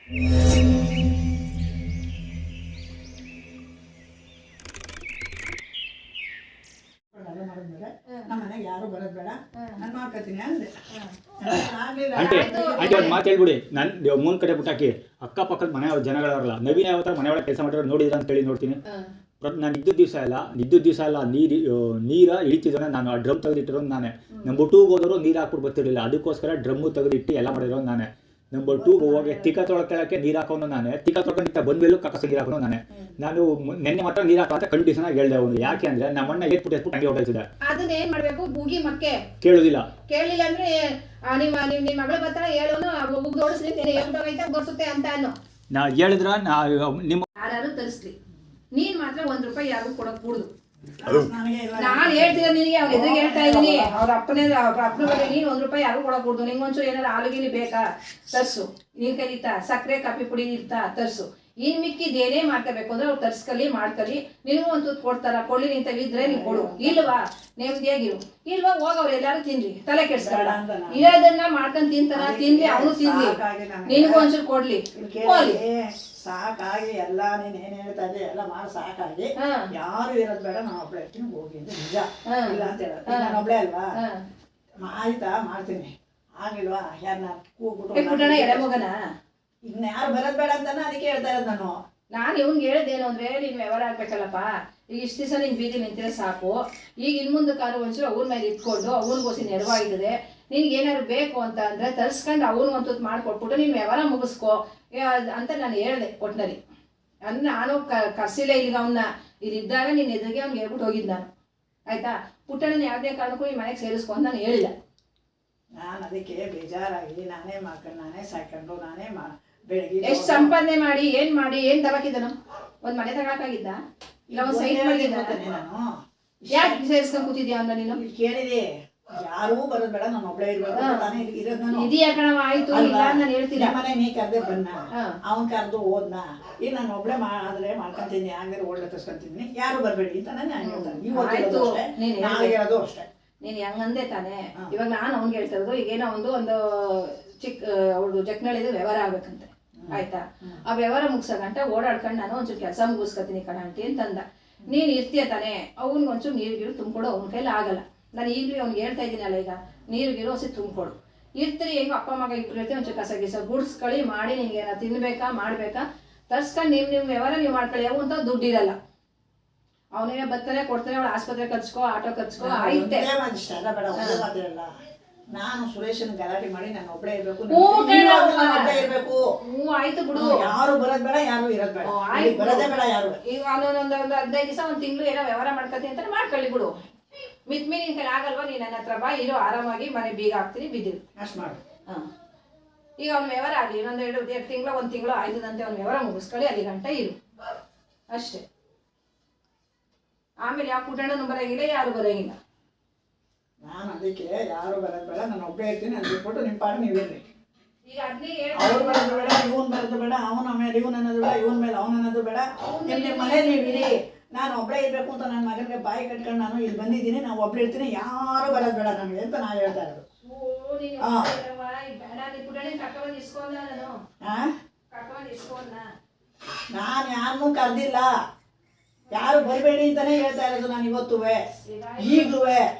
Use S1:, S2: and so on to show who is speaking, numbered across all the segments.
S1: ನಮ್ಮ ಮನೆಗೆ ಯಾರು ಬರೋದು ಬೇಡ, ನಾನು ಮಾಡ್ಕೊತೀನಿ ಅಂದೆ.
S2: ಆಂಟಿ ಒಂದು ಮಾತು ಹೇಳ್ಬಿಡಿ, ನಾನು ಮೂನ್ ಕಡೆ ಬಿಟ್ಟಾಕಿ ಅಕ್ಕಪಕ್ಕದ ಮನೆ ಜನಗಳವರಲ್ಲ, ನವೀನ ಯಾವ ಥರ ಮನೆ ಒಳಗೆ ಕೆಲಸ ಮಾಡಿರೋ ನೋಡಿದ್ರ ಅಂತ ಹೇಳಿ ನೋಡ್ತೀನಿ. ನಾನು ಇದ್ದ ದಿವಸ ಎಲ್ಲ ನೀರ ಇಳಿತಿದ್ರೆ ನಾನು ಆ ಡ್ರಮ್ ತೆಗೆದಿಟ್ಟಿರೋ ನಾನೇ. ನಂಬರ್ 2 ಹೋದವರು ನೀರು ಹಾಕ್ಬಿಟ್ಟು ಬರ್ತಿರಲಿಲ್ಲ, ಅದಕ್ಕೋಸ್ಕರ ಡ್ರಮ್ಮು ತೆಗೆದಿಟ್ಟು ಎಲ್ಲ ಮಾಡಿರೋ ನಾನೇ. ನಂಬರ್ 2 ಹೋಗಿ ತಿಕ್ಕ ತೊಳಕ್ಕೆ ನೀರು ಹಾಕೋನು ನಾನೇ, ತಿಕ್ಕ ತೊಳ್ಕೊಂಡು ಬಂದ್ಮೇಲೂ ಕಕ್ಕಸ ನೀರು ಹಾಕೋನು ನಾನೇ. ನಾನು ನೆನ್ನೆ ಮಾತ್ರ ನೀರು ಹಾಕೋ ಅಂತ ಕಂಡೀಷನ್ ಆಗಿ ಹೇಳ್ದೆ ಅವನು. ಯಾಕೆ ಅಂದ್ರೆ ನಮ್ಮಣ್ಣ ಎತ್ಬಿಟ್ಟು ಹಂಗೆ ಹೋಗ್ತಿದ್ದೆ.
S3: ಅದನ್ನ ಏನ್ ಮಾಡ್ಬೇಕು, ಬೂಗಿ ಮಕ್ಕೆ
S2: ಕೇಳೋದಿಲ್ಲ
S3: ಅಂದ್ರೆ ನಿಮ್ಮ ಮಗಳು ಬರ್ತಾಳೆ ಹೇಳೋನು ಬುಗ್ ಓಡಿಸ್ಲಿ ಹೇಳ್ಬಿಟ್ಟೋಗೈತೆ ಗೊರ್ಸುತ್ತೆ ಅಂತ ಅನ್ನೋ.
S2: ನಾ ಹೇಳಿದ್ರ ನಿಮ್ಮ
S3: ಯಾರು ತರಿಸ್ಲಿ, ನೀನ್ ಮಾತ್ರ ₹1 ಯಾರಿಗೂ ಕೊಡಕ್ ಕೂಡುದು. ನಾನು ಹೇಳ್ತಿದ್ದೆ ನಿನಗೆ, ಅವ್ರ ಎದುರಿಗೆ ಹೇಳ್ತಾ ಇದೀನಿ, ಅವ್ರ ಅಪ್ಪನ ಬಗ್ಗೆ ನೀನ್ ₹1 ಯಾರು ಕೊಡಕ್ ಕೂಡುದು. ನಿಂಗೊಂಚೂರು ಏನಾದ್ರು ಆಲೂಗಿಲಿ ಬೇಕಾ ತರ್ಸು, ನೀನ್ ಕಲಿತಾ ಸಕ್ಕರೆ ಕಾಫಿ ಪುಡಿ ಇರ್ತಾ ತರ್ಸು. ಇನ್ ಮಿಕ್ಕಿದೇನೇ ಮಾಡ್ಕೋಬೇಕು ಅಂದ್ರೆ ಅವ್ರು ತರ್ಸ್ಕಲಿ ಮಾಡ್ಕಲಿ, ನಿನಗೂ ಒಂದು ತುತ್ತು ಕೊಡ್ತಾರ, ಕೊಡ್ಲಿ ನಿಂತವಿದ್ರೆ ನೀನ್ ಕೊಡು. ಇಲ್ವಾ ನೆಮ್ಮದಿಯಾಗಿರು, ಇಲ್ವಾ ಹೋಗ್ ಅವ್ರು ಎಲ್ಲಾರು ತಿನ್ರಿ, ತಲೆ ಕೆಡ್ಸ್ಕೊಳ್ಳ. ಇರೋದನ್ನ ಮಾಡ್ಕೊಂಡ್ ತಿಂತಾನ, ತಿನ್ಲಿ ಅವನು ತಿನ್ಲಿ, ನಿನಗೂ ಒಂಚೂರು ಕೊಡ್ಲಿ.
S1: ಸಾಕಾಗಿ ಎಲ್ಲ ನೀನ್ ಏನ್ ಹೇಳ್ತಾ ಇದ್ದೆ ಎಲ್ಲ ಮಾಡಿ ಸಾಕಾಗಿ ಯಾರು ಇರೋದ್ ಬೇಡ, ನಾನು ಒಬ್ಳೆ ಇರ್ತೀನಿ ಹೋಗಿ ಅಂತ ನಿಜ ಇಲ್ಲ ಅಂತ ಹೇಳೋದು. ನಾನು ಒಬ್ಳೆ ಅಲ್ವಾ, ಆಯ್ತಾ ಮಾಡ್ತೀನಿ, ಆಗಿಲ್ವಾ ಯಾರನ್ನ ಕೂಗ್ಬಿಟ್ಟು
S3: ಎಡಮಗನ
S1: ಇನ್ನ ಯಾರು ಬರೋದ್ ಬೇಡ ಅಂತಾನ ಅದಕ್ಕೆ ಹೇಳ್ತಾ ಇರೋದು.
S3: ನಾನು ಇವ್ನಿಗೆ ಹೇಳಿದ್ದೇನು ಅಂದ್ರೆ, ನೀನ್ ವ್ಯವಹಾರ ಆಗ್ಬೇಕಲ್ಲಪ್ಪ, ಈಗ ಇಷ್ಟು ದಿವಸ ನಿನ್ ಬೀದಿ ನಿಂತಿದ್ರೆ ಸಾಕು, ಈಗ ಇನ್ ಮುಂದೆ ಕಾರು ಒಂಚೂರು ಅವ್ನ ಮೇಲೆ ಇಟ್ಕೊಂಡು ಅವನಿಗೋಸಿ ನೆರವಾಗಿರ್ತದೆ. ನಿನ್ಗೆ ಏನಾದ್ರು ಬೇಕು ಅಂತ ಅಂದ್ರೆ ತರ್ಸ್ಕೊಂಡು ಅವನು ಒಂದು ಮಾಡ್ಕೊಟ್ಬಿಟ್ಟು ನೀನ್ ವ್ಯವಹಾರ ಮುಗಿಸ್ಕೋ ಅಂತ ನಾನು ಹೇಳ್ದೆ ಒಟ್ನಲ್ಲಿ. ಅಂದ್ರೆ ನಾನು ಕರ್ಸಿಲ್ಲ ಇಲ್ಲಿಗೆ ಅವನ್ನ, ಇದಿದ್ದಾಗ ನೀನ್ ಎದುರಿಗೆ ಅವ್ನಿಗೆ ಹೇಳ್ಬಿಟ್ಟು ಹೋಗಿದ್ದು ನಾನು. ಆಯ್ತಾ, ಪುಟ್ಟಣ್ಣನ ಯಾವುದೇ ಕಾರಣಕ್ಕೂ ಈ ಮನೆಗೆ ಸೇರಿಸ್ಕೊ ಅಂತ ನಾನು ಹೇಳಿಲ್ಲ.
S1: ನಾನು ಅದಕ್ಕೆ ಬೇಜಾರಾಗಿ ನಾನೇ ಮಾಡ್ಕೊಂಡು ನಾನೇ ಸಾಕೊಂಡು ನಾನೇ ಬೆಳಗ್ಗೆ
S3: ಎಷ್ಟು ಸಂಪಾದನೆ ಮಾಡಿ ಏನ್ ತಗೋಕಿದ್ದನು? ಒಂದ್ ಮನೆ ತಗೊಳಕಾಗಿದ್ದ, ಇಲ್ಲ ಒಂದ್ ಸೈಟ್ ಮಾಡಿದ್ದಾನೆ.
S1: ನಾನು
S3: ಯಾಕೆ ಸೇರಿಸ್ಕೊಂಡ್ ಕೂತಿದ್ಯಾ ಅಂತ ನೀನು
S1: ಕೇಳಿದೆ, ಯಾರೂ ಬರೋದ್ ಬೇಡ, ನಾನು ಒಬ್ಳೆ ಇರ್ಬೇಕು ತಾನೇ ಇರೋದ್. ನಾನು
S3: ಇದೆಯಾ ಕಣವ, ಆಯ್ತು ಇಲ್ಲ ನಾನು ಹೇಳ್ತೀನಿ.
S1: ಮನೆ ನೀ ಕರ್ದೆ ಬನ್ನ, ಅವನ್ ಕರ್ದು ಹೋದ್ನ, ಈಗ ನಾನು ಒಬ್ಳೆ ಆದ್ರೆ ಮಾಡ್ಕೊಂತೀನಿ, ಹಂಗಾರೆ ಒಳ್ಳೆ ತರ್ಸ್ಕೊಂತೀನಿ, ಯಾರು ಬರ್ಬೇಡಿ ಅಂತ ನಾನು ಹೇಳ್ತಾನೆ. ನೀವು ನಾಳೆ ಹೇಳೋದು ಅಷ್ಟೇ.
S3: ನೀನ್ ಹೆಂಗಂದೆ ತಾನೆ. ಇವಾಗ ನಾನು ಅವ್ನ್ಗೆ ಹೇಳ್ತಾ ಇರೋದು, ಈಗೇನೋ ಒಂದು ಚಿಕ್ಕ ಅವ್ರದ್ದು ಜಕ್ನಳಿದು ವ್ಯವಹಾರ ಆಗ್ಬೇಕಂತೆ. ಆಯ್ತಾ, ಆ ವ್ಯವಹಾರ ಮುಗ್ಸಗಂಟ ಓಡಾಡ್ಕೊಂಡು ನಾನು ಒಂಚೂರು ಕೆಲಸ ಮುಗಿಸ್ಕೊತೀನಿ ಕಣ ಆಂಟಿ ಅಂತಂದ. ನೀನ್ ಇರ್ತೀಯ ತಾನೆ, ಅವ್ನಿಗೆ ಒಂಚೂರು ನೀರ್ಗಿರು ತುಂಬಿಕೊಡು, ಅವ್ನ ಕೈಲಿ ಆಗಲ್ಲ. ನಾನು ಈಗಲೂ ಅವ್ನಿಗೆ ಹೇಳ್ತಾ ಇದ್ದೀನಲ್ಲ, ಈಗ ನೀರ್ಗಿರು ಹೊಸಿ ತುಂಬಿಕೊಡು. ಇರ್ತೀರಿ ಹೆಂಗೋ ಅಪ್ಪ ಮಗ ಇಬ್ಬರು ಇರ್ತೀವಿ, ಒಂಚೂರು ಕಸ ಗಿಸ ಗುಡ್ಸ್ಕೊಳ್ಳಿ ಮಾಡಿ, ನಿಮ್ಗೆ ಏನಾರು ತಿನ್ಬೇಕಾ ಮಾಡ್ಬೇಕಾ ತರ್ಸ್ಕೊಂಡು ನಿಮ್ಮ ವ್ಯವಹಾರ ನೀವು ಮಾಡ್ಕೊಳ್ಳಿ. ಯಾವ ಅಂತ ದುಡ್ಡಿರಲ್ಲ, ಅವನೇನೇ ಬರ್ತಾನೆ ಕೊಡ್ತಾನೆ, ಅವಳು ಆಸ್ಪತ್ರೆ ಖರ್ಚ್ಕೋ, ಆಟೋ ಖರ್ಚ್ಕೋ ಆಯ್ತೆ.
S1: ನಾನು ಸುರೇಶನ್ ಗಲಾಟೆ ಮಾಡಿ ನಾನು ಒಬ್ಳೆ ಇರ್ಬೇಕು,
S3: ಆಯ್ತು ಬಿಡು,
S1: ಯಾರು ಬರೋದ್ ಬೇಡ, ಯಾರು ಇರೋದ್ ಬೇಡ, ಬರೋದೇ ಬೇಡ ಯಾರು.
S3: ಈಗ ಒಂದು 15 ದಿವಸ ಒಂದು ತಿಂಗಳು ಏನೋ ವ್ಯವಹಾರ ಮಾಡ್ಕೊತೀನಿ ಅಂತ ಮಾಡ್ಕೊಳ್ಳಿ ಬಿಡು. ಮಿತ್ಮಿ ನಿನ್ ಕೈ ಆಗಲ್ವಾ, ನೀನ್ ನನ್ನ ಹತ್ರ ಬಾ, ಇರೋ ಆರಾಮಾಗಿ ಮನೆ ಬೀಗ ಹಾಕ್ತೀನಿ, ಬಿದ್ದಿರು
S1: ಅಷ್ಟು ಮಾಡು.
S3: ಈಗ ಅವ್ನ ವ್ಯವಹಾರ ಆಗಲಿ, ಇನ್ನೊಂದು 2 ತಿಂಗಳು 1 ತಿಂಗಳು ಆಯ್ತದಂತೆ ಅವ್ನ ವ್ಯವಹಾರ ಮುಗಿಸ್ಕೊಳ್ಳಿ, ಅಲ್ಲಿ ಗಂಟ ಇರು ಅಷ್ಟೇ. ಆಮೇಲೆ ಯಾವ ಪುಟಣ್ಣನು ಬರೋಂಗಿಲ್ಲ, ಯಾರು ಬರೋಂಗಿಲ್ಲ.
S1: ನಾನು ಅದಕ್ಕೆ ಯಾರು ಬರೋದು ಬೇಡ, ನಾನು ಒಬ್ಬೇ ಇರ್ತೀನಿ ಅಂತ ಬಿಟ್ಬಿಟ್ಟು ನಿಮ್ಮ ಪಾಡು ನೀವಿರ್ರಿ.
S3: ಈಗ
S1: ಅವ್ರು ಬರೋದು ಬೇಡ, ಇವನ್ ಬರೋದು ಬೇಡ, ಅವನ ಮೇಲೆ ಇವನ್ ಅನ್ನೋದು ಬೇಡ, ಇವನ್ ಮೇಲೆ ಅವನ ಅನ್ನೋದು ಬೇಡ, ನಿಮ್ಮ ಮನೆ ನೀವಿರಿ. ನಾನು ಒಬ್ಬಳೇ ಇರಬೇಕು ಅಂತ ನನ್ನ ಮಗನಿಗೆ ಬಾಯಿ ಕಟ್ಕೊಂಡು ನಾನು ಇಲ್ಲಿ ಬಂದಿದ್ದೀನಿ, ನಾವು ಒಬ್ಬಳೇ ಇರ್ತೀನಿ, ಯಾರು ಬರೋದು ಬೇಡ ನಮಗೆ ಅಂತ ನಾನು ಹೇಳ್ತಾ ಇರೋದು. ನಾನು ಯಾರನ್ನೂ ಕರೆದಿಲ್ಲ, ಯಾರು ಬರಬೇಡಿ ಅಂತಾನೆ ಹೇಳ್ತಾ ಇರೋದು. ನಾನು ಇವತ್ತುವೆ ಈಗಲೂ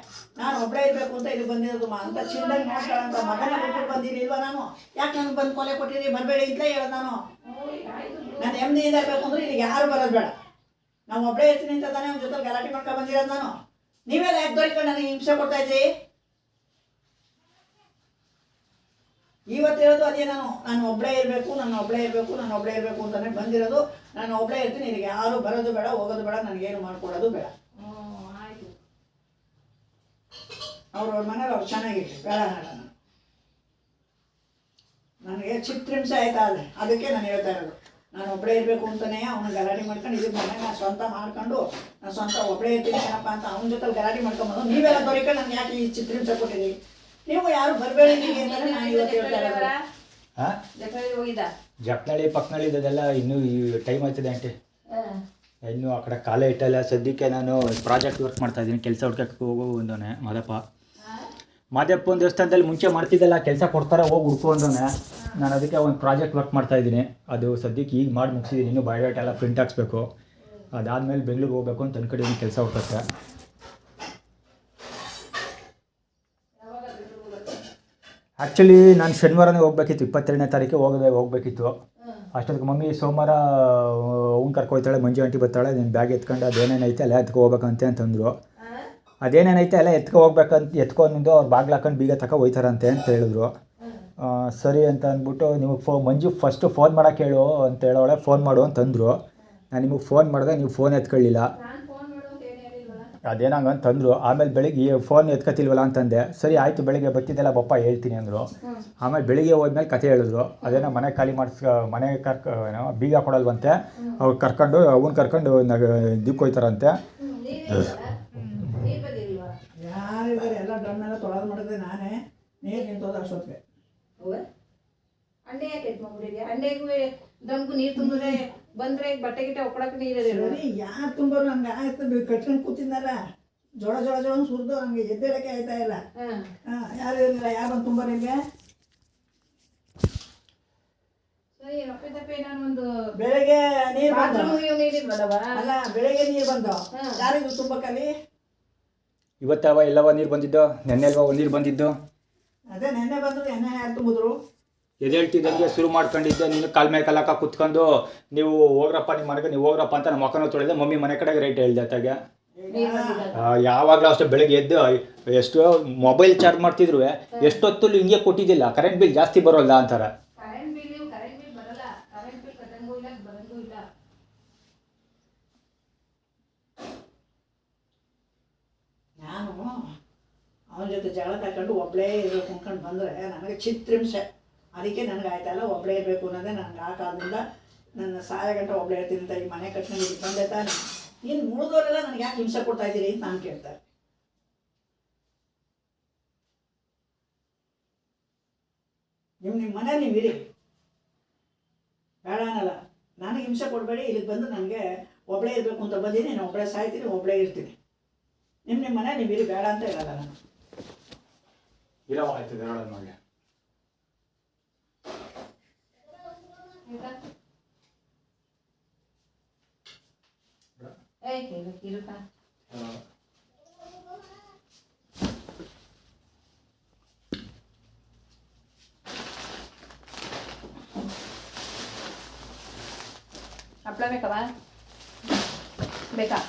S1: ನಾನು ಒಬ್ಬಳೇ ಇರಬೇಕು ಅಂತ ಇಲ್ಲಿ ಬಂದಿರೋದು. ಅಂತ ಚಿಲ್ಡ್ರನ್ ನೋಡ್ಕೊಳ್ಳೋಂಥ ಮಗನ ಬಿಟ್ಬಿಟ್ಟು ಬಂದಿರಲಿಲ್ವ ನಾನು? ಯಾಕೆ ನನಗೆ ಬಂದು ಕೊಲೆ ಕೊಟ್ಟಿರಿ, ಬರಬೇಡಿ ಅಂತಲೇ ಹೇಳೋದು. ನಾನು ನೆಮ್ಮದಿಯಿಂದ ಇರಬೇಕು ಅಂದ್ರೆ ಇಲ್ಲಿಗೆ ಯಾರು ಬರೋದು ಬೇಡ, ನಾವು ಒಬ್ಬಳೇ ಇರ್ತೀನಿ ಅಂತ ತಾನೇ ಅವ್ನ ಜೊತೆ ಗಲಾಟೆ ಮಾಡ್ಕೊಂಡು ಬಂದಿರೋದು ನಾನು. ನೀವೆಲ್ಲ ಯಾಕೆ ದೊರಿಕೊಂಡು ನನಗೆ ಹಿಂಸೆ ಕೊಡ್ತಾ ಇದ್ರಿ? ಇವತ್ತಿರೋದು ಅದೇ, ನಾನು ಒಬ್ಬಳೇ ಇರಬೇಕು, ನಾನು ಒಬ್ಬಳೇ ಇರಬೇಕು, ನಾನು ಒಬ್ಬಳೇ ಇರಬೇಕು ಅಂತಲೇ ಬಂದಿರೋದು. ನಾನು ಒಬ್ಬಳೇ ಇರ್ತೀನಿ, ಇಲ್ಲಿಗೆ ಯಾರು ಬರೋದು ಬೇಡ, ಹೋಗೋದು ಬೇಡ, ನನಗೇನು ಮಾಡ್ಕೊಡೋದು ಬೇಡ. ಅವ್ರವ್ರ ಮನೇಲಿ ಅವ್ರು ಚೆನ್ನಾಗಿರಿ, ಬೇಡ ನಾನು ನನಗೆ ಚಿತ್ರಹಿಂಸೆ ಆಯ್ತಾ ಅದೇ, ಅದಕ್ಕೆ ನಾನು ಹೇಳ್ತಾ ಇರೋದು. ನಾನು ಒಬ್ಬಳೇ ಇರಬೇಕು ಅಂತಲೇ ಅವ್ನ ಗಲಾಟೆ ಮಾಡ್ಕೊಂಡು ಇದಕ್ಕೆ ಮನೆ ನಾನು ಸ್ವಂತ ಮಾಡ್ಕೊಂಡು ನಾನು ಸ್ವಂತ ಒಬ್ಬಳೇ ಇರ್ತೀನಿ ಏನಪ್ಪ ಅಂತ ಅವನ ಜೊತೆ ಗಲಾಟೆ ಮಾಡ್ಕೊಂಬಂದು ನೀವೆಲ್ಲ ದೊರಿಕೊಂಡು ನನಗೆ ಯಾಕೆ ಈ ಚಿತ್ರಹಿಂಸೆ ಕೊಟ್ಟಿದ್ದೀವಿ? ನೀವು ಯಾರು ಬರಬೇಡಿ ಅಂತಲೇ ನಾನು ಇವತ್ತು ಹೇಳ್ತಾ ಇರೋದು.
S2: ಜಕ್ನಳ್ಳಿ ಪಕ್ನಳ್ಳಿ ಇದೆಲ್ಲ ಇನ್ನೂ ಟೈಮ್ ಆಯ್ತದೆ ಆಂಟಿ, ಇನ್ನೂ ಆ ಕಡೆ ಕಾಲೇ ಇಟ್ಟಲ್ಲ. ಸದ್ಯಕ್ಕೆ ನಾನು ಪ್ರಾಜೆಕ್ಟ್ ವರ್ಕ್ ಮಾಡ್ತಾ ಇದ್ದೀನಿ, ಕೆಲಸ ಹುಡ್ಕಕ್ಕೆ ಹೋಗೋ ಒಂದೋನೆ ಮಾದಪ್ಪ ಮಾದೇಪ್ಪನ ದೇವಸ್ಥಾನದಲ್ಲಿ ಮುಂಚೆ ಮಾಡ್ತಿದ್ದೆಲ್ಲ ಕೆಲಸ ಕೊಡ್ತಾರೆ ಹೋಗಿ ಹುಡ್ಕು ಅಂತಾನೆ. ನಾನು ಅದಕ್ಕೆ ಒಂದು ಪ್ರಾಜೆಕ್ಟ್ ವರ್ಕ್ ಮಾಡ್ತಾಯಿದ್ದೀನಿ. ಅದು ಸದ್ಯಕ್ಕೆ ಈಗ ಮಾಡಿ ಮುಗಿಸಿದ್ದೀನಿ. ಇನ್ನೂ ಬಯೋಡೇಟಾ ಎಲ್ಲ ಪ್ರಿಂಟ್ ಹಾಕ್ಸ್ಬೇಕು. ಅದಾದಮೇಲೆ ಬೆಂಗಳೂರಿಗೆ ಹೋಗ್ಬೇಕು ಅಂತ ಅಂದ್ಕಡೆ ಕೆಲಸ ಹುಡುಕತ್ತೆ. ಆ್ಯಕ್ಚುಲಿ ನಾನು ಶನಿವಾರನೇ ಹೋಗ್ಬೇಕಿತ್ತು, 22ನೇ ತಾರೀಕು ಹೋಗ್ಬೇಕಿತ್ತು. ಅಷ್ಟೊತ್ತಿಗೆ ಮಮ್ಮಿ ಸೋಮವಾರ ಅವ್ನು ಕರ್ಕೊಯ್ತಾಳೆ, ಮಂಜು ಆಂಟಿ ಬರ್ತಾಳೆ, ನೀನು ಬ್ಯಾಗ್ ಎತ್ಕೊಂಡು ಅದೇನೇನೈತೆ ಅಲ್ಲ ಎತ್ಕೊ ಹೋಗ್ಬೇಕಂತೆ ಅಂತಂದರು. ಅದೇನೇನೈತೆ ಎಲ್ಲ ಎತ್ಕೊ ಅನ್ನೋದು ಅವ್ರು ಬಾಗ್ಲು ಹಾಕೊಂಡು ಬೀಗ ಹೋಯ್ತಾರಂತೆ ಅಂತ ಹೇಳಿದ್ರು. ಸರಿ ಅಂತ ಅಂದ್ಬಿಟ್ಟು ನಿಮಗೆ ಮಂಜು ಫಸ್ಟು ಫೋನ್ ಮಾಡೋಕ್ಕೆ ಹೇಳು ಅಂತ ಹೇಳೋಳೆ. ಫೋನ್ ಮಾಡು ಅಂತಂದರು. ನಾನು ನಿಮಗೆ ಫೋನ್ ಮಾಡಿದೆ, ನೀವು ಫೋನ್ ಎತ್ಕೊಳ್ಳಿಲ್ಲ. ಅದೇನೋ ಹಂಗಂತಂದರು. ಆಮೇಲೆ ಬೆಳಿಗ್ಗೆ ಫೋನ್ ಎತ್ಕೊತಿಲ್ವಲ್ಲ ಅಂತಂದೆ. ಸರಿ ಆಯಿತು, ಬೆಳಿಗ್ಗೆ ಬರ್ತಿದ್ದೆಲ್ಲ ಬಪ್ಪ ಹೇಳ್ತೀನಿ ಅಂದರು. ಆಮೇಲೆ ಬೆಳಿಗ್ಗೆ ಹೋದ್ಮೇಲೆ ಕತೆ ಹೇಳಿದ್ರು. ಅದೇನೋ ಮನೆ ಖಾಲಿ ಮನೆ ಬೀಗ ಕೊಡಲ್ವಂತೆ. ಅವ್ರು ಕರ್ಕೊಂಡು ಇದಕ್ಕೆ ಹೋಯ್ತಾರಂತೆ.
S1: ಯಾರಿದ್ದಾರೆ ಎಲ್ಲ ಡ್ರಮ್ಮೆಲ್ಲ ತೊಳೆದು ಮಾಡಿದ್ರೆ ನಾನೇ ನೀರು ನಿಂತೋದ ಅಷ್ಟೊತ್ತಿಗೆ.
S3: ಅಂಡೆ ಯಾಕೆ ಎತ್ಕೊಂಡ್ಬಿಟ್ಟಿದ್ಯಾ? ಅಂಡೆಗೂ ಡ್ರಮ್ಗೂ ನೀರು ತುಂಬಿದ್ರೆ ಬಂದರೆ ಬಟ್ಟೆ ಗಿಟ್ಟೆ ಒಕ್ಕಡಕ್ಕೆ ನೀರು
S1: ಸರಿ, ಯಾರು ತುಂಬೋರು ನಮ್ಗೆ ಆಯ್ತು ಕಟ್ಕೊಂಡು ಕೂತಿದ್ನಲ್ಲ, ಜೋಳ ಸುರಿದು ನಮಗೆ ಎದ್ದೇಳಕ್ಕೆ ಆಯ್ತಾ ಇಲ್ಲ. ಯಾರು ಇರಲಿಲ್ಲ, ಯಾರು ಬಂದು ತುಂಬೋರು ನಿಮಗೆ?
S3: ಸರಿ ರಪ್ಪೆ ನಾನು ಒಂದು
S1: ಬೆಳಗ್ಗೆ ನೀರು ಬಂದು
S3: ಅಲ್ಲ
S1: ಬೆಳಗ್ಗೆ ನೀರು ಬಂದು ಯಾರಿಗೂ ತುಂಬಕ್ಕಲ್ಲಿ?
S2: ಇವತ್ತವ ಎಲ್ಲವ ನೀರು ಬಂದಿದ್ದು? ನೆನ್ನೆ ಅಲ್ವಾ ನೀರು ಬಂದಿದ್ದು?
S1: ಅದೇ ನೆನ್ನೆ ಬಂದ್ರು, ನೆನ್ನೆ ಯಾರು ತುಂಬಿದ್ರು?
S2: ಎದ್ದೇಳ್ತಿದ್ದಂಗೆ ಶುರು ಮಾಡ್ಕೊಂಡಿದ್ದೆ. ನೀನು ಕಾಲ್ ಮೇಲೆ ಕಲಾಕ ಕುತ್ಕೊಂಡು ನೀವು ಹೋಗ್ರಪ್ಪ ನಿಮ್ಮ ಮನೆಗೆ, ನೀವು ಹೋಗ್ರಪ್ಪ ಅಂತ ನಮ್ಮ ಮಕ್ಕನ ತೊಳೆದೆ. ಮಮ್ಮಿ ಮನೆ ಕಡೆಗೆ ರೈಟ್ ಹೇಳ್ದೆ ಅತ್ತಾಗೆ. ಯಾವಾಗಲೂ ಅಷ್ಟೇ ಬೆಳಗ್ಗೆ ಎದ್ದು ಎಷ್ಟು ಮೊಬೈಲ್ ಚಾರ್ಜ್ ಮಾಡ್ತಿದ್ರು ಎಷ್ಟೊತ್ತು ಹಿಂಗೆ ಕೊಟ್ಟಿದ್ದಿಲ್ಲ, ಕರೆಂಟ್ ಬಿಲ್ ಜಾಸ್ತಿ ಬರೋಲ್ಲ ಅಂತಾರೆ.
S1: ನಾನು ಅವನ ಜೊತೆ ಜಗಳ ತಗೊಂಡು ಒಬ್ಬಳೇ ಇರಬೇಕು ಅಂದ್ಕೊಂಡು ಬಂದರೆ ನನಗೆ ಚಿತ್ರಿಂಸೆ. ಅದಕ್ಕೆ ನನಗೆ ಆಯ್ತಲ್ಲ, ಒಬ್ಬಳೇ ಇರಬೇಕು ಅನ್ನೋದೇ ನನಗೆ ಆ ಕಾಲದಿಂದ ನನ್ನ ಸಾಯ ಗಂಟೆ ಒಬ್ಬಳೇ ಇರ್ತೀನಿ ಅಂತ ಈ ಮನೆ ಕಟ್ಕೊಂಡು ಬಂದೆ ತಾನೆ. ಇನ್ನು ಮುಳಿದವರೆಲ್ಲ ನನಗೆ ಯಾಕೆ ಹಿಂಸೆ ಕೊಡ್ತಾ ಇದ್ದೀರಿ ಅಂತ ನಾನು ಕೇಳ್ತಾರೆ. ನಿಮ್ಮ ಮನೆ ನೀವು ಇರಿ, ಬೇಡ ಅನ್ನಲ್ಲ. ನನಗೆ ಹಿಂಸೆ ಕೊಡಬೇಡಿ, ಇಲ್ಲಿಗೆ ಬಂದು ನನಗೆ ಒಬ್ಬಳೇ ಇರಬೇಕು ಅಂತ ಬಂದೀನಿ, ನಾನು ಒಬ್ಬಳೇ ಸಾಯ್ತೀನಿ, ಒಬ್ಬಳೇ ಇರ್ತೀನಿ. ನಿಮ್ಮ ಮನೆ ನೀವು ಇರಿ, ಬೇಡ ಅಂತ ಹೇಳಲ್ಲ ನಾನು.
S2: ಇರವ ಆಯ್ತದೆ ಹೇಳೋದು ನೋಡಿ.
S3: ಹಪ್ಪಳ ಬೇಕವ? ಬೇಕಾ?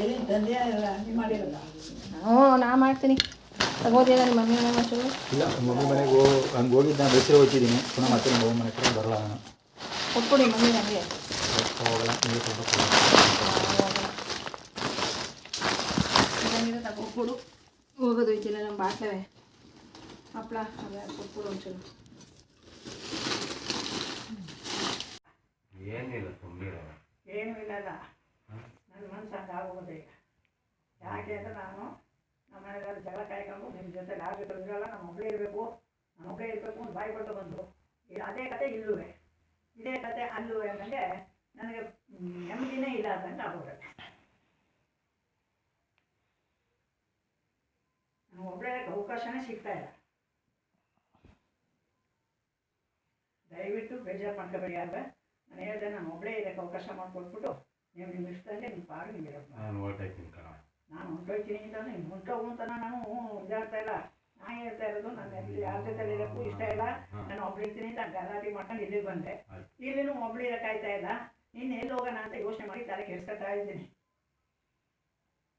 S1: ಏನೇನು ತಂದೆ ನೀವು ಮಾಡಿರಲ್ಲ?
S3: ಹ್ಞೂ ನಾ ಮಾಡ್ತೀನಿ. ತಗೋದಿಲ್ಲ ನಿಮ್ಮ ಮಮ್ಮಿ ಮನೆ ಮಾಡ್ಸೋದು?
S2: ಇಲ್ಲ, ಮಮ್ಮಿ ಮನೆಗೆ ಹಂಗೆ ಹೋಗಿದ್ದು ನಾನು ಬೇಸರ ಹೋಗ್ತಿದ್ದೀನಿ. ಪುನಃ ಮತ್ತೆ ನಮ್ಮ ಮಮ್ಮಿ ಮನೆ ಕಡೆ ಬರಲ್ಲ ನಾನು.
S3: ಕೊಟ್ಬಿಡಿ ಮಮ್ಮಿ ನನಗೆ.
S2: ಹೋಗಲ್ಲ, ನೀವು
S3: ತಗೊಟ್ಬಿಡು. ಹೋಗೋದು ಐತಿಲ್ಲ ನಮ್ಮ ಬಾಟ್ಲವೇ ಹಪ್ಪಳ ಅದೇ ಕೊಟ್ಬಿಡು ಒಂಚೂರು.
S1: ಏನೂ ಇಲ್ಲ ಅಲ್ಲ, ನನ್ನ ಮನಸ್ಸು ಹಂಗೆ ಆಗೋಗುತ್ತೆ ಈಗ. ಯಾಕೆ ಅಂತ ನಾನು ನಮ್ಮ ಮನೆಯಲ್ಲ ಜಗಳ ಕಾಯ್ಕೊಂಡು ನಿಮ್ಮ ಜೊತೆಲಿ ಆಗಬೇಕು ಇರಲ್ಲ, ನಮ್ಮ ಒಬ್ಬಳೇ ಇರಬೇಕು, ನಾನು ಒಬ್ಬಳೇ ಇರಬೇಕು ಅಂತ ಬಾಯಿ ಕೊಟ್ಟು ಬಂದು ಅದೇ ಕತೆ ಇಲ್ಲುವೆ, ಇದೇ ಕತೆ ಅಲ್ಲುವೆ ಅನ್ನಂಗೆ ನನಗೆ ನೆಮ್ಮದಿನೇ ಇಲ್ಲ ಅಂತ ಆಗೋಗುತ್ತೆ. ನಾನು ಒಬ್ಬಳೇ ಅವಕಾಶನೇ ಸಿಗ್ತಾ ಇಲ್ಲ. ದಯವಿಟ್ಟು ಬೇಜಾರು ಮಾಡ್ಕೋಬೇಡಿ. ಯಾರು ನಾನು ಹೇಳಿದೆ, ನಾನು ಒಬ್ಬಳೇ ಇದಕ್ಕೆ ಅವಕಾಶ ಮಾಡಿಕೊಟ್ಬಿಟ್ಟು ನೀವು ನಿಮ್ಮ ಇಷ್ಟಂಗೆ ನಿಮ್ಮ ಪಾಡು ನಿಮಗೆ ನಾನು ಹೊರಟೋಯ್ತೀನಿ ಅಂತ ನೀವು ಹೊಂಟೋಗು ಅಂತ ನಾನು ಇದಾಗ್ತಾ ಇಲ್ಲ. ನಾನು ಹೇಳ್ತಾ ಇರೋದು ನನ್ನ ಯಾರ ಜೊತೆ ಇರೋಕ್ಕೂ ಇಷ್ಟ ಇಲ್ಲ. ನಾನು ಒಬ್ಳು ಇರ್ತೀನಿ ಅಂತ ಗಲಾಟೆ ಮಾಡ್ಕೊಂಡು ಇಲ್ಲಿಗೆ ಬಂದೆ. ಇಲ್ಲಿನೂ ಒಬ್ಳು ಇರೋಕ್ಕಾಯ್ತಾ ಇಲ್ಲ. ನೀನು ಎಲ್ಲಿ ಹೋಗೋಣ ಅಂತ ಯೋಚನೆ ಮಾಡಿ ತಲೆ ಕೆಡ್ಸ್ಕೊತಾ ಇದ್ದೀನಿ.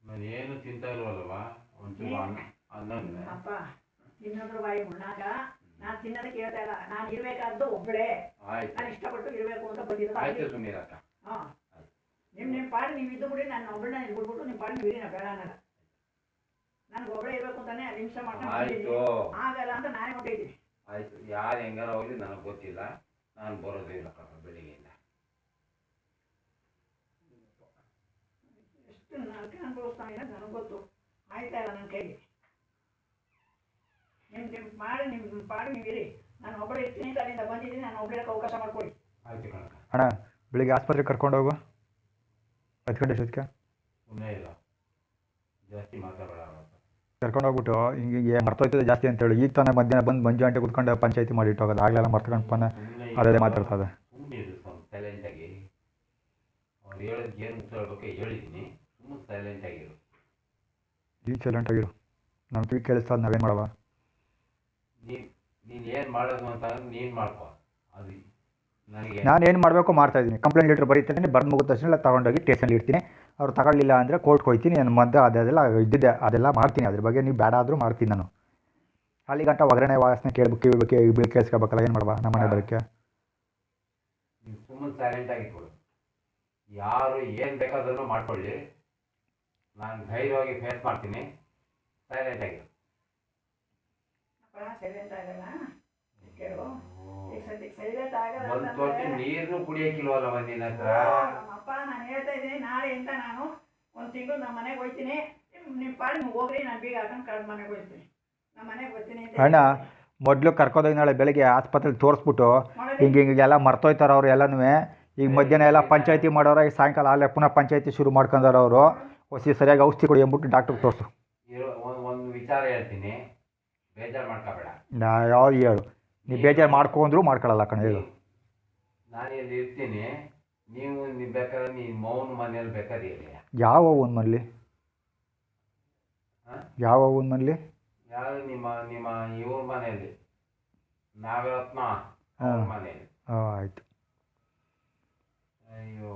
S4: ನಾನು ಏನು ತಿಂತಾ ಇಲ್ವಲ್ವಾ?
S1: ಅಪ್ಪ ಇನ್ನೊಬ್ರು ಬಾಯಿ ಮುಣ್ಣಾಗ ನಾನು ತಿನ್ನೋದಕ್ಕೆ ಹೇಳ್ತಾ ಇಲ್ಲ. ನಾನು ಇರಬೇಕಾದ್ದು ಒಬ್ಬಳೇ, ನಾನು ಇಷ್ಟಪಟ್ಟು ಇರಬೇಕು ಅಂತ ಬಂದಿದ್ದ. ಹಾಂ, ನಿಮ್ಮ ಪಾಡು ನೀವು ಇದ್ದು ಬಿಡಿ, ನಾನು ಒಬ್ಬಳನ್ನ ಇಲ್ಲಿ ಬಿಡ್ಬಿಟ್ಟು ನಿಮ್ಮ ಪಾಡು ನೀವು ಇರಿ, ನಾ ಬೇಡ ಅನ್ನಲ್ಲ. ನನಗೆ ಒಬ್ಬಳೇ ಇರಬೇಕು ಅಂತಾನೆ ನಿಮಿಷ ಮಾಡ್ಕೊಂಡು ಆಗಲ್ಲ ಅಂತ ನಾನೇ ಹೊಟ್ಟಿದ್ದೀನಿ.
S4: ಆಯ್ತು, ಯಾರು ಹೆಂಗಾರ ಹೋಗ್ಲಿ ನನಗೆ ಗೊತ್ತಿಲ್ಲ, ನಾನು ಬರೋದೇ ಇಲ್ಲ ಪಾಪ ಬೆಳಿಗ್ಗೆಯಿಂದ.
S1: ಎಷ್ಟು ನಾಲ್ಕು ಅನುಭವಿಸ್ತಾನೆ ನನಗೆ ಗೊತ್ತು. ಆಯ್ತಾ ಇಲ್ಲ ನನ್ನ ಕೈಗೆ. ನಿಮ್ಮ ಪಾಡು ನೀವು ಇರಿ, ನಾನು ಒಬ್ಬಳೇ ಇರ್ತೀನಿ ಅಂತ ಅಲ್ಲಿಂದ ಬಂದಿದ್ದೀನಿ. ನಾನು ಒಬ್ಬಳಕ್ಕೆ ಅವಕಾಶ ಮಾಡ್ಕೊಳ್ಳಿ.
S4: ಆಯ್ತು ಕಣಕ್ಕ.
S2: ಅಣ್ಣ ಬೆಳಿಗ್ಗೆ ಆಸ್ಪತ್ರೆಗೆ ಕರ್ಕೊಂಡು ಹೋಗು 10 ಗಂಟೆ ಅಷ್ಟೊತ್ತಿಗೆ.
S4: ಸುಮ್ಮನೆ ಇಲ್ಲ, ಜಾಸ್ತಿ ಮಾತಾಡೋಣ.
S2: ಕರ್ಕೊಂಡೋಗ್ಬಿಟ್ಟು ಹಿಂಗೆ ಮರ್ತೋಯ್ತದೆ ಜಾಸ್ತಿ ಅಂತೇಳಿ ಈಗ ತಾನೇ ಮಧ್ಯಾಹ್ನ ಬಂದು ಮಂಜು ಆಂಟಿ ಕುತ್ಕೊಂಡು ಪಂಚಾಯತಿ ಮಾಡಿಟ್ಟು ಹೋಗೋದು ಆಗಲೆಲ್ಲ ಮರ್ತ್ಕೊಂಡು ಪನ ಅದೇ ಮಾತಾಡ್ತದೆ.
S4: ಸುಮ್ಮನೆ ಇರು ಸೈಲೆಂಟಾಗಿ. ಅವ್ರು ಹೇಳೋದು ಏನು ಉತ್ತರ ಹೇಳ್ಬೇಕು ಹೇಳಿದ್ದೀನಿ, ಸುಮ್ಮನೆ ಸೈಲೆಂಟಾಗಿರು.
S2: ಈಗ ಸೈಲೆಂಟಾಗಿರು, ನಮ್ಮ ಕಿವಿ ಕೇಳಿಸ್ತದೆ, ನಾವೇನು ಮಾಡವ?
S4: ನೀನು ಏನು ಮಾಡೋದು ಅಂತ ನೀನು ಮಾಡ್ಕೊ. ಅದು ನನಗೆ
S2: ನಾನು ಏನು ಮಾಡಬೇಕು ಮಾಡ್ತಾಯಿದ್ದೀನಿ. ಕಂಪ್ಲೇಂಟ್ ಲೆಟ್ರ್ ಬರೀತೀನಿ, ಬರೆದು ಮುಗಿದ ತಕ್ಷಣ ತಗೊಂಡೋಗಿ ಸ್ಟೇಷನಲ್ಲಿ ಇಡ್ತೀನಿ. ಅವ್ರು ತಗೊಳ್ಳಿಲ್ಲ ಅಂದರೆ ಕೋರ್ಟ್ಗೆ ಹೋಗ್ತೀನಿ. ನನ್ನ ಮದ್ದು ಅದೆಲ್ಲ ಇದ್ದಿದ್ದೆ ಅದೆಲ್ಲ ಮಾಡ್ತೀನಿ. ಅದ್ರ ಬಗ್ಗೆ ನೀವು ಬೇಡ ಆದರೂ ಮಾಡ್ತೀನಿ ನಾನು. ಅಲ್ಲಿ ಗಂಟ ಒಗ್ಗರಣೆ ವಾಸನೆ ಕೇಳ್ಬೇಕು ಕೇಳಿಸ್ಕೋಬೇಕಲ್ಲ, ಏನು ಮಾಡುವ ನಮ್ಮ ಮನೆ ಬರೋಕ್ಕೆ?
S4: ನೀವು ಸುಮ್ಮನೆ ಸೈಲೆಂಟಾಗಿಟ್ಕೊಡು. ಯಾರು ಏನು ಬೇಕಾದ್ರೂ ಮಾಡ್ಕೊಳ್ಳಿ, ನಾನು ಧೈರ್ಯವಾಗಿ ಫೇಸ್ ಮಾಡ್ತೀನಿ. ಸೈಲೆಂಟಾಗಿ ಒಂದು ತೊಟ್ಟಿ ನೀರು ಕುಡಿಯೋಕ್ಕಿಲ್ವಲ್ಲ ನಿನ್ನ ಹತ್ರ?
S1: ಅಪ್ಪ ನಾನು ಹೇಳ್ತಾ ಇದ್ದೀನಿ, ನಾಳೆಯಿಂದ ನಾನು ಒಂದು ತಿಂಗಳು ನಮ್ಮ ಮನೆಗೆ ಹೋಗ್ತೀನಿ. ನಿಮ್ಮ ಪಾಡು ನೀವು ಹೋಗ್ರಿ, ನಾನು ಬೀಗ ಹಾಕೊಂಡು ಕಳೆದ ಮನೆಗೆ ಹೋಗ್ತೀನಿ, ನಮ್ಮ ಮನೆಗೆ ಬರ್ತೀನಿ ಅಂತ
S2: ಅಣ್ಣ. ಮೊದಲು ಕರ್ಕೋದೋಗಿ ನಾಳೆ ಬೆಳಗ್ಗೆ ಆಸ್ಪತ್ರೆಗೆ ತೋರಿಸ್ಬಿಟ್ಟು ಹಿಂಗೆಲ್ಲ ಮರ್ತೋಯ್ತಾರೆ ಅವ್ರು ಎಲ್ಲನೂ. ಈಗ ಮಧ್ಯಾಹ್ನ ಎಲ್ಲ ಪಂಚಾಯತಿ ಮಾಡೋರು, ಈಗ ಸಾಯಂಕಾಲ ಅಲ್ಲೇ ಪುನಃ ಪಂಚಾಯತಿ ಶುರು ಮಾಡ್ಕೊಂಡಾರ ಅವರು. ಹೊಸಿ ಸರಿಯಾಗಿ ಔಷಧಿ ಕೊಡಿ ಅಂದ್ಬಿಟ್ಟು ಡಾಕ್ಟ್ರಿಗೆ ತೋರಿಸು.
S4: ಒಂದು ವಿಚಾರ ಹೇಳ್ತೀನಿ, ಬೇಜಾರು ಮಾಡ್ಕೋಬೇಡ.
S2: ನಾ ಯಾವ್ದು ಹೇಳು, ನೀವು ಬೇಜಾರು ಮಾಡ್ಕೊಂಡ್ರು ಮಾಡ್ಕೊಳ್ಳಲ್ಲ ಕಣ. ಹೇಳು,
S4: ನಾನು ಇಲ್ಲಿ ಇರ್ತೀನಿ, ನೀವು ಬೇಕಾದ್ರೆ ನೀನು ಮೌನ ಮನೇಲಿ ಬೇಕಾದ್ರೆ ಇರಿ.
S2: ಯಾವ ಒಂದು ಮನೇಲಿ? ಯಾವ ಒಂದು ಮನೇಲಿ?
S4: ಯಾರು ನಿಮ್ಮ ನಿಮ್ಮ ಇವ್ರ ಮನೆಯಲ್ಲಿ, ನಾಗರತ್ನ ಮನೆಯಲ್ಲಿ.
S2: ಆಯಿತು.
S4: ಅಯ್ಯೋ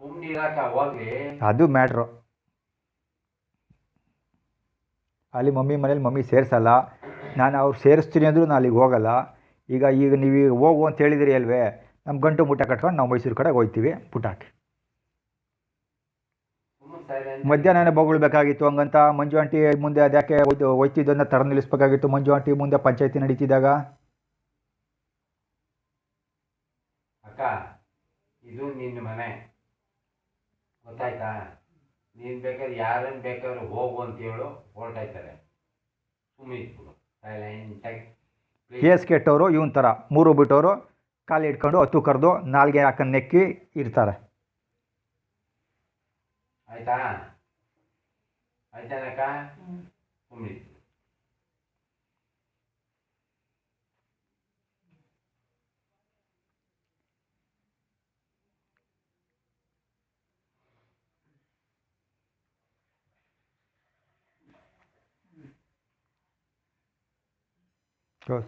S4: ಸುಮ್ಮನೆ ಇರಾಕ ಹೋಗ್ಲಿ.
S2: ಅದು ಮ್ಯಾಟ್ರು. ಅಲ್ಲಿ ಮಮ್ಮಿ ಮನೇಲಿ ಮಮ್ಮಿ ಸೇರಿಸಲ್ಲ, ನಾನು ಅವ್ರು ಸೇರಿಸ್ತೀನಿ ಅಂದರೂ ನಾನು ಅಲ್ಲಿಗೆ ಹೋಗಲ್ಲ. ಈಗ ನೀವು ಹೋಗು ಅಂತ ಹೇಳಿದಿರಿ ಅಲ್ವೇ, ನಮ್ಮ ಗಂಟು ಮುಟ್ಟ ಕಟ್ಕೊಂಡು ನಾವು ಮೈಸೂರು ಕಡೆಗೆ ಹೋಗ್ತೀವಿ ಪುಟಾಕಿ. ಮಧ್ಯಾಹ್ನ ಬೊಗಳ್ಬೇಕಾಗಿತ್ತು ಹಂಗಂತ ಮಂಜು ಆಂಟಿ ಮುಂದೆ ಅದ್ಯಾಕೆ ಹೋಯ್ತಿದ್ದನ್ನು ತಡ ನಿಲ್ಲಿಸ್ಬೇಕಾಗಿತ್ತು. ಮಂಜು ಆಂಟಿ ಮುಂದೆ ಪಂಚಾಯತಿ ನಡೀತಿದ್ದಾಗ.
S4: ಅಕ್ಕ, ಇದು ನಿನ್ನ ಮನೆ, ಗೊತ್ತಾಯ್ತಾ? ನೀನು ಬೇಕಾದ್ರೆ ಯಾರನ್ನು ಬೇಕಾದ್ರೆ ಹೋಗು ಅಂತ ಹೇಳು, ಹೊರಟಾಯ್ತಾರೆ. ಸುಮ್ಮನೆ ಇಟ್ಬಿಡು ಸೈಲೆಂಟಾಗಿ.
S2: ಕೇಸ್ ಕೆಟ್ಟವರು ಇವನ್ ಥರ ಮೂರು ಬಿಟ್ಟವರು ಕಾಲು ಇಟ್ಕೊಂಡು ಹತ್ತು ಕರೆದು ನಾಲ್ಗೆ ಹಾಕೊಂಡು ನೆಕ್ಕಿ ಇರ್ತಾರೆ.
S4: ಆಯ್ತಾ? ಆಯ್ತಾನಕ್ಕ? ಸುಮ್ಮನೆ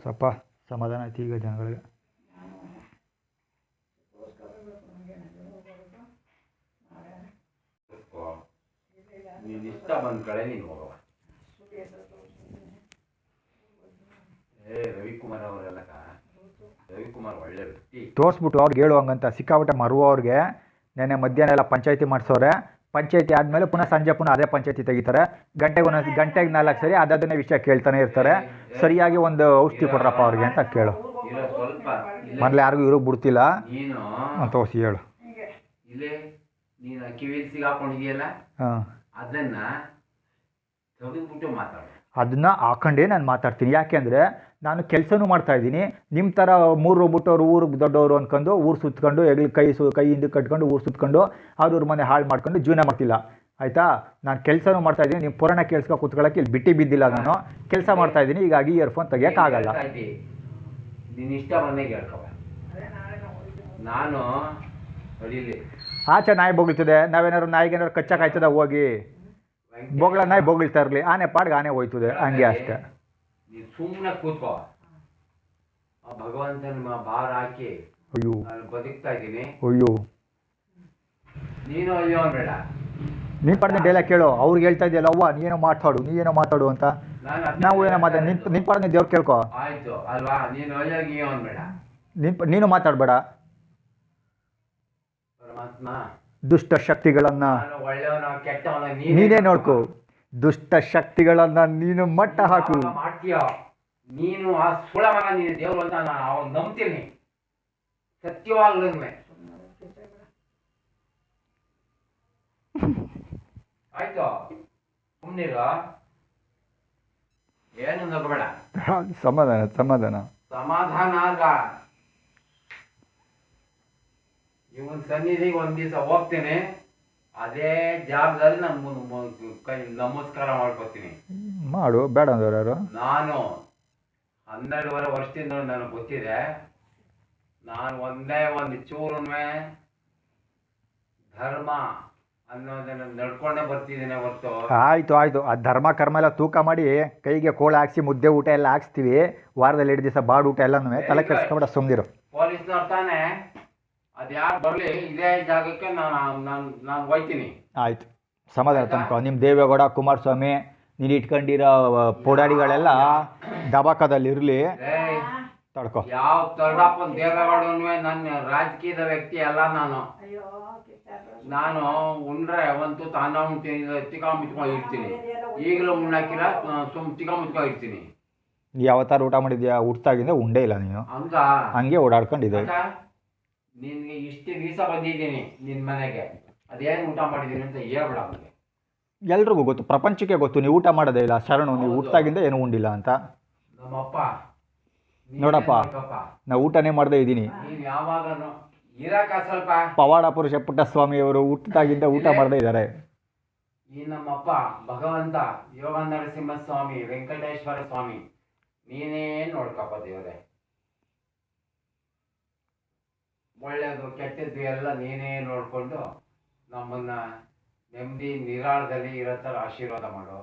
S2: ಸ್ವಲ್ಪ ಸಮಾಧಾನ ಆಯ್ತು ಈಗ ಜನಗಳಿಗೆ.
S4: ನೀನು ಇಷ್ಟ ಬಂದ ಕಡೆ ನೀನು ಹೋಗವ. ರವಿಕುಮಾರ್ ಅವರೆಲ್ಲ, ರವಿಕುಮಾರ್ ಒಳ್ಳೆ ವ್ಯಕ್ತಿ.
S2: ತೋರಿಸ್ಬಿಟ್ಟು ಅವ್ರಿಗೆ ಹೇಳು ಹಂಗಂತ. ಸಿಕ್ಕಾಬಿಟ್ಟೆ ಮರುವ ಅವ್ರಿಗೆ ನೆನ್ನೆ ಮಧ್ಯಾಹ್ನ ಎಲ್ಲ ಪಂಚಾಯತಿ ಮಾಡಿಸೋರೆ. ಪಂಚಾಯತಿ ಆದಮೇಲೆ ಪುನಃ ಸಂಜೆ ಪುನಃ ಅದೇ ಪಂಚಾಯತಿ ತೆಗಿತಾರೆ. ಗಂಟೆಗೆ 4 ಸರಿ ಅದನ್ನೇ ವಿಷಯ ಕೇಳ್ತಾನೆ ಇರ್ತಾರೆ. ಸರಿಯಾಗಿ ಒಂದು ಔಷಧಿ ಕೊಡ್ರಪ್ಪ ಅವ್ರಿಗೆ ಅಂತ ಕೇಳು.
S4: ಸ್ವಲ್ಪ
S2: ಮೊದಲು ಯಾರಿಗೂ ಇರೋಕೆ ಬಿಡ್ತಿಲ್ಲ
S4: ನೀನು
S2: ಅಂತ ಹೊಸಿ ಹೇಳು.
S4: ಇಲ್ಲೇ ನೀನು ಕಿವಿಲಿ ಸಿಗಾಕೊಂಡಿದೆಯಲ್ಲ, ಅದನ್ನ ತೆಗೆದುಬಿಟ್ಟು ಮಾತಾಡು.
S2: ಅದನ್ನ ಹಾಕೊಂಡೇ ನಾನು ಮಾತಾಡ್ತೀನಿ. ಯಾಕೆಂದರೆ ನಾನು ಕೆಲಸನೂ ಮಾಡ್ತಾಯಿದ್ದೀನಿ. ನಿಮ್ಮ ಥರ ಮೂರು ಬಿಟ್ಟವ್ರು ಊರಿಗೆ ದೊಡ್ಡವರು ಅಂದ್ಕೊಂಡು ಊರು ಸುತ್ಕೊಂಡು ಕೈ ಹಿಂದಕ್ಕೆ ಕಟ್ಕೊಂಡು ಊರು ಸುತ್ಕೊಂಡು ಅವ್ರ ಮನೆ ಹಾಳು ಮಾಡ್ಕೊಂಡು ಜೀವನ ಮಾಡ್ತಿಲ್ಲ. ಆಯಿತಾ? ನಾನು ಕೆಲಸನೂ ಮಾಡ್ತಾಯಿದ್ದೀನಿ. ನಿಮ್ಮ ಪುರಾಣ ಕೇಳಿಸ್ಕೊ ಕೂತ್ಕೊಳ್ಳೋಕೆ ಇಲ್ಲಿ ಬಿದ್ದಿಲ್ಲ. ನಾನು ಕೆಲಸ ಮಾಡ್ತಾಯಿದ್ದೀನಿ. ಹೀಗಾಗಿ ಇಯರ್ಫೋನ್ ತೆಗಿಯೋಕ್ಕಾಗಲ್ಲ.
S4: ನೀನು ಇಷ್ಟ ಬಂದಾಗ ಹೇಳ್ಕವ. ನಾನು ಅಡಿಲಿ
S2: ಆಚೆ ನಾಯಿ ಬೊಗಳ್ತದೆ. ನಾವೇನಾದ್ರು ನಾಯಿಗೇನಾದ್ರು ಕಚ್ಚಕ್ಕಾಯ್ತದ? ಹೋಗಿ ಬೊಗಳ ನಾಯಿ ಬೊಗಳ್ತಾ ಇರಲಿ, ಆನೆ ಪಾಡ್ಗೆ ಆನೆ ಹೋಯ್ತದೆ, ಹಂಗೆ ಅಷ್ಟೇ.
S4: ನೀನು ಸುಮ್ಮನೆ ಕೂತ್ಕೋ. ಆ ಭಗವಂತನ ಭಾರ ಹಾಕಿ
S2: ಅಯ್ಯೋ
S4: ನಾನು ಬದುಕ್ತಾ ಇದ್ದೀನಿ.
S2: ಅಯ್ಯೋ
S4: ನೀನು ಅಯ್ಯೋ ಅನ್ಬೇಡ.
S2: ನೀನು ಪಡೆದ ಡೈಲಾಗ್ ಕೇಳು. ಅವ್ರಿಗೆ ಹೇಳ್ತಾ ಇದೆಯಲ್ಲ, ಅವ್ವ ನೀನೋ ಮಾತಾಡು ಅಂತ. ನಾವು ಏನೋ ನಿನ್ನ ಪಡೆದ ದೇವ್ರು ಕೇಳ್ಕೊ.
S4: ಆಯ್ತು ಅಲ್ವಾ? ನೀನು ಅಯ್ಯೋ ಅನ್ಬೇಡ.
S2: ನೀನು ಮಾತಾಡಬೇಡ.
S4: ಪರಮಾತ್ಮ
S2: ದುಷ್ಟ ಶಕ್ತಿಗಳನ್ನು
S4: ಒಳ್ಳೆಯವನ ಕೆಟ್ಟವನ
S2: ನೀನೇ ನೋಡ್ಕೋ. ದುಷ್ಟ ಶಕ್ತಿಗಳನ್ನು ನೀನು ಮಟ್ಟ ಹಾಕು.
S4: ಮಾಡ್ತೀಯ ನೀನು. ಆ ಸುಳ ಮಗ ನೀನು ದೇವ್ರು ಅಂತ ನಾನು ಅವ್ನು ನಂಬ್ತೀನಿ ಸತ್ಯವಾಗ್ಲೂ. ಆಯ್ತು, ಸುಮ್ಮನಿರ, ಏನು ನಗಬೇಡ.
S2: ಸಮಾಧಾನ
S4: ಆಗ ಇವನ್ ಸನ್ನಿಧಿಗೆ ಒಂದ್ ದಿವಸ ಹೋಗ್ತೇನೆ. ಅದೇ ಜಾಗದಲ್ಲಿ ಕೈ ನಮಸ್ಕಾರ ಮಾಡ್ಕೊತೀನಿ.
S2: ಮಾಡು, ಬೇಡ ಅಂದವ್ರು ಯಾರು?
S4: ನಾನು 12 ವರ್ಷದಿಂದ ನನಗೆ ಗೊತ್ತಿದೆ, ನಾನು ಒಂದೇ ಒಂದು ಚೂರುವೆ ಧರ್ಮ ಅನ್ನೋದನ್ನ ನಡ್ಕೊಂಡೇ ಬರ್ತಿದ್ದೀನಿ ಹೊರತು.
S2: ಆಯಿತು ಆ ಧರ್ಮ ಕರ್ಮ ಎಲ್ಲ ತೂಕ ಮಾಡಿ ಕೈಗೆ ಕೋಳು ಹಾಕ್ಸಿ ಮುದ್ದೆ ಊಟ ಎಲ್ಲ ಹಾಕ್ಸ್ತೀವಿ, ವಾರದಲ್ಲಿ 2 ದಿವಸ ಬಾಡು ಊಟ ಎಲ್ಲನೂ ತಲೆ ಕೆಡಿಸ್ಕೊಬೇಡ, ಸುಮ್ಮನಿರು.
S4: ಪೊಲೀಸ್ನವ್ರು ತಾನೇ, ಅದು ಯಾರು ಬರಲಿ ಇದೇ ಜಾಗಕ್ಕೆ ನಾನು ಹೋಯ್ತೀನಿ.
S2: ಆಯಿತು, ಸಮಾಧಾನ ತನಕ. ನಿಮ್ಮ ದೇವೇಗೌಡ, ಕುಮಾರಸ್ವಾಮಿ, ನೀನು ಇಟ್ಕೊಂಡಿರೋ ಪೋಡಾಡಿಗಳೆಲ್ಲ ದಬಾಕದಲ್ಲಿ ಇರಲಿ, ತಡ್ಕೊ.
S4: ಯಾವ ತರ್ಡಪ್ಪನ ದೇವೇಗೌಡನು ನನ್ನ ರಾಜಕೀಯದ ವ್ಯಕ್ತಿ ಅಲ್ಲ. ನಾನು ಉಂಡ್ರೆ ಒಂದು ತಾನ ತಿಕ್ಕ ಮುಚ್ಕೊಂಡು ಇರ್ತೀನಿ. ಈಗಲೂ ಉಣ್ಣಾಕಿಲ್ಲ, ತಿಕ್ಕ ಮುಚ್ಕೊಂಡು ಇರ್ತೀನಿ.
S2: ಯಾವತ್ತಾರು ಊಟ ಮಾಡಿದ್ಯಾ? ಹುಟ್ಟಾಗಿಂದ ಉಂಡೇ ಇಲ್ಲ ನೀನು, ಹಂಗೆ ಓಡಾಡ್ಕೊಂಡಿದ್ದೆ.
S4: ನಿನ್ಗೆ ಇಷ್ಟು ದಿವಸ ಬಂದಿದ್ದೀನಿ ನಿನ್ನ ಮನೆಗೆ, ಅದೇನು ಊಟ ಮಾಡಿದ್ದೀನಿ ಅಂತ ಹೇಳ್ಬೇಡ ನನಗೆ.
S2: ಎಲ್ರಿಗೂ ಗೊತ್ತು, ಪ್ರಪಂಚಕ್ಕೆ ಗೊತ್ತು ನೀವು ಊಟ ಮಾಡೋದೇ ಇಲ್ಲ. ಶರಣು, ನೀವು ಹುಟ್ಟಾಗಿಂದ ಏನು ಉಂಡಿಲ್ಲ ಅಂತ.
S4: ನಮ್ಮಪ್ಪ
S2: ನೋಡಪ್ಪ, ನಾ ಊಟನೇ ಮಾಡದೇ ಇದ್ದೀನಿ.
S4: ನೀನು ಯಾವಾಗನು ಇರಾಕ ಸ್ವಲ್ಪ.
S2: ಪವಾಡ ಪುರುಷ ಪುಟ್ಟಸ್ವಾಮಿಯವರು ಹುಟ್ಟಾಗಿಂದ ಊಟ ಮಾಡದೇ ಇದ್ದಾರೆ.
S4: ಈ ನಮ್ಮಪ್ಪ ಭಗವಂತ ಯೋಗ ನರಸಿಂಹ ಸ್ವಾಮಿ, ವೆಂಕಟೇಶ್ವರ ಸ್ವಾಮಿ, ನೀನೇ ನೋಡ್ಕಪ್ಪ ದೇವರೇ. ಒಳ್ಳೆಯದು ಕೆಟ್ಟದ್ದು ಎಲ್ಲ ನೀನೇ ನೋಡಿಕೊಂಡು ನಮ್ಮನ್ನ ನೆಮ್ಮದಿ ನಿರಾಳದಲ್ಲಿ ಇರೋ ಥರ ಆಶೀರ್ವಾದ ಮಾಡು.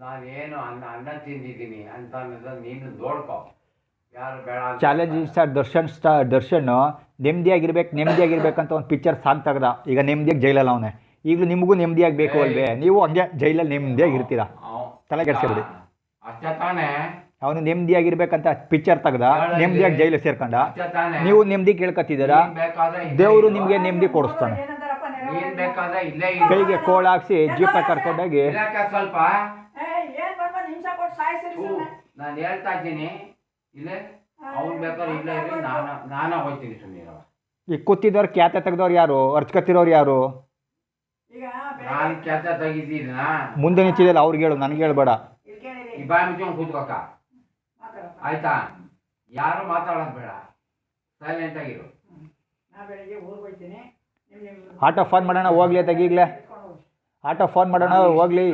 S4: ನಾನೇನು ಅನ್ನ ತಿಂದಿದ್ದೀನಿ ಅಂತ ಅನ್ನೋದನ್ನ ನೀನು ನೋಡ್ಕೊ. ಯಾರು ಬೇಡ.
S2: ಚಾಲೆಂಜ್ ಸ್ಟಾರ್ ದರ್ಶನ್ ನೆಮ್ಮದಿಯಾಗಿರ್ಬೇಕಂತ ಒಂದು ಪಿಕ್ಚರ್ ಸಾಂಗ್ ತೆಗ್ದ. ಈಗ ನೆಮ್ಮದಿಯಾಗಿ ಜೈಲಲ್ಲಿ ಅವನೇ. ಈಗಲೂ ನಿಮಗೂ ನೆಮ್ಮದಿಯಾಗಿ ಬೇಕು ಅಲ್ವೇ? ನೀವು ಹಂಗೆ ಜೈಲಲ್ಲಿ ನೆಮ್ಮದಿಯಾಗಿ ಇರ್ತೀರಾ, ತಲೆ ಕೆಡಿಸ್ಕೊಬೇಡಿ.
S4: ಅಷ್ಟೇ ತಾನೇ.
S2: ಅವನು ನೆಮ್ಮದಿಯಾಗಿರ್ಬೇಕಂತ ಪಿಕ್ಚರ್ ತೆಗ್ದ, ನೆಮ್ಮದಿಯಾಗಿ ಜೈಲು ಸೇರ್ಕೊಂಡ. ನೀವು ನೆಮ್ಮದಿ ಕೇಳ್ಕೊತಿದ್ದೀರಾ, ದೇವರು ನಿಮಗೆ ನೆಮ್ಮದಿ ಕೊಡಿಸ್ತಾನೆ. ಕೈಗೆ ಕೋಳ ಹಾಕ್ಸಿ ಜೀಪ ಕರ್ಕೊಂಡೋಗಿ
S4: ಸ್ವಲ್ಪ ನಾನು ಹೇಳ್ತಾ ಇದ್ದೀನಿ. ಇಲ್ಲೇ ಅವ್ನು ಬೇಕಾದ್ರೆ ಇಲ್ಲೇ ಇರಲಿ, ನಾನೇ ಹೋಗ್ತೀನಿ ಸುಮ್ಮನೆ.
S2: ಈಗ ಕೂತಿದ್ದವ್ರು ಕ್ಯಾತೆ ತೆಗ್ದವ್ರು ಯಾರು? ಅರ್ಚ್ಕೊತಿರೋರು ಯಾರು?
S4: ನಾನು ಕ್ಯಾತೆ ತೆಗಿದ್ದೀನ
S2: ಮುಂದೆ ನಿಂತಿದೆಯಲ್ಲ ಅವ್ರಿಗೆ ಹೇಳು, ನನಗೆ ಹೇಳ್ಬೇಡ.
S4: ಈ ಬಾಯಿ ಮುಚ್ಕೊಂಡು ಕೂತ್ಕೋಕ, ಆಯ್ತಾ? ಯಾರು ಮಾತಾಡೋದು ಬೇಡ, ಸೈಲೆಂಟ್ ಆಗಿರು.
S2: ಆಟೋ ಫೋನ್ ಮಾಡೋಣ ಹೋಗ್ಲಿ, ತೆಗೀಗ್ಲೇ ಆಟೋ ಫೋನ್ ಮಾಡೋಣ ಹೋಗ್ಲಿ.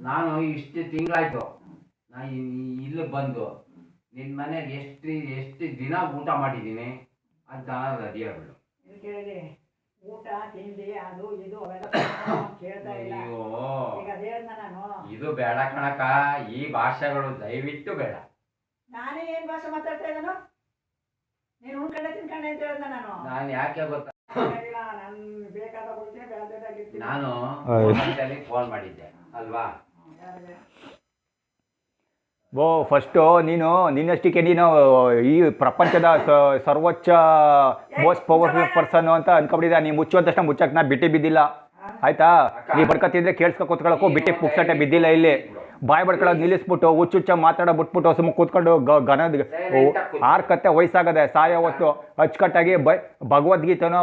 S4: ನಾನು ಇಷ್ಟು ತಿಂಗಳಾಯ್ತು ನಾನು ಇಲ್ಲಿ ಬಂದು ನಿನ್ನ ಮನೇಲಿ ಎಷ್ಟು ದಿನ ಊಟ ಮಾಡಿದ್ದೀನಿ ಅಂತ ಅನ್ನೋದು ಹೇಳ್ಬಿಡು.
S1: ಊಟ ತಿಂಡಿ ಅದು ಇದು ಅವೆಲ್ಲ ಕೇಳ್ತಾ ಇಲ್ಲ.
S4: ಇದು ಬೇಡ ಕಣಕ, ಈ ಭಾಷೆಗಳು ದಯವಿಟ್ಟು ಬೇಡ.
S1: ನಾನೇ ಏನ್ ಭಾಷೆ ಮಾತಾಡ್ತಾ ಇದ್ದಾನು? ನೀನು ಉಣ್ಕಂಡೆ ತಿನ್ಕಂಡೆ ಅಂತ ಹೇಳ್ದ.
S4: ನಾನು ಯಾಕೆ ಗೊತ್ತಾ, ನಾನು ಫೋನ್ ಮಾಡಿದ್ದೆ ಅಲ್ವಾ?
S2: ಫಸ್ಟು ನೀನು ನಿನ್ನಷ್ಟಕ್ಕೆ ನೀನು ಈ ಪ್ರಪಂಚದ ಸರ್ವೋಚ್ಚ ಮೋಸ್ಟ್ ಪವರ್ಫುಲ್ ಪರ್ಸನ್ ಅಂತ ಅನ್ಕೊಂಡಿದ್ದ. ನೀ ಮುಚ್ಚುವ ತಕ್ಷಣ ಮುಚ್ಚಕ್ಕೆ ನಾ ಬಿಟ್ಟು ಬಿದ್ದಿಲ್ಲ, ಆಯ್ತಾ? ನೀ ಬಡ್ಕತ್ತಿದ್ರೆ ಕೇಳಿಸ್ಕೊ ಕೂತ್ಕೊಳ್ಳೋಕ್ಕೂ ಬಿಟ್ಟು ಪುಕ್ಸಟ್ಟೆ ಬಿದ್ದಿಲ್ಲ. ಇಲ್ಲಿ ಬಾಯಿ ಬಡ್ಕೊಳ್ಳೋದು ನಿಲ್ಲಿಸ್ಬಿಟ್ಟು ಹುಚ್ಚುಚ್ಚ ಮಾತಾಡೋ ಬಿಟ್ಬಿಟ್ಟು ಸುಮ್ಮ ಕೂತ್ಕೊಂಡು ಗನದ ಆರ್ಕತ್ತೆ ವಯಸ್ಸಾಗದೆ ಸಾಯೋ ಹೊತ್ತು ಅಚ್ಚುಕಟ್ಟಾಗಿ ಭಗವದ್ಗೀತೆನೋ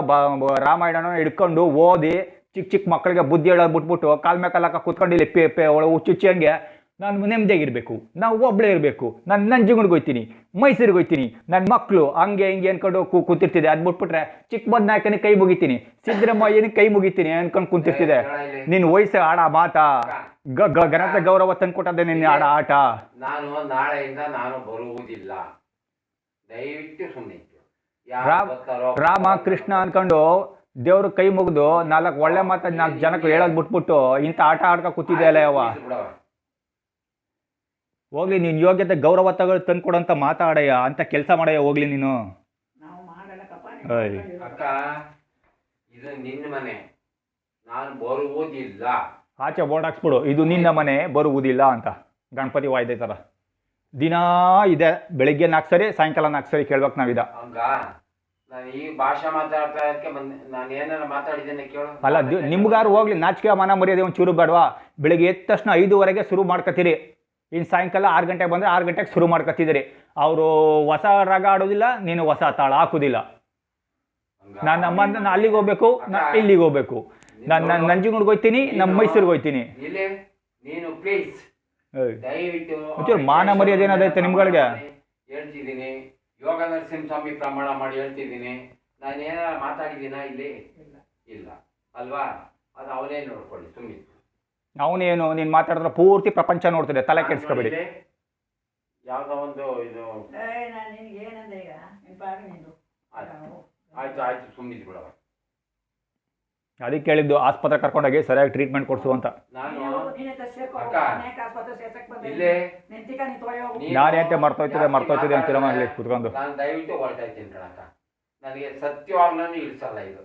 S2: ರಾಮಾಯಣನೋ ಹಿಡ್ಕೊಂಡು ಓದಿ ಚಿಕ್ಕ ಮಕ್ಕಳಿಗೆ ಬುದ್ಧಿ ಹೇಳೋದು ಬಿಟ್ಬಿಟ್ಟು ಕಾಲ್ ಮೇಲೆ ಕಾಲಕ್ಕ ಕೂತ್ಕೊಂಡು ಇಲ್ಲಿ ಹುಚ್ಚುಚ್ಚಿ ಹಂಗೆ ನಾನು ನೆಮ್ಮದಿಯಾಗಿರ್ಬೇಕು, ನಾವು ಒಬ್ಬಳೇ ಇರಬೇಕು, ನಾನು ನಂಜನಗೂಡಿಗೆ ಹೋಗ್ತೀನಿ, ಮೈಸೂರಿಗೆ ಹೋಗ್ತೀನಿ, ನನ್ನ ಮಕ್ಕಳು ಹಂಗೆ ಹಿಂಗೆ ಅನ್ಕೊಂಡು ಕೂತಿರ್ತಿದೆ. ಅದು ಬಿಟ್ಬಿಟ್ರೆ ಚಿಕ್ಕ ಬದನಾಯಕನಿಗೆ ಕೈ ಮುಗಿತೀನಿ, ಸಿದ್ದರಾಮಯ್ಯನಿಗೆ ಕೈ ಮುಗಿತೀನಿ ಅನ್ಕೊಂಡು ಕೂತಿರ್ತಿದೆ. ನಿನ್ನ ವಯಸ್ಸು ಆಡ ಮಾತಾ ಘನತೆ ಗೌರವ ತಂದ್ಕೊಟ್ಟದೆ ನಿನ್ನ ಆಡ ಆಟ.
S4: ನಾನು ನಾಳೆಯಿಂದ ನಾನು ಬರುವುದಿಲ್ಲ, ದಯವಿಟ್ಟು ಸುಮ್ಮನೆ.
S2: ರಾಮ ಕೃಷ್ಣ ಅನ್ಕೊಂಡು ದೇವ್ರ ಕೈ ಮುಗಿದು 4 ಒಳ್ಳೆ ಮಾತ 4 ಜನಕ್ಕೆ ಹೇಳೋದು ಬಿಟ್ಬಿಟ್ಟು ಇಂಥ ಆಟ ಆಡ್ಕ ಕೂತಿದ್ದೆ ಅಲ್ಲ ಯಾವ? ಹೋಗ್ಲಿ, ನೀನು ಯೋಗ್ಯತೆ ಗೌರವ ತಂದ್ಕೊಡಂತ ಮಾತಾಡಯ್ಯ, ಅಂತ ಕೆಲಸ ಮಾಡಯ್ಯ ಹೋಗ್ಲಿ ನೀನು.
S4: ಅಕ್ಕ, ಇದು ನಿನ್ನ ಮನೆ, ನಾನು ಬರುವುದಿಲ್ಲ.
S2: ಆಚೆ ಬೋರ್ಡ್ ಹಾಕ್ಸ್ಬಿಡು, ಇದು ನಿನ್ನ ಮನೆ, ಬರುವುದಿಲ್ಲ ಅಂತ. ಗಣಪತಿ ವಾಯ್ದೆ ಥರ ದಿನಾ ಇದೆ. ಬೆಳಿಗ್ಗೆ 4 ಸರಿ, ಸಾಯಂಕಾಲ 4 ಸರಿ ಕೇಳ್ಬೇಕು ನಾವಿದ.
S4: ಹಂಗ ನಾನು ಈ ಭಾಷೆ ಮಾತಾಡ್ತಾ ಇದಕ್ಕೆ ನಾನು ಏನಾರ ಮಾತಾಡಿದ್ದೇನೆ ಕೇಳು.
S2: ಅಲ್ಲ, ನಿಮ್ಗಾರು ಹೋಗ್ಲಿ ನಾಚಿಕೆ ಮಾನ ಮರ್ಯಾದೆ ಒಂದು ಚೂರು ಬೇಡವಾ? ಬೆಳಿಗ್ಗೆ ಎದ್ದ ತಕ್ಷಣ 5:15ಗೆ ಶುರು ಮಾಡ್ಕೊತೀರಿ, ಇನ್ನು ಸಾಯಂಕಾಲ 6 ಗಂಟೆಗೆ ಬಂದರೆ 6 ಗಂಟೆಗೆ ಶುರು ಮಾಡ್ಕೊತಿದ್ದೀರಿ. ಅವರು ಹೊಸ ರಾಗ ಆಡೋದಿಲ್ಲ, ನೀನು ಹೊಸ ತಾಳ ಹಾಕೋದಿಲ್ಲ. ನಾನು ನಾನು ಅಲ್ಲಿಗೆ ಹೋಗ್ಬೇಕು, ನಾನು ಇಲ್ಲಿಗೆ ಹೋಗ್ಬೇಕು, ನಾನು ನಂಜನಗೂಡಿಗೆ ಹೋಗ್ತೀನಿ, ನಮ್ಮ ಮೈಸೂರಿಗೆ ಹೋಗ್ತೀನಿ.
S4: ನೀನು ಪ್ಲೀಸ್ ದಯವಿಟ್ಟು
S2: ಒಂಚೂರು ಮಾನ ಮರ್ಯಾದೆ ಏನಾದೈತೆ ನಿಮ್ಗಳಿಗೆ?
S4: ಹೇಳ್ತಿದ್ದೀನಿ, ಯೋಗ ನರಸಿಂಹ ಸ್ವಾಮಿ ಪ್ರಮಾಣ ಮಾಡಿ ಹೇಳ್ತಿದ್ದೀನಿ. ನಾನು ಏನಾರ ಮಾತಾಡಿದ್ದೀನ ಇಲ್ಲಿ? ಇಲ್ಲ ಅಲ್ವಾ? ಅದು ಅವನೇ ನೋಡ್ಕೊಳ್ಳಿ ಸುಮ್ಮನೆ.
S2: ಅವನೇನು ನೀನು ಮಾತಾಡಿದ್ರೆ ಪೂರ್ತಿ ಪ್ರಪಂಚ ನೋಡ್ತಿದೆ, ತಲೆ ಕೆಡಿಸ್ಕೊಬೇಡಿ.
S4: ಯಾವುದೋ ಒಂದು ಇದು
S1: ನಾನು ನಿನಗೆ ಏನಂದೆ ಈಗ ನಿನ್ನ ನಿಂದು
S4: ಆಯ್ತು ಸುಮ್ಮನೆ ಬಿಡವ.
S2: ಅದಕ್ಕೆ ಹೇಳಿದ್ದು ಆಸ್ಪತ್ರೆ ಕರ್ಕೊಂಡೋಗಿ ಸರಿಯಾಗಿ ಟ್ರೀಟ್ಮೆಂಟ್ ಕೊಡಿಸು ಅಂತ.
S4: ನಾನು
S1: ಇಲ್ಲೇ
S4: ಇಲ್ಲೇ
S2: ನಾನೇಂತೆ ಮರ್ತೋಯ್ತಿದೆ ಅಂತೀರಮ್ಮ ಅಲ್ಲಿ ಕುತ್ಕೊಂಡು.
S4: ನಾನು ದಯವಿಟ್ಟು ಹೊರಟ ಇದ್ದೀನಿ ಕಣಕ್ಕ. ನನಗೆ ಸತ್ಯವಾಗ್ಲೂ ಇಳಿಸಲ್ಲ ಇದು.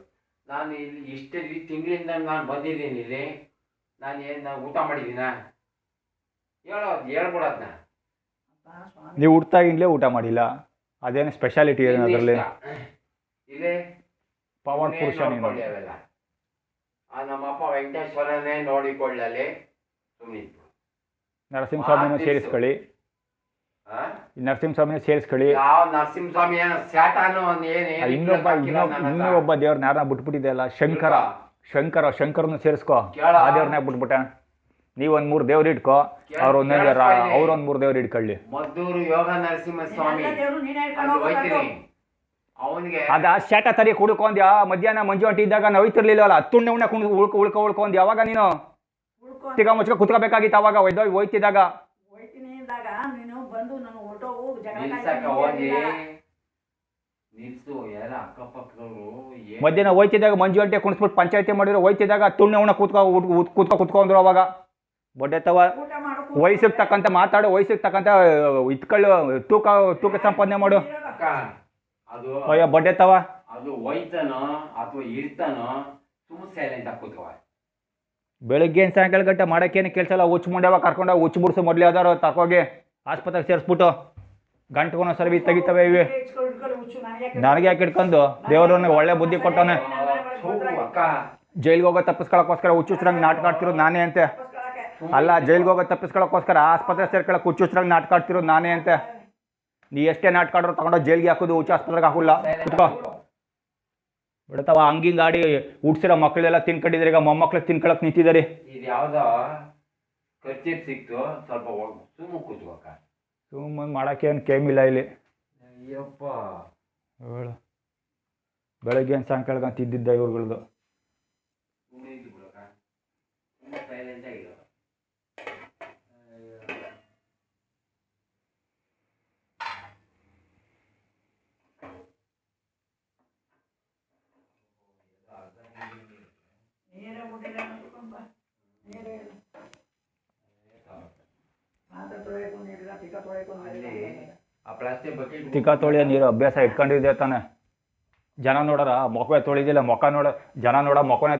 S4: ನಾನು ಇಲ್ಲಿ ಇಷ್ಟೇ ತಿಂಗಳಿಂದ ನಾನು ಬಂದಿದ್ದೀನಿ ಇಲ್ಲಿ. ನಾನು ಊಟ ಮಾಡಿದ್ದೀನ ಹೇಳ್ಬಿಡದ್ನ.
S2: ನೀವು ಹುಟ್ಟಾಗಿಂದಲೇ ಊಟ ಮಾಡಿಲ್ಲ, ಅದೇನು ಸ್ಪೆಷಾಲಿಟಿ ಏನು ಅದರಲ್ಲಿ?
S4: ಇಲ್ಲೇ
S2: ಪವನ್ ಪುರುಷ ನೀನು.
S4: ಅವೆಲ್ಲ ನಮ್ಮಪ್ಪ ವೆಂಕಟೇಶ್ವರನೇ ನೋಡಿಕೊಳ್ಳಲಿ ಸುಮ್ಮನೆ.
S2: ನರಸಿಂಹಸ್ವಾಮಿನ ಸೇರಿಸ್ಕೊಳ್ಳಿ, ನರಸಿಂಹಸ್ವಾಮಿನ ಸೇರಿಸ್ಕೊಳ್ಳಿ.
S4: ಯಾವ ನರಸಿಂಹಸ್ವಾಮಿ ಸ್ಯಾಟಾನು
S2: ಇನ್ನೂ ಒಬ್ಬ ದೇವ್ರನ್ನ ಯಾರನ್ನ ಬಿಟ್ಬಿಟ್ಟಿದೆ ಅಲ್ಲ, ಶಂಕರನ ಸೇರಿಸ್ಕೋ. ಆ ದೇವ್ರನ್ನ ಬಿಟ್ಬಿಟ್ಟ. ನೀವೊಂದ್ 3 ದೇವ್ರು ಇಟ್ಕೋ, ಅವ್ರೊಂದ್ 3 ದೇವ್ರು ಇಟ್ಕೊಳ್ಳಿ.
S4: ಮದ್ದೂರು ಯೋಗ ನರಸಿಂಹಸ್ವಾಮಿ ಅವನಿಗೆ
S2: ಅದ ಶಾಟ ತರಿ ಕುಡ್ಕೊಂಡ್ಯಾ ಮಧ್ಯಾಹ್ನ ಮಂಜು ಅಂಟಿ ಇದ್ದಾಗ ನಾವು ಹೋಯ್ತಿರ್ಲಿಲ್ಲವಲ್ಲ, ತುಣ್ಣೆ ಉಣ್ಣ ಉಳ್ಕೊಂಡ್ ಯಾವಾಗ ನೀನು ತಿಗ ಮುಚ್ಕ ಕುತ್ಕೋಬೇಕಾಗಿತ್ತು. ಅವಾಗ ಹೋಯ್ತಿದ್ದಾಗ ಮಧ್ಯಾಹ್ನ ಹೋಯ್ತಿದ್ದಾಗ ಮಂಜು ಅಂಟಿ ಕುಣಿಸ್ಬಿಟ್ಟು ಪಂಚಾಯತಿ ಮಾಡಿದ್ರು. ಹೋಯ್ತಿದ್ದಾಗ ತುಣ್ಣೆ ಉಣ್ಣ ಕುತ್ಕೊಂಡ್ರು. ಅವಾಗ ಬೊಡ್ಡೆ ತವ ವಯಸ್ಸಿಗೆ ತಕ್ಕಂತ ಮಾತಾಡು, ವಯಸ್ಸಿಗೆ ತಕ್ಕಂತ ಇತ್ಕೊಳ್ಳು, ತೂಕ ಸಂಪಾದನೆ ಮಾಡು.
S4: ಅದು
S2: ಅಯ್ಯೋ ಬೊಡ್ಡೆ ತವ
S4: ಅದು ಹೋಯ್ತಾನೋ ಅಥವಾ ಇರ್ತಾನೋ ಸುಮ್ಮನೆ ಸೈಲೆಂಟ್ ಆಗಿ ಕೂತ್ಕೋ.
S2: ಬೆಳಗ್ಗೆ ಸಾಯಂಕಾಲ ಗಂಟೆ ಮಾಡೋಕ್ಕೇನು ಕೆಲಸ ಇಲ್ಲ. ಹುಚ್ಚು ಮುಂಡೆವ ಕರ್ಕೊಂಡೋಗಿ ಹುಚ್ಚು ಬಿಡಿಸು ಮೊದಲು ಯಾವ್ದಾರು ತಕೋಗಿ ಆಸ್ಪತ್ರೆಗೆ ಸೇರಿಸ್ಬಿಟ್ಟು ಗಂಟೆಗೊಂದು ಸರಿ ತೆಗಿತವೆ ಇವೆ. ನನಗೆ ಯಾಕೆ ಇಟ್ಕೊಂಡು ದೇವ್ರನ್ನ ಒಳ್ಳೆ ಬುದ್ಧಿ ಕೊಟ್ಟವನೆ. ಜೈಲ್ಗೆ ಹೋಗೋ ತಪ್ಪಿಸ್ಕೊಳಕ್ಕೋಸ್ಕರ ಹುಚ್ಚುಚ್ರಂಗೆ ನಾಟಕ ಆಡ್ತಿರೋದು ನಾನೇ ಅಂತೆ. ಅಲ್ಲ, ಜೈಲ್ಗೆ ಹೋಗೋ ತಪ್ಪಿಸ್ಕೊಳಕ್ಕೋಸ್ಕರ ಆಸ್ಪತ್ರೆ ಸೇರ್ಕೊಳಕ್ಕೆ ಹುಚ್ಚುಚ್ರಂಗೆ ನಾಟಕ ಆಡ್ತಿರೋದು ನಾನೇ ಅಂತೆ. ನೀ ಎಷ್ಟೇ ನಾಟಕ ಆಡ್ರು ತಗೊಂಡೋ ಜೈಲ್ಗೆ ಹಾಕೋದು, ಹುಚ್ಚು ಆಸ್ಪತ್ರೆಗೆ ಹಾಕಲ್ಲ. ಕುತ್ಕೋ ಬಿಡತಾವ. ಹಂಗಿಂಗ್ ಆಡಿ ಹುಡ್ಸಿರೋ ಮಕ್ಕಳೆಲ್ಲ ತಿನ್ಕೊಂಡಿದ್ರೆ ಈಗ ಮೊಮ್ಮಕ್ಳು ತಿನ್ಕೊಳಕ್ ನಿಂತಿದ್ದಾರೆ.
S4: ಇದು ಯಾವ್ದೋ ಖರ್ಚಿಗೆ ಸಿಕ್ತು, ಸ್ವಲ್ಪ ಸುಮ್ಮನೆ ಕೂತ್ಕೋಕ.
S2: ಸುಮ್ಮನೆ ಮಾಡೋಕ್ಕೆ ಏನು ಕೇಮಿಲ್ಲ ಇಲ್ಲಿ.
S4: ಅಯ್ಯಪ್ಪ
S2: ಹೇಳು, ಬೆಳಗ್ಗೆ ಸಾಯಂಕಾಲ ಅಂತ ಇದ್ದಿದ್ದ ಇವ್ರುಗಳದು.
S4: ಸೈಲೆಂಟ್ ಆಗಿರೋ
S2: ತಿಕ್ಕ ತೊಳೆಯೋ ನೀರು ಅಭ್ಯಾಸ ಇಟ್ಕೊಂಡಿದ್ದೆ ತಾನೆ. ಜನ ನೋಡೋರ ಮೊಖ ತೊಳಿದಿಲ್ಲ, ಮುಖ ನೋಡ ಜನ ನೋಡೋ ಮೊಖನೇ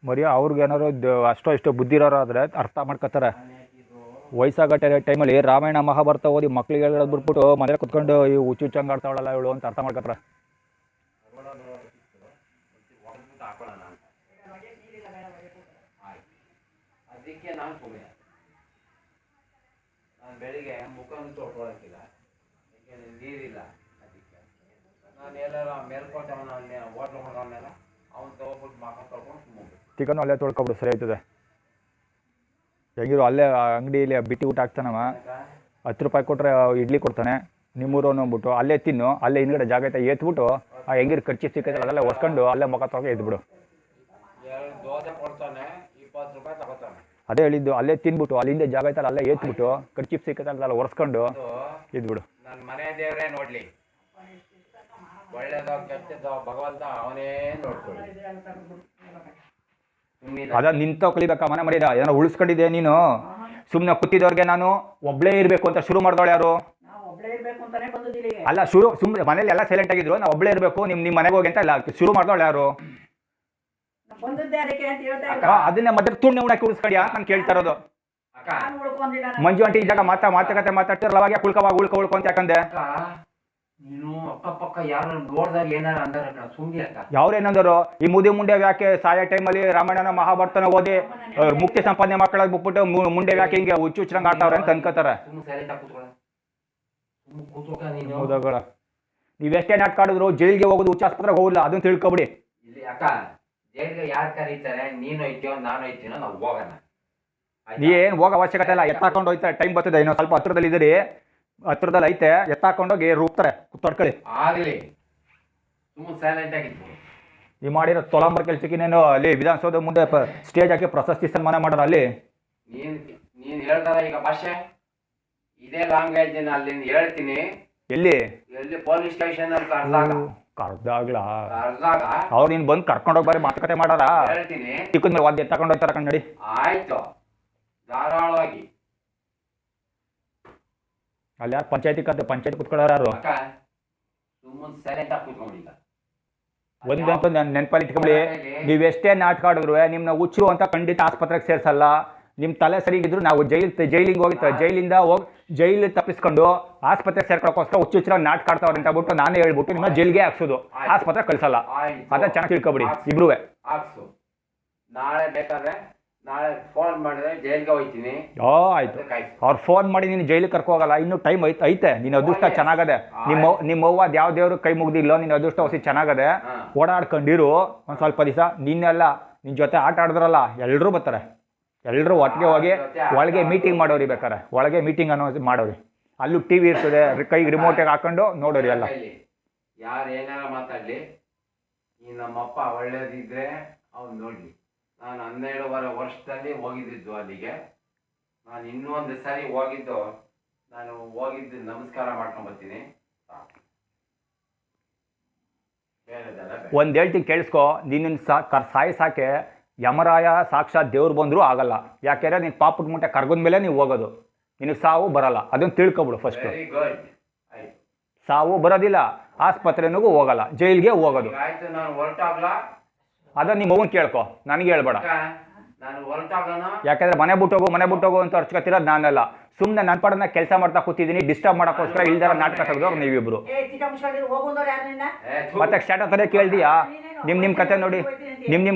S2: ಮರಿಯ. ಅವ್ರಿಗೇನಾರು ಅಷ್ಟೋ ಇಷ್ಟೋ ಬುದ್ಧಿ ಇರೋರಾದ್ರೆ ಅರ್ಥ ಮಾಡ್ಕೋತಾರೆ. ವಯಸ್ಸಾಗಟ್ಟೆ ಟೈಮಲ್ಲಿ ರಾಮಾಯಣ ಮಹಾಭಾರತ ಓದಿ ಮಕ್ಳಿಗೆ ಹೇಳೋದು ಬಿಟ್ಬಿಟ್ಟು ಮನೇಲಿ ಕುತ್ಕೊಂಡು ಈ ಹುಚ್ಚುಚ್ಚಂಗೆ ಆಡ್ತಾವಳಲ್ಲ ಇವಳು ಅಂತ ಅರ್ಥ ಮಾಡ್ಕೋತಾರೆ.
S4: ಅದಕ್ಕೆ ನಾನು ಸುಮ್ಮನೆ ಬೆಳಿಗ್ಗೆ ಮುಖನೂ ತೊಳ್ಕೊಳಕ್ಕಿಲ್ಲ, ಯಾಕೆಂದ್ರೆ ನೀರಿಲ್ಲ. ಅದಕ್ಕೆ ನಾನು ಎಲ್ಲಾರ ಮೇಲ್ಕೊಟ್ಟವನ ಅಲ್ಲಿ ಹೋಟ್ಲು ಹೊಡ್ಕೊಂಡೆಲ್ಲ ಅವ್ನು ತಗೋಬಿಟ್ಟು ಮಕ್ಕ ತೊಳ್ಕೊಂಡು ಸುಮ್ಮನೆ
S2: ಚಿಕನ್ ಅಲ್ಲೇ ತೊಳ್ಕೊಬಿಡು, ಸರಿ ಆಯ್ತದೆ. ಹೆಂಗಿರು ಅಲ್ಲೇ ಅಂಗಡಿಯಲ್ಲಿ ಬಿಟ್ಟಿ ಊಟ ಹಾಕ್ತಾನವ. 10 ರೂಪಾಯಿ ಕೊಟ್ಟರೆ ಇಡ್ಲಿ ಕೊಡ್ತಾನೆ, ನಿಮ್ಮೂರು ಅಂದ್ಬಿಟ್ಟು ಅಲ್ಲೇ ತಿನ್ನು. ಅಲ್ಲೇ ಹಿಂದ್ಗಡೆ ಜಾಗ ಐತೆ ಎತ್ಬಿಟ್ಟು ಆ ಹೆಂಗಿರು ಖರ್ಚು ಸಿಕ್ಕೈತೆ ಅದೆಲ್ಲ ಹೊಸ್ಕೊಂಡು ಅಲ್ಲೇ ಮುಖ ತೊಗೊಂಡು ಎದ್ಬಿಡು.
S4: 2 ದೋಸೆ ಕೊಡ್ತಾನೆ, 20 ರೂಪಾಯಿ ತಗೋತಾನೆ.
S2: ಅದೇ ಹೇಳಿದ್ದು, ಅಲ್ಲೇ ತಿನ್ಬಿಟ್ಟು ಅಲ್ಲಿಂದ ಜಾಗ ಐತಲ್ಲ ಅಲ್ಲೇ ಎತ್ಬಿಟ್ಟು ಖರ್ಚು ಸಿಕ್ಕೈತೆ ಅಲ್ಲ ಒರೆಸ್ಕೊಂಡು ಇದ್ಬಿಡು.
S4: ನನ್ನ ಮನೆ ದೇವರೇ ನೋಡ್ಲಿ, ಒಳ್ಳೇದೋ ಕೆಟ್ಟದೋ ಭಗವಂತ ಅವನೇ ನೋಡ್ಕೊಳ್ಳಿ.
S2: ಅದ ನಿಂತ ಕಲಿಬೇಕಾ ಮನೆ ಮರ್ಯಾದ? ಏನೋ ಉಳಿಸ್ಕೊಂಡಿದ್ದೆ ನೀನು. ಸುಮ್ಮನೆ ಕೂತಿದ್ದವ್ರಿಗೆ ನಾನು ಒಬ್ಳೇ ಇರಬೇಕು ಅಂತ ಶುರು ಮಾಡಿದವಳು ಯಾರು? ಅಲ್ಲ, ಸುಮ್ಮನೆ ಮನೇಲಿ ಎಲ್ಲ ಸೈಲೆಂಟ್ ಆಗಿದ್ರು, ನಾವು ಒಬ್ಳೇ ಇರಬೇಕು ನಿಮ್ಮ ಮನೆಗೆ ಹೋಗಿ ಅಂತ ಇಲ್ಲ ಶುರು ಮಾಡಿದವಳು ಯಾರು? ಅದನ್ನೇ ಮತ್ತೆ ತುಣ್ಣೆ ಉಣಕ್ಕೆ ಉಳಿಸ್ಕೊಂಡ್ಯಾ ನಾನು ಕೇಳ್ತಾ ಇರೋದು. ಮಂಜು ಆಂಟಿ ಇದ್ದಾಗ ಮಾತುಕತೆ ಮಾತಾಡ್ತಿರಲ್ಲ, ಅವಾಗ ಉಳ್ಕೊ ಅಂತ ಯಾಕಂದೆ?
S4: ನೀನು ಅಕ್ಕಪಕ್ಕ ಯಾರು ನೋಡ್ದಾಗ ಏನಾರ ಅಂದಾರ ಸುಮ್ಮನೆ ಅಕ್ಕ.
S2: ಯಾವ್ರೇನಂದರು? ಈ ಮುದಿ ಮುಂಡೆ ವ್ಯಾಕೆ ಸಾಯೋ ಟೈಮಲ್ಲಿ ರಾಮಾಯಣನ ಮಹಾಭಾರತನ ಓದಿ ಮುಕ್ತಿ ಸಂಪಾದನೆ ಮಕ್ಕಳಾಗ ಬಿಟ್ಬಿಟ್ಟು ಮುಂಡೆ ವ್ಯಾಕೆ ಹಿಂಗೆ ಹುಚ್ಚುಚ್ರಂಗ್ ಆಡ್ತಾವ್ರೆ ಅಂತ ಅನ್ಕೋತಾರೆ. ಹೌದಗಳ ನೀವೆಷ್ಟೇ ನಾಟಕ ಆಡಿದ್ರು ಜೈಲ್ಗೆ ಹೋಗೋದು ಹುಚ್ಚ ಆಸ್ಪತ್ರೆಗೆ ಹೋಗಿಲ್ಲ, ಅದನ್ನ ತಿಳ್ಕೊಬಿಡಿ.
S4: ಇಲ್ಲಿ ಅಕ್ಕ ಜೈಲ್ಗೆ ಯಾರು ಕರೀತಾರೆ, ನೀನು ಹೋಯ್ತೀವೋ ನಾನು ಹೋಯ್ತೀನೋ ನಾವು ಹೋಗೋಣ.
S2: ನೀ ಏನು ಹೋಗೋ ಅವಶ್ಯಕತೆ ಇಲ್ಲ, ಎತ್ತಾಕೊಂಡು ಹೋಯ್ತಾರೆ. ಟೈಮ್ ಬರ್ತದೆ, ಇನ್ನೊಂದು ಸ್ವಲ್ಪ ಹತ್ರದಲ್ಲಿ ಇದ್ದೀರಿ, ಹತ್ರದಲ್ಲಿ ಐತೆ, ಎತ್ತಾಕೊಂಡೋಗಿ ರೂಪ್ತಾರೆ, ತೊಡ್ಕೊಳ್ಳಿ.
S4: ಆಗಲಿ ಸುಮ್ಮನೆ ಸೈಲೆಂಟ್ ಆಗಿತ್ತು.
S2: ಈ ಮಾಡಿರೋ ತೊಲಾಂಬರ್ ಕೆಲ್ಸಕ್ಕೆ ನೀನು ಅಲ್ಲಿ ವಿಧಾನಸೌಧ ಮುಂದೆ ಸ್ಟೇಜ್ ಹಾಕಿ ಪ್ರಶಸ್ತಿ ಸನ್ಮಾನ ಮಾಡೋಣ ಅಲ್ಲಿ.
S4: ನೀನ್ ಹೇಳ್ತಾರ ಈಗ ಭಾಷೆ ಇದೇ ಲ್ಯಾಂಗ್ವೇಜ್ ಅಲ್ಲಿಂದ ಹೇಳ್ತೀನಿ.
S2: ಎಲ್ಲಿ
S4: ಪೊಲೀಸ್ ಸ್ಟೇಷನ್ ಅಲ್ಲಿ
S2: ಕರ್ದಾಗ್ಲಾ
S4: ಕರ್ದಾಗ
S2: ಅವ್ರು ನೀನ್ ಬಂದು ಕರ್ಕೊಂಡೋಗಿ ಬಾರಿ ಮಾತುಕತೆ ಮಾಡಾರ.
S4: ಹೇಳ್ತೀನಿ.
S2: ಚಿಕ್ಕದ ಮೇಲೆ ವಾದ್ಯ ತಗೊಂಡು ಹೋಗ್ತಾರ ಕಣ್ಣಡಿ.
S4: ಆಯ್ತು, ಧಾರಾಳವಾಗಿ.
S2: ಅಲ್ಲಿ ಯಾರು ಪಂಚಾಯತಿ ಕುತ್ಕೊಳ್ಳೋರು ಯಾರು?
S4: ಸುಮ್ಮನೆ ಸೈಲೆಂಟ್ ಆಗಿ ಕೂತ್ಕೊಂಡಿಲ್ಲ.
S2: ಒಂದಂತೂ ನನ್ನ ನೆನಪಲ್ಲಿ ಇಟ್ಕೊಳ್ಳಿ, ನೀವೆಷ್ಟೇ ನಾಟಕ ಆಡಿದ್ರು ನಿಮ್ಮನ್ನ ಹುಚ್ಚರು ಅಂತ ಖಂಡಿತ ಆಸ್ಪತ್ರೆಗೆ ಸೇರಿಸಲ್ಲ. ನಿಮ್ಮ ತಲೆ ಸರಿಗಿದ್ರು ನಾವು ಜೈಲಿಗೆ ಹೋಗಿ ಜೈಲಿಗೆ ತಪ್ಪಿಸ್ಕೊಂಡು ಆಸ್ಪತ್ರೆಗೆ ಸೇರ್ಕೊಳ್ಳೋಕ್ಕೋಸ್ಕರ ಹುಚ್ಚುಚ್ಚರ ನಾಟಕ ಆಡ್ತಾವ್ರೆ ಅಂತ ಬಿಟ್ಟು ನಾನೇ ಹೇಳ್ಬಿಟ್ಟು ನಿಮ್ಮ ಜೈಲಿಗೆ ಹಾಕ್ಸೋದು, ಆಸ್ಪತ್ರೆ ಕಳಿಸಲ್ಲ. ಅದ ಚೆನ್ನಾಗಿ ತಿಳ್ಕೊಬಿಡಿ ಇಬ್ರು.
S4: ಹಾಕ್ಸು, ನಾಳೆ ಬೇಕಾದ್ರೆ ನಾಳೆ ಫೋನ್ ಮಾಡಿದ್ರೆ ಜೈಲಿಗೆ ಹೋಗ್ತೀನಿ.
S2: ಆಯ್ತು, ಅವ್ರು ಫೋನ್ ಮಾಡಿ ನೀನು ಜೈಲಿಗೆ ಕರ್ಕೊ ಹೋಗಲ್ಲ. ಇನ್ನೂ ಟೈಮ್ ಐತೆ. ನಿನ್ನ ಅದೃಷ್ಟ ಚೆನ್ನಾಗದೆ. ನಿಮ್ಮವ್ವ ಯಾವ ದೇವ್ರು ಕೈ ಮುಗ್ದಿಲ್ಲೋ, ನಿನ್ನ ಅದೃಷ್ಟ ಹೊಸಿ ಚೆನ್ನಾಗದೆ. ಓಡಾಡ್ಕೊಂಡಿರು ಒಂದು ಸ್ವಲ್ಪ ದಿವಸ. ನಿನ್ನೆಲ್ಲ ನಿನ್ನ ಜೊತೆ ಆಟ ಆಡಿದ್ರಲ್ಲ ಎಲ್ಲರೂ ಬರ್ತಾರೆ. ಎಲ್ಲರೂ ಒಟ್ಟಿಗೆ ಹೋಗಿ ಒಳಗೆ ಮೀಟಿಂಗ್ ಮಾಡೋರಿ, ಬೇಕಾರೆ ಒಳಗೆ ಮೀಟಿಂಗ್ ಅನ್ನೋ ಮಾಡೋರಿ. ಅಲ್ಲೂ ಟಿವಿ ಇರ್ತದೆ, ಕೈಗೆ ರಿಮೋಟಿಗೆ ಹಾಕೊಂಡು ನೋಡೋರಿ ಎಲ್ಲ.
S4: ಯಾರು ಏನಾರ ಮಾತಾಡ್ಲಿ, ಈ ನಮ್ಮಪ್ಪ ಒಳ್ಳೇದಿದ್ರೆ ಅವ್ನು ನೋಡ್ಲಿ. ನಾನು 12 ವರ್ಷದಲ್ಲಿ ಹೋಗಿದ್ದು ಅಲ್ಲಿಗೆ. ನಾನು ಇನ್ನೂ ಒಂದು ಸರಿ ಹೋಗಿದ್ದು ನಮಸ್ಕಾರ ಮಾಡ್ಕೊಂಡ್ ಬರ್ತೀನಿ.
S2: ಒಂದು ಹೇಳ್ತೀನಿ ಕೇಳಿಸ್ಕೊ, ನಿನ್ನ ಸಾಕೆ ಯಮರಾಯ ಸಾಕ್ಷಾತ್ ದೇವ್ರು ಬಂದರೂ ಆಗಲ್ಲ. ಯಾಕೆಂದರೆ ನೀನು ಪಾಪದ ಮೂಟೆ ಕರ್ಗದ ಮೇಲೆ ನೀವು ಹೋಗೋದು, ನಿನಗೆ ಸಾವು ಬರಲ್ಲ. ಅದನ್ನು ತಿಳ್ಕೊಬಿಡು ಫಸ್ಟು. ಸಾವು ಬರೋದಿಲ್ಲ, ಆಸ್ಪತ್ರೆನಿಗೂ ಹೋಗಲ್ಲ, ಜೈಲಿಗೆ ಹೋಗೋದು. ಅದ ನಿಮ್ಮ ಮಗನ್ ಕೇಳ್ಕೊ, ನನಗೆ ಹೇಳ್ಬೇಡ. ಯಾಕೆಂದ್ರೆ ಮನೆ ಬಿಟ್ಟೋಗು ಅಂತ ಅರ್ಚ್ಕೊತಿರೋದು ನಾನಲ್ಲ. ಸುಮ್ಮನೆ ನನ್ನ ಪಡನ ಕೆಲಸ ಮಾಡ್ತಾ ಕೂತಿದ್ದೀನಿ, ಡಿಸ್ಟರ್ಬ್ ಮಾಡೋಕ್ಕೋಸ್ಕರ ಇಲ್ದಾರ ನಾಟಕ ತೆಗೆದವ್ರು ನೀವಿಬ್ರು. ಮತ್ತೆ ಸ್ಟಾರ್ಟ್ ಅದೇ ಕೇಳ್ದಿಯಾ? ನಿಮ್ಮ ಕತೆ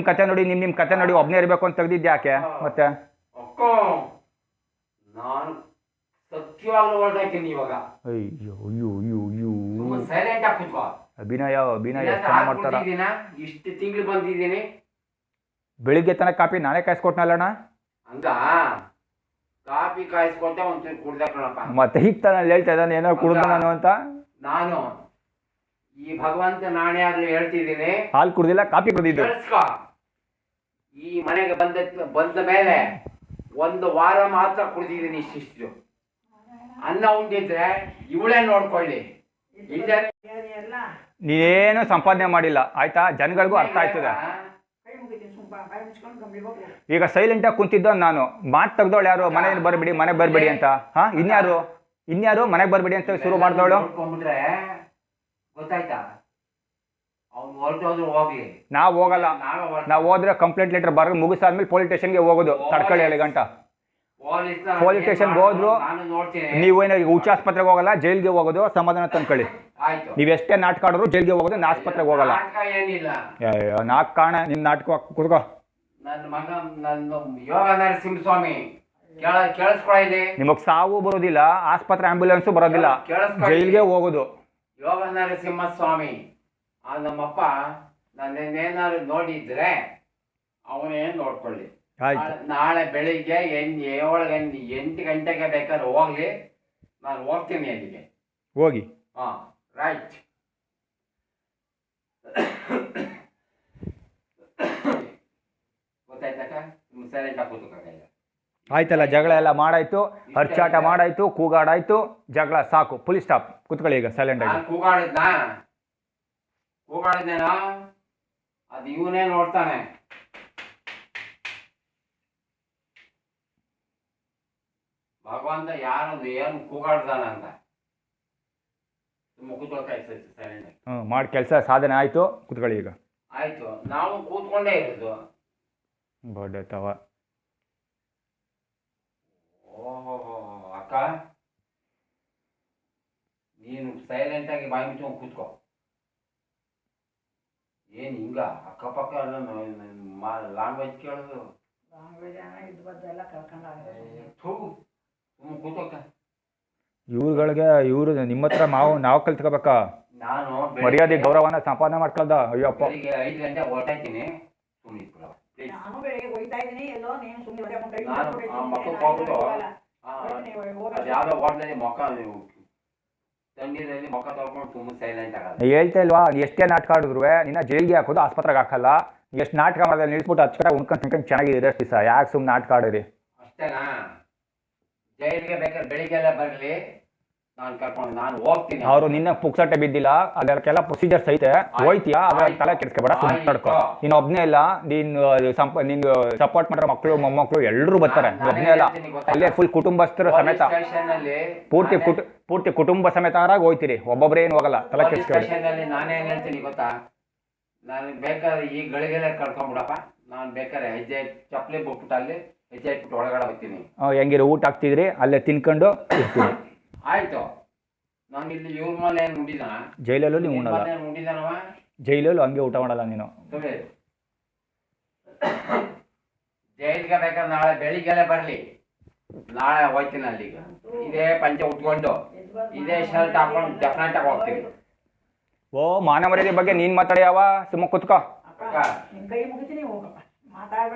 S2: ನೋಡಿ ಒಬ್ಬನೇ ಇರಬೇಕು ಅಂತ ತೆಗ್ದಿದ್ದೆ ಯಾಕೆ? ಮತ್ತೆ
S4: ನಾನು ಸತ್ಯವಾಗ್ಲೂ ಹೊರಟಾಕಿನಿ ಇವಾಗ.
S2: ಅಭಿನಯ ಚೆನ್ನಾಗಿ ಮಾಡ್ತಾರ.
S4: ಇಷ್ಟು ತಿಂಗಳು ಬಂದಿದ್ದೀನಿ.
S2: ಬೆಳಿಗ್ಗೆ ತನಕ ಕಾಪಿ ನಾನೇ ಕಾಯಿಸ್ಕೊಟ್ನಲ್ಲಣ್ಣ.
S4: ಹಂಗ ಕಾಪಿ ಕಾಯಿಸ್ಕೊಟ್ಟೆ ಒಂಚೂರು ಕುಡ್ದೆ ಕಣಪ್ಪ.
S2: ಮತ್ತೆ ಈಗ ತಾನು ಹೇಳ್ತಾ ಇದ್ದಾನೆ ಏನೋ ಕುಡ್ದು ನಾನು ಅಂತ.
S4: ನಾನು ಈ ಭಗವಂತ ನಾನೇ ಆಗ್ಲಿ ಹೇಳ್ತಿದ್ದೀನಿ,
S2: ಹಾಲು ಕುಡ್ದಿಲ್ಲ, ಕಾಪಿ ಕುಡಿದಿದ್ದು.
S4: ಈ ಮನೆಗೆ ಬಂದ ಮೇಲೆ 1 ವಾರ ಮಾತ್ರ ಕುಡಿದಿದ್ದೀನಿ ಇಷ್ಟಿಷ್ಟು. ಅನ್ನ ಉಂಡಿದ್ರೆ ಇವಳೇ ನೋಡ್ಕೊಳ್ಳಿ.
S2: ನೀನೇನು ಸಂಪಾದನೆ ಮಾಡಿಲ್ಲ ಆಯ್ತಾ? ಜನಗಳಿಗೂ ಅರ್ಥ ಆಯ್ತದೆ. ಈಗ ಸೈಲೆಂಟಾಗಿ ಕುಂತಿದ್ದೋ ನಾನು. ಮಾತು ತೆಗ್ದವಳು ಯಾರು? ಮನೆಗೆ ಬರಬೇಡಿ ಅಂತ. ಇನ್ಯಾರು ಮನೆಗೆ ಬರಬೇಡಿ ಅಂತ ಶುರು ಮಾಡ್ದವಳು?
S4: ಗೊತ್ತಾಯ್ತಾ? ಅವ್ನು ಹೊರಟೋದ್ರು ಹೋಗ್ಲಿ,
S2: ನಾವು ಹೋಗಲ್ಲ. ನಾವು ಹೋದ್ರೆ ಕಂಪ್ಲೇಂಟ್ ಲೆಟರ್ ಬರ ಮುಗಿಸಾದ್ಮೇಲೆ ಪೊಲೀಸ್ ಸ್ಟೇಷನ್ಗೆ ಹೋಗೋದು. ತಡ್ಕೊಳ್ಳಿ 7 ಗಂಟೆ ಪೊಲೀಸ್ ಸ್ಟೇಷನ್ಗೆ ಹೋದ್ರು ನೀವೇನೋ ಹುಚ್ಚಾಸ್ಪತ್ರೆಗೆ ಹೋಗಲ್ಲ, ಜೈಲಿಗೆ ಹೋಗೋದು. ಸಮಾಧಾನ ತಂದ್ಕೊಳ್ಳಿ. ನೀವೆಷ್ಟೇ ನಾಟಕ ಆಡಿದ್ರು ಜೈಲಿಗೆ ಹೋಗೋದು, ನಾ ಆಸ್ಪತ್ರೆಗೆ ಹೋಗಲ್ಲ. ನಾಟಕ ಕಾಣ ನಿನ್ನ ನಾಟಕ ಕುತ್ಕೋ.
S4: ನನ್ನ ಮಗ ನನ್ನ ಯೋಗ ನರಸಿಂಹಸ್ವಾಮಿ ಕೇಳಿಸ್ಕೊಳ್ಳಿ.
S2: ನಿಮಗ್ ಸಾವು ಬರೋದಿಲ್ಲ, ಆಸ್ಪತ್ರೆ ಆಂಬ್ಯುಲೆನ್ಸು ಬರೋದಿಲ್ಲ, ಜೈಲಿಗೆ ಹೋಗೋದು.
S4: ಯೋಗ ನರಸಿಂಹಸ್ವಾಮಿ ನಮ್ಮಪ್ಪ ನನ್ನೇನಾದ್ರು ನೋಡಿದ್ರೆ ಅವನೇನು ನೋಡ್ಕೊಳ್ಳಿ. ನಾಳೆ ಬೆಳಿಗ್ಗೆ 8 ಗಂಟೆಗೆ ಬೇಕಾದ್ರೆ ಹೋಗ್ಲಿ, ನಾನು ಹೋಗ್ತೀನಿ ಅಲ್ಲಿಗೆ.
S2: ಹೋಗಿ.
S4: ರೈಟ್. ಗೊತ್ತಾಯ್ತಕ್ಕ? ಸೈಲೆಂಟ್ ಆಗಿ ಕೂತ್ಕೊಳ್ಳಿ.
S2: ಆಯ್ತಲ್ಲ, ಜಗಳ ಎಲ್ಲ ಮಾಡಾಯ್ತು, ಅರ್ಚಾಟ ಮಾಡಾಯ್ತು, ಕೂಗಾಡಾಯ್ತು, ಜಗಳ ಸಾಕು, ಫುಲ್ ಸ್ಟಾಪ್. ಕೂತ್ಕೊಳ್ಳಿ ಈಗ ಸೈಲೆಂಟ್ ಆಗಿ.
S4: ಕೂಗಾಡಿದ್ನೇನೋ ಅದು ಇವನೇ ನೋಡ್ತಾನೆ. ಭಗವಂತ ಯಾರದು ಏನು ಕೂಗಾಡ್ದಾನಂತ
S2: ಮಾಡಿ ಕೆಲಸ ಸಾಧನೆ ಆಯ್ತು. ಕೂತ್ಕೊಳ್ಳಿ ಈಗ.
S4: ಆಯ್ತು, ನಾವು ಕೂತ್ಕೊಂಡೇ ಇರೋದು.
S2: ಬಡತವ.
S4: ಓಹೋ ಅಕ್ಕ, ನೀನು ಸೈಲೆಂಟ್ ಆಗಿ ಬಾಯಿ ಮುಚ್ಕೊಂಡು ಕೂತ್ಕೋ. ಏನು ಹಿಂಗ ಅಕ್ಕಪಕ್ಕ ಲ್ಯಾಂಗ್ವೇಜ್ ಕೇಳೋದು?
S2: ಇವ್ರು ನಿಮ್ಮ ಹತ್ರ ನಾವು ಕಲ್ತ್ಕೋಬೇಕ.
S4: ನಾನು
S2: ಮರ್ಯಾದೆ ಗೌರವನ ಸಂಪಾದನೆ ಮಾಡ್ಕೊಳ್ದ. ಅಯ್ಯಪ್ಪ,
S4: 5 ಗಂಟೆ ಹೊರಟಾಯ್ತೀನಿ. ಯಾವ್ದೋ ಹೋಟ್ಲಲ್ಲಿ ಮೊಕ್ಕ ತಣ್ಣೀರಲ್ಲಿ ಮುಖ ತೊಳ್ಕೊಂಡು ತುಂಬ ಸೈಲೆಂಟ್ ಆಗೋದು.
S2: ಹೇಳ್ತಾ ಇಲ್ವಾ, ನೀ ಎಷ್ಟೇ ನಾಟಕ ಆಡಿದ್ರು ನಿನ್ನ ಜೈಲಿಗೆ ಹಾಕೋದು, ಆಸ್ಪತ್ರೆಗೆ ಹಾಕಲ್ಲ. ಎಷ್ಟು ನಾಟಕ ಮಾಡೋದು ನಿಲ್ಸ್ಬಿಟ್ಟು ಅಚ್ಚುಕಟ್ಟಾಗಿ ಉಣ್ಕೊಂಡು ಚೆನ್ನಾಗಿದೆ ದಿವಸ, ಯಾಕೆ ಸುಮ್ಮನೆ ನಾಟಕ ಆಡಿರಿ?
S4: ಅಷ್ಟೇನಾ? ಜೈಲಿಗೆ ಬೇಕಾದ್ರೆ ಬೆಳಿಗ್ಗೆಲ್ಲ ಬರಲಿ, ನಾನು ಹೋಗ್ತೀನಿ.
S2: ಅವರು ನಿನ್ನ ಪುಕ್ಸಟ್ಟೆ ಬಿದ್ದಿಲ್ಲ, ಅದಕ್ಕೆಲ್ಲ ಪ್ರೊಸೀಜರ್ಸ್ ಐತೆ, ಹೋಯ್ತೀಯಾ? ಅದ್ರ ತಲೆ ಕೆಡಿಸ್ಕೊಬೇಡ, ಸುಮ್ಮನೆ ತಡ್ಕೊ. ನೀನು ಒಬ್ಬನೇ ಇಲ್ಲ, ನಿನ್ಗೆ ಸಪೋರ್ಟ್ ಮಾಡೋ ಮಕ್ಕಳು ಮೊಮ್ಮಕ್ಕಳು ಎಲ್ಲರೂ ಬರ್ತಾರೆ, ಒಬ್ಬನೇ ಇಲ್ಲ, ಅಲ್ಲೇ ಫುಲ್ ಕುಟುಂಬಸ್ಥರ ಸಮೇತ, ಪೂರ್ತಿ ಕುಟುಂಬ ಸಮೇತ ಹೋಯ್ತೀರಿ, ಒಬ್ಬೊಬ್ಬರೇ ಏನು ಹೋಗಲ್ಲ, ತಲೆ ಕೆಡಿಸ್ಕೊಬೇಡಿ.
S4: ನಾನೇನು ಹೇಳ್ತೀನಿ ಗೊತ್ತಾ, ನಾನು ಬೇಕಾದ್ರೆ ಈ ಗಳಿಗೆಲ್ಲ ಕಳ್ಕೊಂಡ್ಬಿಡಪ್ಪ, ನಾನು ಬೇಕಾದ್ರೆ ಹೆಜ್ಜೆ ಚಪ್ಪಲಿ ಬಿಟ್ಬಿಟ್ಟು ಅಲ್ಲಿ ಹೆಜ್ಜೆ ಇಟ್ಬಿಟ್ಟು ಒಳಗಡೆ ಹೋಗ್ತೀನಿ.
S2: ಹೆಂಗಿರೋ ಊಟ ಹಾಕ್ತಿದ್ರಿ ಅಲ್ಲೇ ತಿನ್ಕೊಂಡು ಇರ್ತೀನಿ.
S4: ಆಯ್ತು, ನಾನು ಇಲ್ಲಿ ಇವ್ರ ಮೇಲೆ ಏನು ನುಡಿದಾನ?
S2: ಜೈಲಲ್ಲೂ ನೀವು ಉಣ್ಣಲ್ಲ,
S4: ನುಡಿದಾನವ
S2: ಜೈಲಲ್ಲೂ ಹಂಗೆ ಊಟ ಮಾಡಲ್ಲ ನೀನು.
S4: ಜೈಲಿಗೆ ಬೇಕಾದ್ರೆ ನಾಳೆ ಬೆಳಿಗ್ಗೆಲ್ಲ ಬರಲಿ, ನಾಳೆ ಹೋಗ್ತೀನಿ ಅಲ್ಲಿಗೆ. ಇದೇ ಪಂಚೆ ಉಟ್ಕೊಂಡು ಇದೇ ಶರ್ಟ್ ಹಾಕೊಂಡು ಡೆಫಿನೆಟ್ ಆಗಿ ಹೋಗ್ತೀನಿ.
S2: ಓ, ಮಾನ ಮರ್ಯಾದೆ ಬಗ್ಗೆ ನೀನ್ ಮಾತಾಡ್ಯಾವ? ಸುಮ್ಮ ಕುತ್ಕೋ.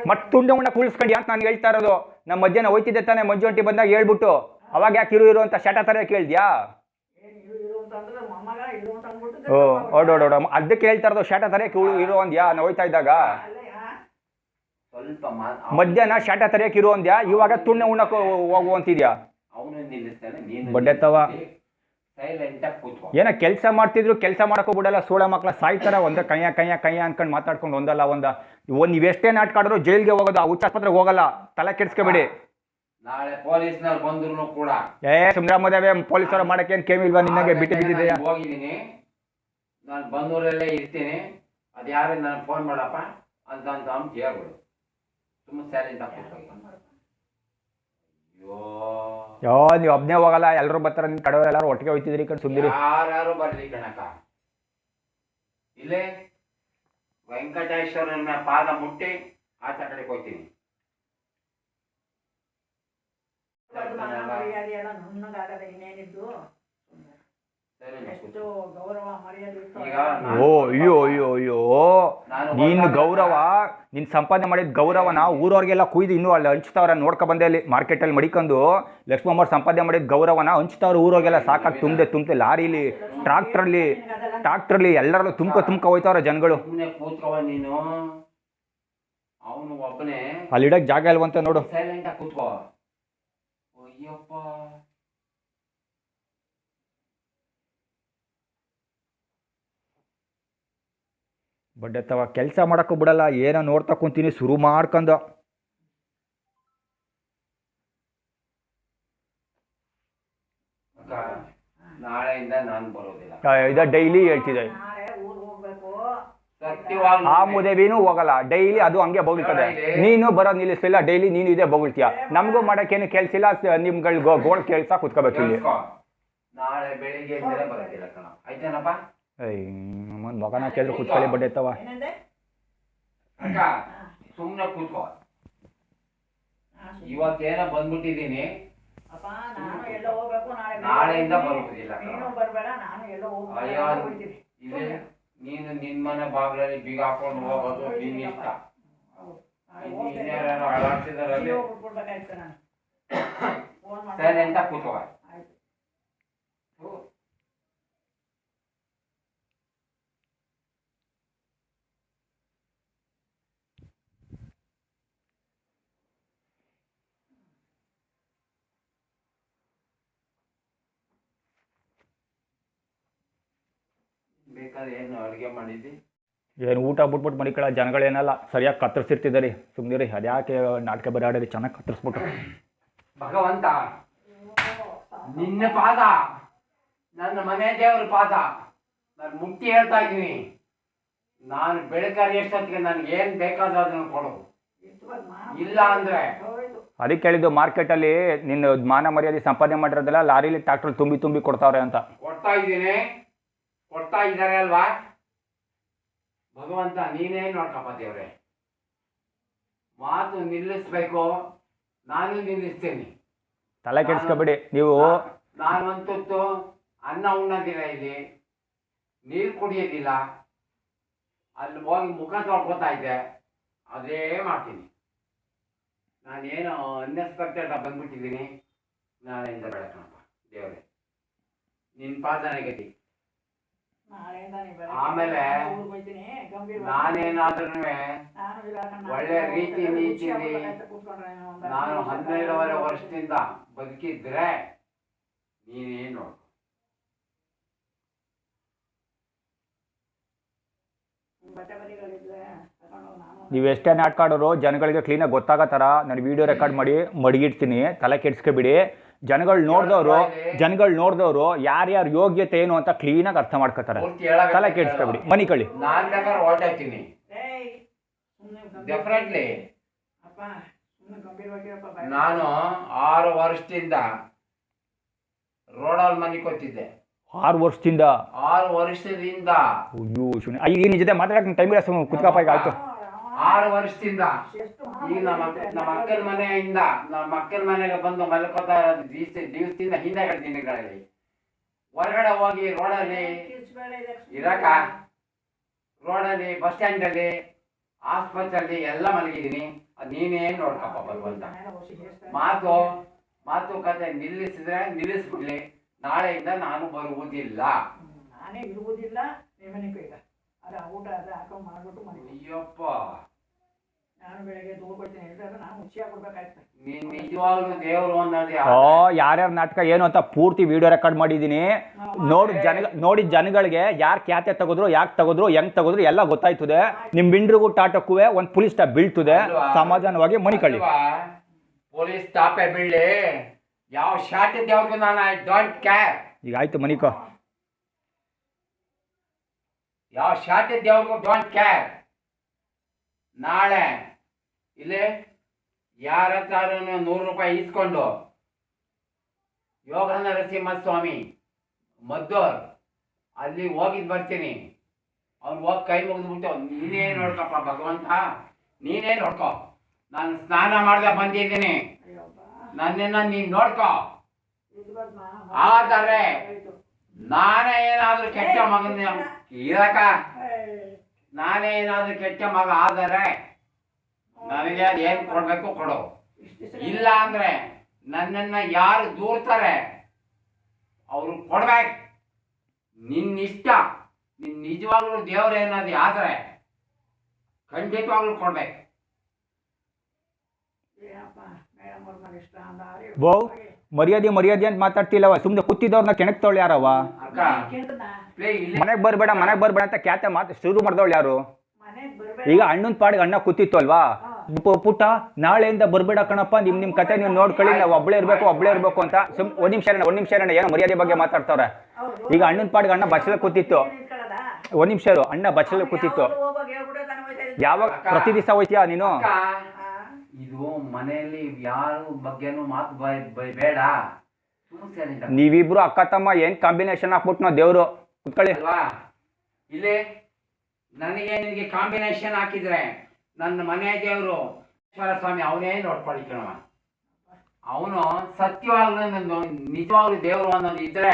S2: ಮತ್ ತುಂಡ ಉಂಡ ಕುಳಿಸ್ಕೊಂಡು ಅಂತ ನಾನು ಹೇಳ್ತಾ ಇರೋದು. ನಮ್ಮ ಮಧ್ಯಾಹ್ನ ಹೋಯ್ತಿದ್ದೆ ತಾನೆ, ಮಂಜು ಅಂಟಿ ಬಂದಾಗ ಹೇಳ್ಬಿಟ್ಟು, ಅವಾಗ ಯಾಕೆ ಇರು ಅಂತ ಶಟ ತರ ಕೇಳ್ದ್ಯಾ? ಓಡೋಡ ಅದಕ್ಕೆ ಹೇಳ್ತಾ ಇರೋದು, ಶಾಟ ತರ ಇರು ಅಂದ್ಯಾ ನಾನು ಹೋಯ್ತಾ ಇದ್ದಾಗ?
S4: ಸ್ವಲ್ಪ
S2: ಮಧ್ಯಾಹ್ನ ಶಾಟ ತರಕ್ ಇರು ಅಂದ್ಯಾ, ಇವಾಗ ತುಣ್ಣ ಉಣ್ಣಕ್ಕೆ ಹೋಗು ಅಂತಿದ್ಯಾ? ಬಡ್ಡೆತ್ತವ ಏನೋ ಕೆಲಸ ಮಾಡ್ತಿದ್ರು, ಕೆಲಸ ಮಾಡಕ್ಕೂ ಬಿಡಲ್ಲ, ಸೋಳ ಮಕ್ಳ ಸಾಯ್ತಾರ. ಒಂದ ಕೈಯ ಅನ್ಕೊಂಡು ಮಾತಾಡ್ಕೊಂಡು ಒಂದಲ್ಲ ನೀವೆಷ್ಟೇ ನಾಟಕ ಆಡಿದ್ರು ಜೈಲ್ಗೆ ಹೋಗೋದು, ಹುಚ್ಚಾಸ್ಪತ್ರೆಗೆ ಹೋಗಲ್ಲ, ತಲೆ ಕೆಡಿಸ್ಕೊಬೇಡಿ.
S4: ನಾಳೆ ಪೊಲೀಸ್ನವ್ರು ಬಂದ್ರು ಕೂಡ
S2: ಸುಮ್ರ ಮದುವೆ ಪೊಲೀಸರು ಮಾಡಕ್ಕೆ ಏನ್ ಕೇಮ್ ಇಲ್ವಾ? ನಿನ್ನಗೆ ಬಿಟ್ಟು ಬಿದ್ದಿದೆಯಾ?
S4: ಹೋಗಿದ್ದೀನಿ, ನಾನು ಬಂದೂರಲ್ಲೇ ಇರ್ತೀನಿ, ಅದು ಯಾರು ನಾನು ಫೋನ್ ಮಾಡಪ್ಪ ಅಂತ ಹೇಳ್ಬಿಡು, ತುಂಬ ಸೈಲೆಂಟ್ ಆಗ್ಬಿಟ್ಟು.
S2: ಯೋ, ನೀವು ಒಬ್ನೇ ಹೋಗಲ್ಲ, ಎಲ್ಲರೂ ಬರ್ತಾರ, ನಿನ್ ಕಡೆಯವ್ರು ಎಲ್ಲರೂ ಒಟ್ಟಿಗೆ ಹೋಯ್ತಿದ್ರಿ ಕಣ್, ಸುಂದಿರಿ.
S4: ಯಾರು ಬರ್ಲಿ ಕಣಕ, ಇಲ್ಲೇ ವೆಂಕಟೇಶ್ವರನ ಪಾದ ಮುಟ್ಟಿ ಆಚೆ ಕಡೆ ಹೋಗ್ತೀನಿ.
S2: ಓ ಅಯ್ಯೋ ಅಯ್ಯೋ ಅಯ್ಯೋ, ನೀನು ಗೌರವ, ನೀನ್ ಸಂಪಾದನೆ ಮಾಡಿದ ಗೌರವನ ಊರವ್ರಿಗೆಲ್ಲ ಕುಯ್ದು ಇನ್ನೂ ಅಲ್ಲಿ ಹಂಚ್ತಾವ್ರ. ನೋಡ್ಕೊ ಬಂದೆ ಅಲ್ಲಿ ಮಾರ್ಕೆಟಲ್ಲಿ ಮಡಿಕೊಂಡು ಲಕ್ಷ್ಮಮ್ಮ ಸಂಪಾದನೆ ಮಾಡಿದ ಗೌರವನ ಹಂಚ್ತಾವ್ರು ಊರವ್ರಿಗೆಲ್ಲ. ಸಾಕಾಗಿ ತುಂಬದೆ ಲಾರಿಲಿ, ಟ್ರಾಕ್ಟ್ರಲ್ಲಿ ಎಲ್ಲರಲ್ಲೂ ತುಂಬ್ಕ ಹೋಯ್ತಾವ್ರ ಜನಗಳು.
S4: ನೀನು ಅವನು ಒಬ್ಬನೇ
S2: ಅಲ್ಲಿ ಇಡಕ್ ಜಾಗ ಇಲ್ವಂತ ನೋಡು.
S4: ಸೈಲೆಂಟ್ ಆಗಿ ಕೂತ್ಕೋ. ಅಯ್ಯಪ್ಪ,
S2: ಬಡ್ಡೆತ್ತವ ಕೆಲಸ ಮಾಡಕ್ಕೂ ಬಿಡಲ್ಲ, ಏನೋ ನೋಡ್ತಾ ಕುಂತೀನಿ ಶುರು ಮಾಡ್ಕೊಂಡು.
S4: ನಾಳೆಯಿಂದ ನಾನು ಬರೋದಿಲ್ಲ,
S2: ಇದ ಡೈಲಿ ಹೇಳ್ತಿದ್ದೆ. ಆ ಮುದೇವಿನೂ ಹೋಗಲ್ಲ, ಡೈಲಿ ಅದು ಹಂಗೆ ಬೊಗಳ್ತದೆ. ನೀನು ಬರೋದು ನಿಲ್ಲಿಸ್ಲಿಲ್ಲ, ಡೈಲಿ ನೀನು ಇದೇ ಬೊಗಳ್ತೀಯ. ನಮಗೂ ಮಾಡಕ್ಕೇನು ಕೆಲ್ಸಿಲ್ಲ, ನಿಮ್ಗಳು ಗೋಳ್ ಕೇಳ್ತಾ ಕುತ್ಕೋಬೇಕು ಇಲ್ಲಿ.
S4: ನಾಳೆ ಬೆಳಿಗ್ಗೆ ಬರೋದಿಲ್ಲ ಕಣ, ಆಯ್ತೇನಪ್ಪ?
S2: ಮಗನ ಕೇಳಿದ್ರು ಕುತ್ಕೊಳ್ಳಿ ಬಡ್ಡೆತ್ತವ.
S4: ಸುಮ್ನೆ ಕೂತ್ಕೋ. ಇವತ್ತೇನೋ ಬಂದ್ಬಿಟ್ಟಿದ್ದೀನಿ, ನಾಳೆಯಿಂದ ಬರುವುದಿಲ್ಲ. ಅಯ್ಯೋ, ನೀನು ನಿನ್ ಮನೆ ಬಾಗಿಲಲ್ಲಿ ಬೀಗ ಹಾಕೊಂಡು ಹೋಗೋದು ನಿನ್ ಇಷ್ಟ. ಇನ್ಯಾರು ಅಳಾಡ್ತಿದಾರಲ್ಲಿ ಸೈಲೆಂಟ್ ಆಗಿ ಕೂತ್ಕೋ. ಬೇಕಾದ್ರೆ ಏನು ಅಡುಗೆ ಮಾಡಿದ್ದಿ?
S2: ಏನು ಊಟ ಬಿಟ್ಬಿಟ್ಟು ಮಡಿಕಳ ಜನಗಳೇನಲ್ಲ, ಸರಿಯಾಗಿ ಕತ್ತರಿಸಿರ್ತಿದ್ದಾರೆ. ಸುಮ್ಮನೆ ಅದ್ಯಾಕೆ ನಾಟಕ ಬರಾಡಿ ಚೆನ್ನಾಗಿ ಕತ್ತರಿಸ್ಬಿಟ್ಟು.
S4: ಭಗವಂತ, ನಿನ್ನ ಪಾದ, ನನ್ನ ಮನೆ ದೇವರ ಪಾದ ನಾನು ಮುಟ್ಟಿ ಹೇಳ್ತಾ ಇದ್ದೀನಿ. ನಾನು ಬೆಳಕಾರಿ ಎಷ್ಟೊತ್ತಿಗೆ ನನಗೆ ಏನು ಬೇಕಾದ್ರೂ ಕೊಡು, ಇಲ್ಲ ಅಂದ್ರೆ.
S2: ಅದಕ್ಕೆ ಹೇಳಿದ್ದು, ಮಾರ್ಕೆಟಲ್ಲಿ ನಿನ್ನ ಮಾನ ಮರ್ಯಾದೆ ಸಂಪಾದನೆ ಮಾಡಿರೋದೆಲ್ಲ ಲಾರಿಲಿ ಟ್ರಾಕ್ಟರ್ ತುಂಬಿ ಕೊಡ್ತಾವ್ರೆ ಅಂತ.
S4: ಕೊಡ್ತಾ ಇದ್ದಾರೆ ಅಲ್ವಾ? ಭಗವಂತ ನೀನೇ ನೋಡ್ಕಪ್ಪ ದೇವ್ರೆ, ಮಾತು ನಿಲ್ಲಿಸ್ಬೇಕು, ನಾನು ನಿಲ್ಲಿಸ್ತೇನೆ.
S2: ತಲೆ ಕೆಡಿಸ್ಕೊಬೇಡಿ ನೀವು.
S4: ನಾನಂತೂ ಅನ್ನ ಉಣ್ಣೋದಿಲ್ಲ, ಇಲ್ಲಿ ನೀರು ಕುಡಿಯೋದಿಲ್ಲ, ಅಲ್ಲಿ ಹೋಗಿ ಮುಖ ತೊಳ್ಕೊತಾ ಇದ್ದೆ, ಅದೇ ಮಾಡ್ತೀನಿ. ನಾನೇನು ಅನ್ಎಕ್ಸ್ಪೆಕ್ಟೆಡ್ ಬಂದ್ಬಿಟ್ಟಿದ್ದೀನಿ. ನಾಳೆಯಿಂದ ಬೆಳಕಣಪ್ಪ ದೇವ್ರೆ, ನಿನ್ ಪಾದನೆ ಗತಿ.
S1: ನಾಳೆಯಿಂದ ನೀ ಬೆಳಗ್ಗೆ
S4: ಆಮೇಲೆ
S1: ಊರ್ಗ್ ಹೋಯ್ತೀನಿ, ಗಂಭೀರವಾಗಿ
S4: ನಾನೇನಾದ್ರೂ
S1: ನಾನು ವಿರಾಟಣ್ಣ
S4: ಒಳ್ಳೆ ರೀತಿ ನೀತಿಲಿ
S1: ಕೂತ್ಕೊಂಡ್ರೆ
S4: ನಾನು 12.5 ವರ್ಷದಿಂದ ಬದುಕಿದ್ರೆ ನೀನೇನು ನೋಡು.
S1: ಬಟ್ಟೆ ಬರಿಗಳಿದ್ರೆ ತಗೊಂಡು ನಾನು
S2: ನೀವು ಎಷ್ಟೇ ನಾಟಕ ಆಡೋರು ಜನಗಳಿಗೆ ಕ್ಲೀನಾಗಿ ಗೊತ್ತಾಗೋ ಥರ ನಾನು ವಿಡಿಯೋ ರೆಕಾರ್ಡ್ ಮಾಡಿ ಮಡಗಿಡ್ತೀನಿ, ತಲೆ ಕೆಡ್ಸ್ಕೊಬಿಡಿ. ಜನಗಳು ನೋಡಿದವರು ಯಾರ್ಯಾರ ಯೋಗ್ಯತೆ ಏನು ಅಂತ ಕ್ಲೀನಾಗಿ ಅರ್ಥ ಮಾಡ್ಕೋತಾರೆ.
S4: ಪೂರ್ತಿ ಹೇಳಕ್ಕೆ
S2: ತಲೆ ಕೆಡ್ಸ್ಕೊಬಿಡಿ, ಮನಿ ಕಳಿ.
S4: ನಾನ್ ಬೇಕಾದ್ರೆ ಹೊರಟಾಗ್ತೀನಿ
S1: ಏಯ್ ಸುಮ್ಮನೆ
S4: ಡೆಫಿನೆಟ್ಲಿ.
S1: ಅಪ್ಪ ಸುಮ್ಮನೆ ಗಂಭೀರವಾಗಿರಪ್ಪ.
S4: ನಾನು 6 ವರ್ಷದಿಂದ ರೋಡಲ್ಲಿ ಮನೆ ಕೊತ್ತಿದ್ದೆ.
S2: 6 ವರ್ಷದಿಂದ
S4: 6 ವರ್ಷದಿಂದ
S2: ಅಯ್ಯೋ ಶಿವನೇ, ಈಗ ನಿನ್ನ ಜೊತೆ ಮಾತಾಡಕ್ಕೆ ಟೈಮ್ ಇಲ್ಲ, ಸುಮ್ಮನೆ ಕುತ್ಕಪ್ಪ ಈಗ ಆಯ್ತು.
S4: 6 ವರ್ಷದಿಂದ ಈಗ ನಮ್ಮ ಅಕ್ಕನ ಮನೆಯಿಂದ ನಮ್ಮ ಅಕ್ಕನ ಮನೆಗೆ ಬಂದು ಮಲ್ಕೋತಾ ದಿವಸದಿಂದ ಹಿಂದೆಗಡೆ ದಿನಗಳಲ್ಲಿ ಹೊರಗಡೆ ಹೋಗಿ ರೋಡಲ್ಲಿ ಇರಕ, ರೋಡಲ್ಲಿ ಬಸ್ ಸ್ಟ್ಯಾಂಡಲ್ಲಿ ಆಸ್ಪತ್ರೆಯಲ್ಲಿ ಎಲ್ಲ ಮಲಗಿದ್ದೀನಿ. ಅದು ನೀನೇನು ನೋಡ್ಕಪ್ಪ ಭಗವಂತ. ಮಾತುಕತೆ ನಿಲ್ಲಿಸ್ಬಿಡ್ಲಿ. ನಾಳೆಯಿಂದ ನಾನು ಬರುವುದಿಲ್ಲ.
S1: ನಾನೇ ಇರುವುದಿಲ್ಲ ನಿಮ್ಮನಿಗೂ ಇಲ್ಲ. ಅದ ಊಟ ಅದ ಹಾಕೊಂಡು ಮಾಡ್ಬಿಟ್ಟು ಮನೆ.
S4: ಅಯ್ಯಪ್ಪ,
S1: ನಾನು ಬೆಳಗ್ಗೆ ದೂರ್ಕೊಳ್ತೀನಿ ಹೇಳಿದ್ರೆ ನಾನು ಹುಚ್ಚಿಯಾಗಿ ಕೊಡ್ಬೇಕಾಯ್ತು.
S4: ನೀನ್ ನಿಜವಾಗ್ಲೂ ದೇವರು ಅನ್ನೋದು
S2: ಯಾರ್ಯಾರ ನಾಟಕ ಏನು ಅಂತ ಪೂರ್ತಿ ವಿಡಿಯೋ ರೆಕಾರ್ಡ್ ಮಾಡಿದ್ದೀನಿ. ನೋಡಿ ಜನಗಳಿಗೆ ಯಾರು ಖ್ಯಾತೆ ತೆಗೆದ್ರು, ಯಾಕೆ ತೆಗೆದ್ರು, ಹೆಂಗ್ ತೆಗೆದ್ರು ಎಲ್ಲ ಗೊತ್ತಾಯ್ತದೆ. ನಿಮ್ ಬಿಂಡ್ರಿಗೂ ಟಾಟಕ್ಕೂ ಒಂದು ಪೊಲೀಸ್ ಸ್ಟಾಪ್ ಬೀಳ್ತದೆ. ಸಮಾಧಾನವಾಗಿ ಮನಿ ಕಳಿ.
S4: ಪೊಲೀಸ್ ಸ್ಟಾಪೇ ಬೀಳಿ, ಯಾವ ಶಾಟ್ ದೇವ್ರಿಗೂ ನಾನು ಐ ಡೋಂಟ್ ಕೇರ್.
S2: ಈಗ ಆಯ್ತು ಮನಿಕೋ.
S4: ಯಾವ ಶಾಟ್ ದೇವ್ರಿಗೂ ಡೋಂಟ್ ಕೇರ್. ನಾಳೆ ಇಲ್ಲಿ ಯಾರ ಹತ್ರ 100 ರೂಪಾಯಿ ಇಸ್ಕೊಂಡು ಯೋಗ ನರಸಿಂಹಸ್ವಾಮಿ ಮದ್ದೂರ್ ಅಲ್ಲಿ ಹೋಗಿದ್ ಬರ್ತೀನಿ. ಅವ್ನು ಹೋಗಿ ಕೈ ಮುಗಿದ್ಬಿಟ್ಟು ನೀನೇ ನೋಡ್ಕಪ್ಪ ಭಗವಂತ, ನೀನೇ ನೋಡ್ಕೊ, ನಾನು ಸ್ನಾನ ಮಾಡ್ದೆ ಬಂದಿದ್ದೀನಿ, ನನ್ನನ್ನ ನೀನ್ ನೋಡ್ಕೊ. ಆದರೆ ನಾನೇ ಏನಾದ್ರೂ ಕೆಟ್ಟ ಮಗನ ಇರಕ, ನಾನೇ ಏನಾದ್ರೂ ಕೆಟ್ಟ ಮಗ ಆದರೆ ನನಗೆ ಏನ್ ಕೊಡ್ಬೇಕು ಕೊಡು. ಇಲ್ಲ ಅಂದ್ರೆ ನನ್ನನ್ನ ಯಾರು ದೂರ್ತಾರೆ ಅವ್ರು ಕೊಡ್ಬೇಕು. ನಿನ್ನಿಷ್ಟ. ನಿನ್ ನಿಜವಾಗ್ಲೂ ದೇವ್ರ ಏನಾದ್ರು ಆದ್ರೆ ಖಂಡಿತವಾಗ್ಲೂ ಕೊಡ್ಬೇಕು.
S2: ಬೋ ಮರ್ಯಾದೆ ಅಂತ ಮಾತಾಡ್ತಿಲ್ಲವ. ಸುಮ್ಮನೆ ಕೂತಿದ್ದವ್ರನ್ನ ಕೆಣಕ್ತವಳು ಯಾರವ? ಮನೆಗೆ ಬರ್ಬೇಡ ಅಂತ ಖ್ಯಾತೆ ಶುರು ಮಾಡ್ದವಳು ಯಾರು? ಈಗ ಅಣ್ಣನ ಪಾಡಿಗೆ ಅಣ್ಣ ಕೂತಿತ್ತು ಅಲ್ವಾ? ಪುಟ್ಟ ನಾಳೆಯಿಂದ ಬರ್ಬೇಡ ಕಣಪ್ಪ, ನಿಮ್ ಕತೆ ನೀವು ನೋಡ್ಕೊಳ್ಳಿ, ನಾವು ಒಬ್ಳೇ ಇರ್ಬೇಕು ಅಂತ. ಒಂದ್ ನಿಮಿಷ ಏನೋ ಮರ್ಯಾದೆ ಬಗ್ಗೆ ಮಾತಾಡ್ತವ್ರೆ. ಈಗ ಅಣ್ಣನ ಪಾಡಿಗೆ ಅಣ್ಣ ಬಚ್ಚಲ ಕೂತಿತ್ತು. ಒಂದ್ ನಿಮಿಷ ಅಣ್ಣ ಬಚ್ಚಲ ಕೂತಿತ್ತು. ಯಾವಾಗ ಪ್ರತಿ ದಿವಸ ಹೋಯ್ತೀಯಾ ನೀನು?
S4: ಇದು ಮನೆಯಲ್ಲಿ ಯಾರ ಬಗ್ಗೆನೂ ಮಾತು ಬೇಡ.
S2: ನೀವಿಬ್ರು ಅಕ್ಕ ತಮ್ಮ ಏನ್ ಕಾಂಬಿನೇಷನ್ ಹಾಕ್ಬಿಟ್ಟು ನಾವು ದೇವ್ರು ಕುತ್ಕೊಳ್ಳಿ
S4: ಅಲ್ವಾ? ಇಲ್ಲಿ ನನಗೆ ನಿನಗೆ ಕಾಂಬಿನೇಷನ್ ಹಾಕಿದ್ರೆ ನನ್ನ ಮನೆ ದೇವರು ಸ್ವಾಮಿ ಅವನೇ ನೋಡ್ಕೊಳ್ಳಿ ಕಣವ. ಅವನು ಸತ್ಯವಾಗ್ಲೂ ನಿಜವಾಗ್ಲೂ ದೇವರು ಅನ್ನೋದು ಇದ್ರೆ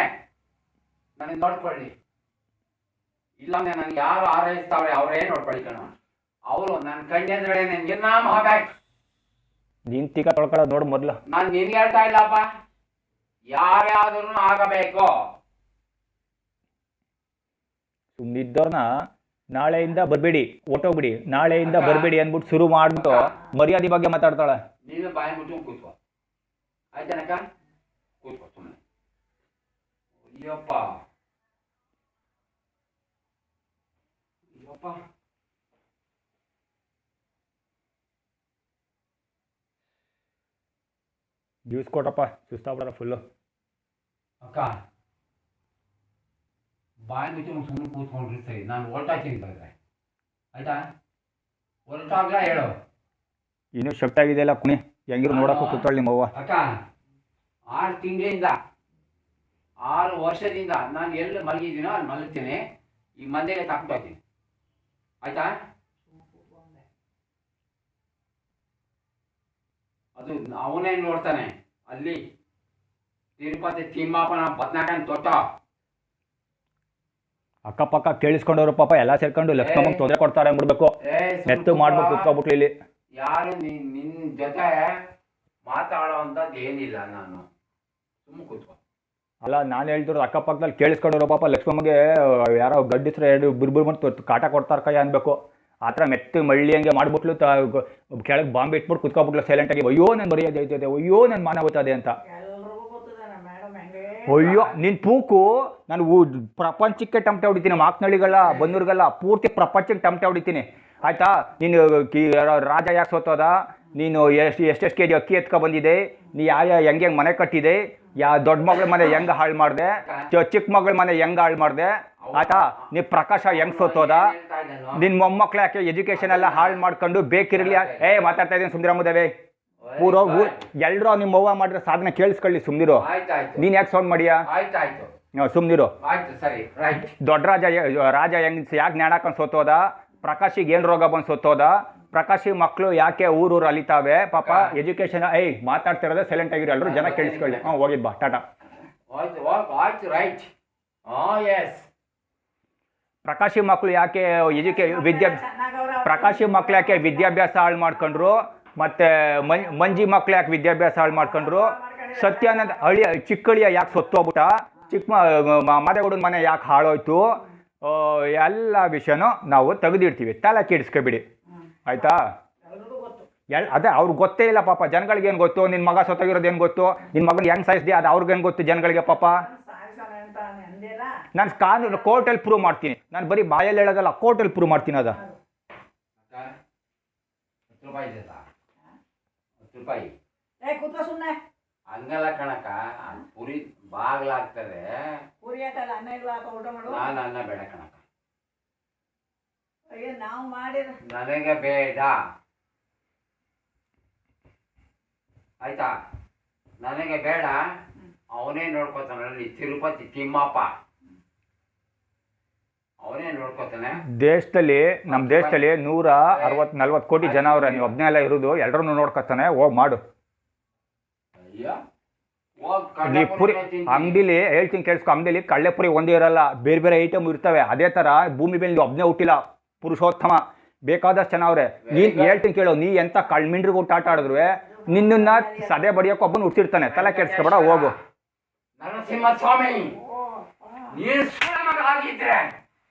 S4: ನನಗೆ ನೋಡ್ಕೊಳ್ಳಿ. ಇಲ್ಲಾಂದ್ರೆ ನನ್ಗೆ ಯಾರು ಆರೈಸ್ತಾವ್ರೆ ಅವರೇ ನೋಡ್ಕೊಳ್ಳಿ ಕಣವ. ಅವರು ನನ್ನ ಕಣ್ಣೆದುರುಗಡೆ ನನ್ಗೆ ಮಾಡ್ಬೇಕು.
S2: ನೀನ್ ತೀಕ ತೊಳ್ಕೊಳ್ಳೋದು ನೋಡು ಮೊದ್ಲು.
S4: ನಾನು ನಿನ್ಗೆ ಹೇಳ್ತಾ ಇಲ್ಲಪ್ಪ, ಯಾರ್ಯಾದ್ರೂ ಆಗಬೇಕು.
S2: ಸುಮ್ಮನಿದ್ದವ್ರನ್ನ ನಾಳೆಯಿಂದ ಬರ್ಬೇಡಿ, ಹೊಟ್ಟೋಗ್ಬಿಡಿ, ನಾಳೆಯಿಂದ ಬರ್ಬೇಡಿ ಅಂದ್ಬಿಟ್ಟು ಶುರು ಮಾಡ್ಬಿಟ್ಟು ಮರ್ಯಾದೆ ಬಗ್ಗೆ ಮಾತಾಡ್ತಾಳೆ.
S4: ನೀವೇ ಬಾಯಿ ಮುಟ್ಟು ಕೂತ್ಕೋ, ಆಯ್ತಾನಕ್ಕ? ಕೂತ್ಕೋ ಸುಮ್ಮನೆ. ಅಯ್ಯಪ್ಪ
S2: ಜ್ಯೂಸ್ ಕೊಟ್ಟಪ್ಪ, ಸುಸ್ತಾಗ್ಬಿಡಲ್ಲ ಫುಲ್ಲು.
S4: ಅಕ್ಕ ಬಾಯಿ ಮುಚ್ಚಿ ಸುಮ್ಮನೆ ಕೂತ್ಕೊಂಡ್ರಿ ಸರಿ. ನಾನು ಹೊರಟಾಗ್ತೀನಿ ಬಂದ್ರೆ ಆಯ್ತಾ? ಹೊರಟಾಗ್ಲ ಹೇಳು.
S2: ಇನ್ನೂ ಶಕ್ತಿ ಆಗಿದೆಯಲ್ಲ ಕುಣಿ, ಹೆಂಗಿರು ನೋಡಕ್ಕೂ ಕೂತ್ಕೊಳ್ಳಿ ನಿಮ್ಮವ್ವ.
S4: ಅಕ್ಕ 6 ತಿಂಗಳಿಂದ 6 ವರ್ಷದಿಂದ ನಾನು ಎಲ್ಲಿ ಮಲಗಿದ್ದೀನೋ ಅಲ್ಲಿ ಮಲಗ್ತೀನಿ. ಈ ಮಂದಿಗೆ ತಗೊಂಡೋಗ್ತೀನಿ ಆಯ್ತಾ? ಅದು ಅವನೇ ನೋಡ್ತಾನೆ. ಅಲ್ಲಿ ತಿರುಪತಿ ತಿಮ್ಮಪ್ಪನ ಬದ್ನಾಕನ್ ತೊಟ್ಟ
S2: ಅಕ್ಕಪಕ್ಕ ಕೇಳಿಸ್ಕೊಂಡವ್ರು ಪಾಪ ಎಲ್ಲ ಸೇರ್ಕೊಂಡು ಲಕ್ಷ್ಮಮ್ಮಂಗೆ ತೊಂದರೆ ಕೊಡ್ತಾರೆ ಅಂದ್ಬಿಡ್ಬೇಕು. ನೆತ್ತು ಮಾಡ್ಬೇಕು ಕುತ್ಕೊಬಿಟ್ಲಿ ಇಲ್ಲಿ.
S4: ಯಾರು ನಿನ್ನ ಜೊತೆ ಮಾತಾಡೋ ಅಂಥದ್ದು ಏನಿಲ್ಲ. ನಾನು ಸುಮ್ಮನೆ ಕೂತ್ಕೊ.
S2: ಅಲ್ಲ ನಾನು ಹೇಳ್ತಿರೋದು ಅಕ್ಕಪಕ್ಕದಲ್ಲಿ ಕೇಳಿಸ್ಕೊಂಡವ್ರು ಪಾಪ ಲಕ್ಷ್ಮಮ್ಮಗೆ ಯಾರೋ ಗಡ್ಡಿಸ್ರೆ ಎರಡು ಬಿರ್ಬಿರ್ ಮತ್ತು ಕಾಟ ಕೊಡ್ತಾರ ಕೈ ಅನ್ಬೇಕು. ಆ ಥರ ಮೆತ್ತ ಮಳ್ಳಿ ಹಂಗೆ ಮಾಡ್ಬಿಟ್ಲು ಕೆಳಗೆ ಬಾಂಬೆ ಇಟ್ಬಿಟ್ಟು ಕುತ್ಕೊಬಿಟ್ಲು ಸೈಲೆಂಟಾಗಿ. ಅಯ್ಯೋ ನಾನು ಬರೆಯೋದು ಐತದೆ, ಅಯ್ಯೋ ನನ್ನ ಮಾನ ಹೋಗ್ತದೆ ಅಂತ. ಅಯ್ಯೋ ನಿನ್ನ ಪೂಕು ನಾನು ಪ್ರಪಂಚಕ್ಕೆ ಟಮಟೆ ಹೊಡಿತೀನಿ, ಮಾಕ್ನಳ್ಳಿಗಲ್ಲ ಬನ್ನೂರಿಗಲ್ಲ ಪೂರ್ತಿ ಪ್ರಪಂಚಕ್ಕೆ ಟಮಟೆ ಹೊಡಿತೀನಿ ಆಯಿತಾ. ನೀನು ರಾಜ ಯಾಕೆ ಸೋತೋದ, ನೀನು ಎಷ್ಟೆಷ್ಟು ಕೆ ಜಿ ಅಕ್ಕಿ ಎತ್ಕೊ ಬಂದಿದೆ, ನೀ ಹೆಂಗೆ ಮನೆ ಕಟ್ಟಿದೆ, ದೊಡ್ಡ ಮಗಳ ಮನೆ ಹೆಂಗೆ ಹಾಳು ಮಾಡಿದೆ, ಚಿಕ್ಕ ಮಗಳ ಮನೆ ಹೆಂಗೆ ಹಾಳು ಮಾಡಿದೆ ಆಯ್ತಾ. ನೀ ಪ್ರಕಾಶ ಹೆಂಗೆ ಸೋತೋದ, ನಿನ್ನ ಮೊಮ್ಮಕ್ಳು ಯಾಕೆ ಎಜುಕೇಷನ್ ಎಲ್ಲ ಹಾಳು ಮಾಡ್ಕೊಂಡು ಬೇಕಿರಲಿ. ಮಾತಾಡ್ತಾ ಇದ್ದೀನಿ ಸುಂದರಮ್ಮದೇವಿ. ಪೂರ ಎಲ್ಲರೂ ನಿಮ್ಮ ಅವ್ವ ಮಾಡಿರೋ ಸಾಧನೆ ಕೇಳಿಸ್ಕೊಳ್ಳಿ, ಸುಮ್ನಿರು. ನೀನು ಯಾಕೆ ಸೌಂಡ್ ಮಾಡಿಯಾ, ಸುಮ್ನಿರು. ದೊಡ್ಡ ರಾಜ ಹೆಂಗ್ ಯಾಕೆ ನ್ಯಾಡಾಕೊಂಡು ಸೋತೋದ, ಪ್ರಕಾಶಿಗೆ ಏನು ರೋಗ ಬಂದು ಸೋತೋದ, ಪ್ರಕಾಶಿ ಮಕ್ಕಳು ಯಾಕೆ ಊರೂರು ಅಲಿತಾವೆ ಪಾಪ. ಎಜುಕೇಷನ್ ಮಾತಾಡ್ತಿರೋದೇ ಸೈಲೆಂಟ್ ಆಗಿರೋ ಎಲ್ಲರೂ ಜನ ಕೇಳಿಸ್ಕೊಳ್ಳಿ. ಹೋಗಿದ್ ಬಾ ಟಾಟಾ. ಪ್ರಕಾಶಿ ಮಕ್ಕಳು ಯಾಕೆ ಪ್ರಕಾಶಿ ಮಕ್ಕಳು ಯಾಕೆ ವಿದ್ಯಾಭ್ಯಾಸ ಹಾಳು ಮಾಡ್ಕೊಂಡ್ರು, ಮತ್ತು ಮಂಜಿ ಮಕ್ಕಳು ಯಾಕೆ ವಿದ್ಯಾಭ್ಯಾಸ ಹಾಳು ಮಾಡ್ಕೊಂಡ್ರು, ಸತ್ಯಾನಂದ ಚಿಕ್ಕಳಿಯ ಯಾಕೆ ಸತ್ತೋಗ್ಬಿಟ್ಟ, ಮಾದೇಗೌಡನ ಮನೆ ಯಾಕೆ ಹಾಳೋಯ್ತು, ಎಲ್ಲ ವಿಷಯನೂ ನಾವು ತೆಗೆದಿಡ್ತೀವಿ, ತಲೆ ಕೆಡಿಸ್ಕೊಬಿಡಿ ಆಯಿತಾ. ಅದೇ ಅವ್ರಿಗೆ ಗೊತ್ತೇ ಇಲ್ಲ ಪಾಪ, ಜನಗಳಿಗೇನು ಗೊತ್ತು, ನಿನ್ನ ಮಗ ಸತ್ತೋಗಿರೋದೇನು ಗೊತ್ತು, ನಿನ್ನ ಮಗನ ಹೆಂಗೆ ಸಾಯಿಸಿದೆ ಅದು ಅವ್ರಿಗೇನು ಗೊತ್ತು ಜನಗಳಿಗೆ ಪಾಪ. ನಾನು ಕಾನೂನು ಕೋರ್ಟಲ್ಲಿ ಪ್ರೂವ್ ಮಾಡ್ತೀನಿ, ನಾನು ಬರೀ ಬಾಯಲ್ಲಿ ಹೇಳೋದಲ್ಲ, ಕೋರ್ಟಲ್ಲಿ ಪ್ರೂವ್ ಮಾಡ್ತೀನಿ. ಅದ
S4: ಹಂಗಲ್ಲ ಕಣಕ, ಪುರಿ ಬಾಗ್ಲಾಗ್ತದೆ, ನಾನು ಅನ್ನ ಬೇಡ ಕಣಕ, ನನಗೆ ಬೇಡ ಆಯ್ತಾ, ನನಗೆ ಬೇಡ. ಅವನೇ ನೋಡ್ಕೋತಾನಲ್ಲಿ ತಿರುಪತಿ ತಿಮ್ಮಪ್ಪ, ಅವನೇ ನೋಡ್ಕೋತಾನೆ.
S2: ದೇಶದಲ್ಲಿ ನಮ್ಮ ದೇಶದಲ್ಲಿ 160-140 ಕೋಟಿ ಜನ ಅವ್ರೆ, ನೀವು ಒಬ್ಬನೇ ಎಲ್ಲ ಇರೋದು, ಎಲ್ಲರನ್ನು ನೋಡ್ಕೊತಾನೆ. ಹೋಗಿ ಮಾಡು. ಪುರಿ ಅಂಗಡಿಲಿ ಹೇಳ್ತೀನಿ ಕೇಳಿಸ್ಕೊ, ಅಂಗಡಿಲಿ ಕಳ್ಳೆಪುರಿ ಒಂದೇ ಇರಲ್ಲ, ಬೇರೆ ಬೇರೆ ಐಟಮ್ ಇರ್ತವೆ. ಅದೇ ಥರ ಭೂಮಿ ಮೇಲೆ ಒಬ್ಬನೇ ಹುಟ್ಟಿಲ್ಲ, ಪುರುಷೋತ್ತಮ ಬೇಕಾದಷ್ಟು ಜನ ಅವ್ರೆ. ನೀನು ಹೇಳ್ತೀನಿ ಕೇಳೋ, ನೀ ಎಂಥ ಕಳ್ಮಿಂಡ್ರಿಗೂ ಆಟ ಆಡಿದ್ರು ನಿನ್ನ ಸದೆ ಬಡಿಯೋಕೆ ಒಬ್ಬನು ಹುಟ್ಟಿರ್ತಾನೆ, ತಲೆ ಕೆಡ್ಸ್ಕೊಬೇಡ ಹೋಗು.
S4: ನರಸಿಂಹಸ್ವಾಮಿ, ನೀನು ಆಗಿದ್ರೆ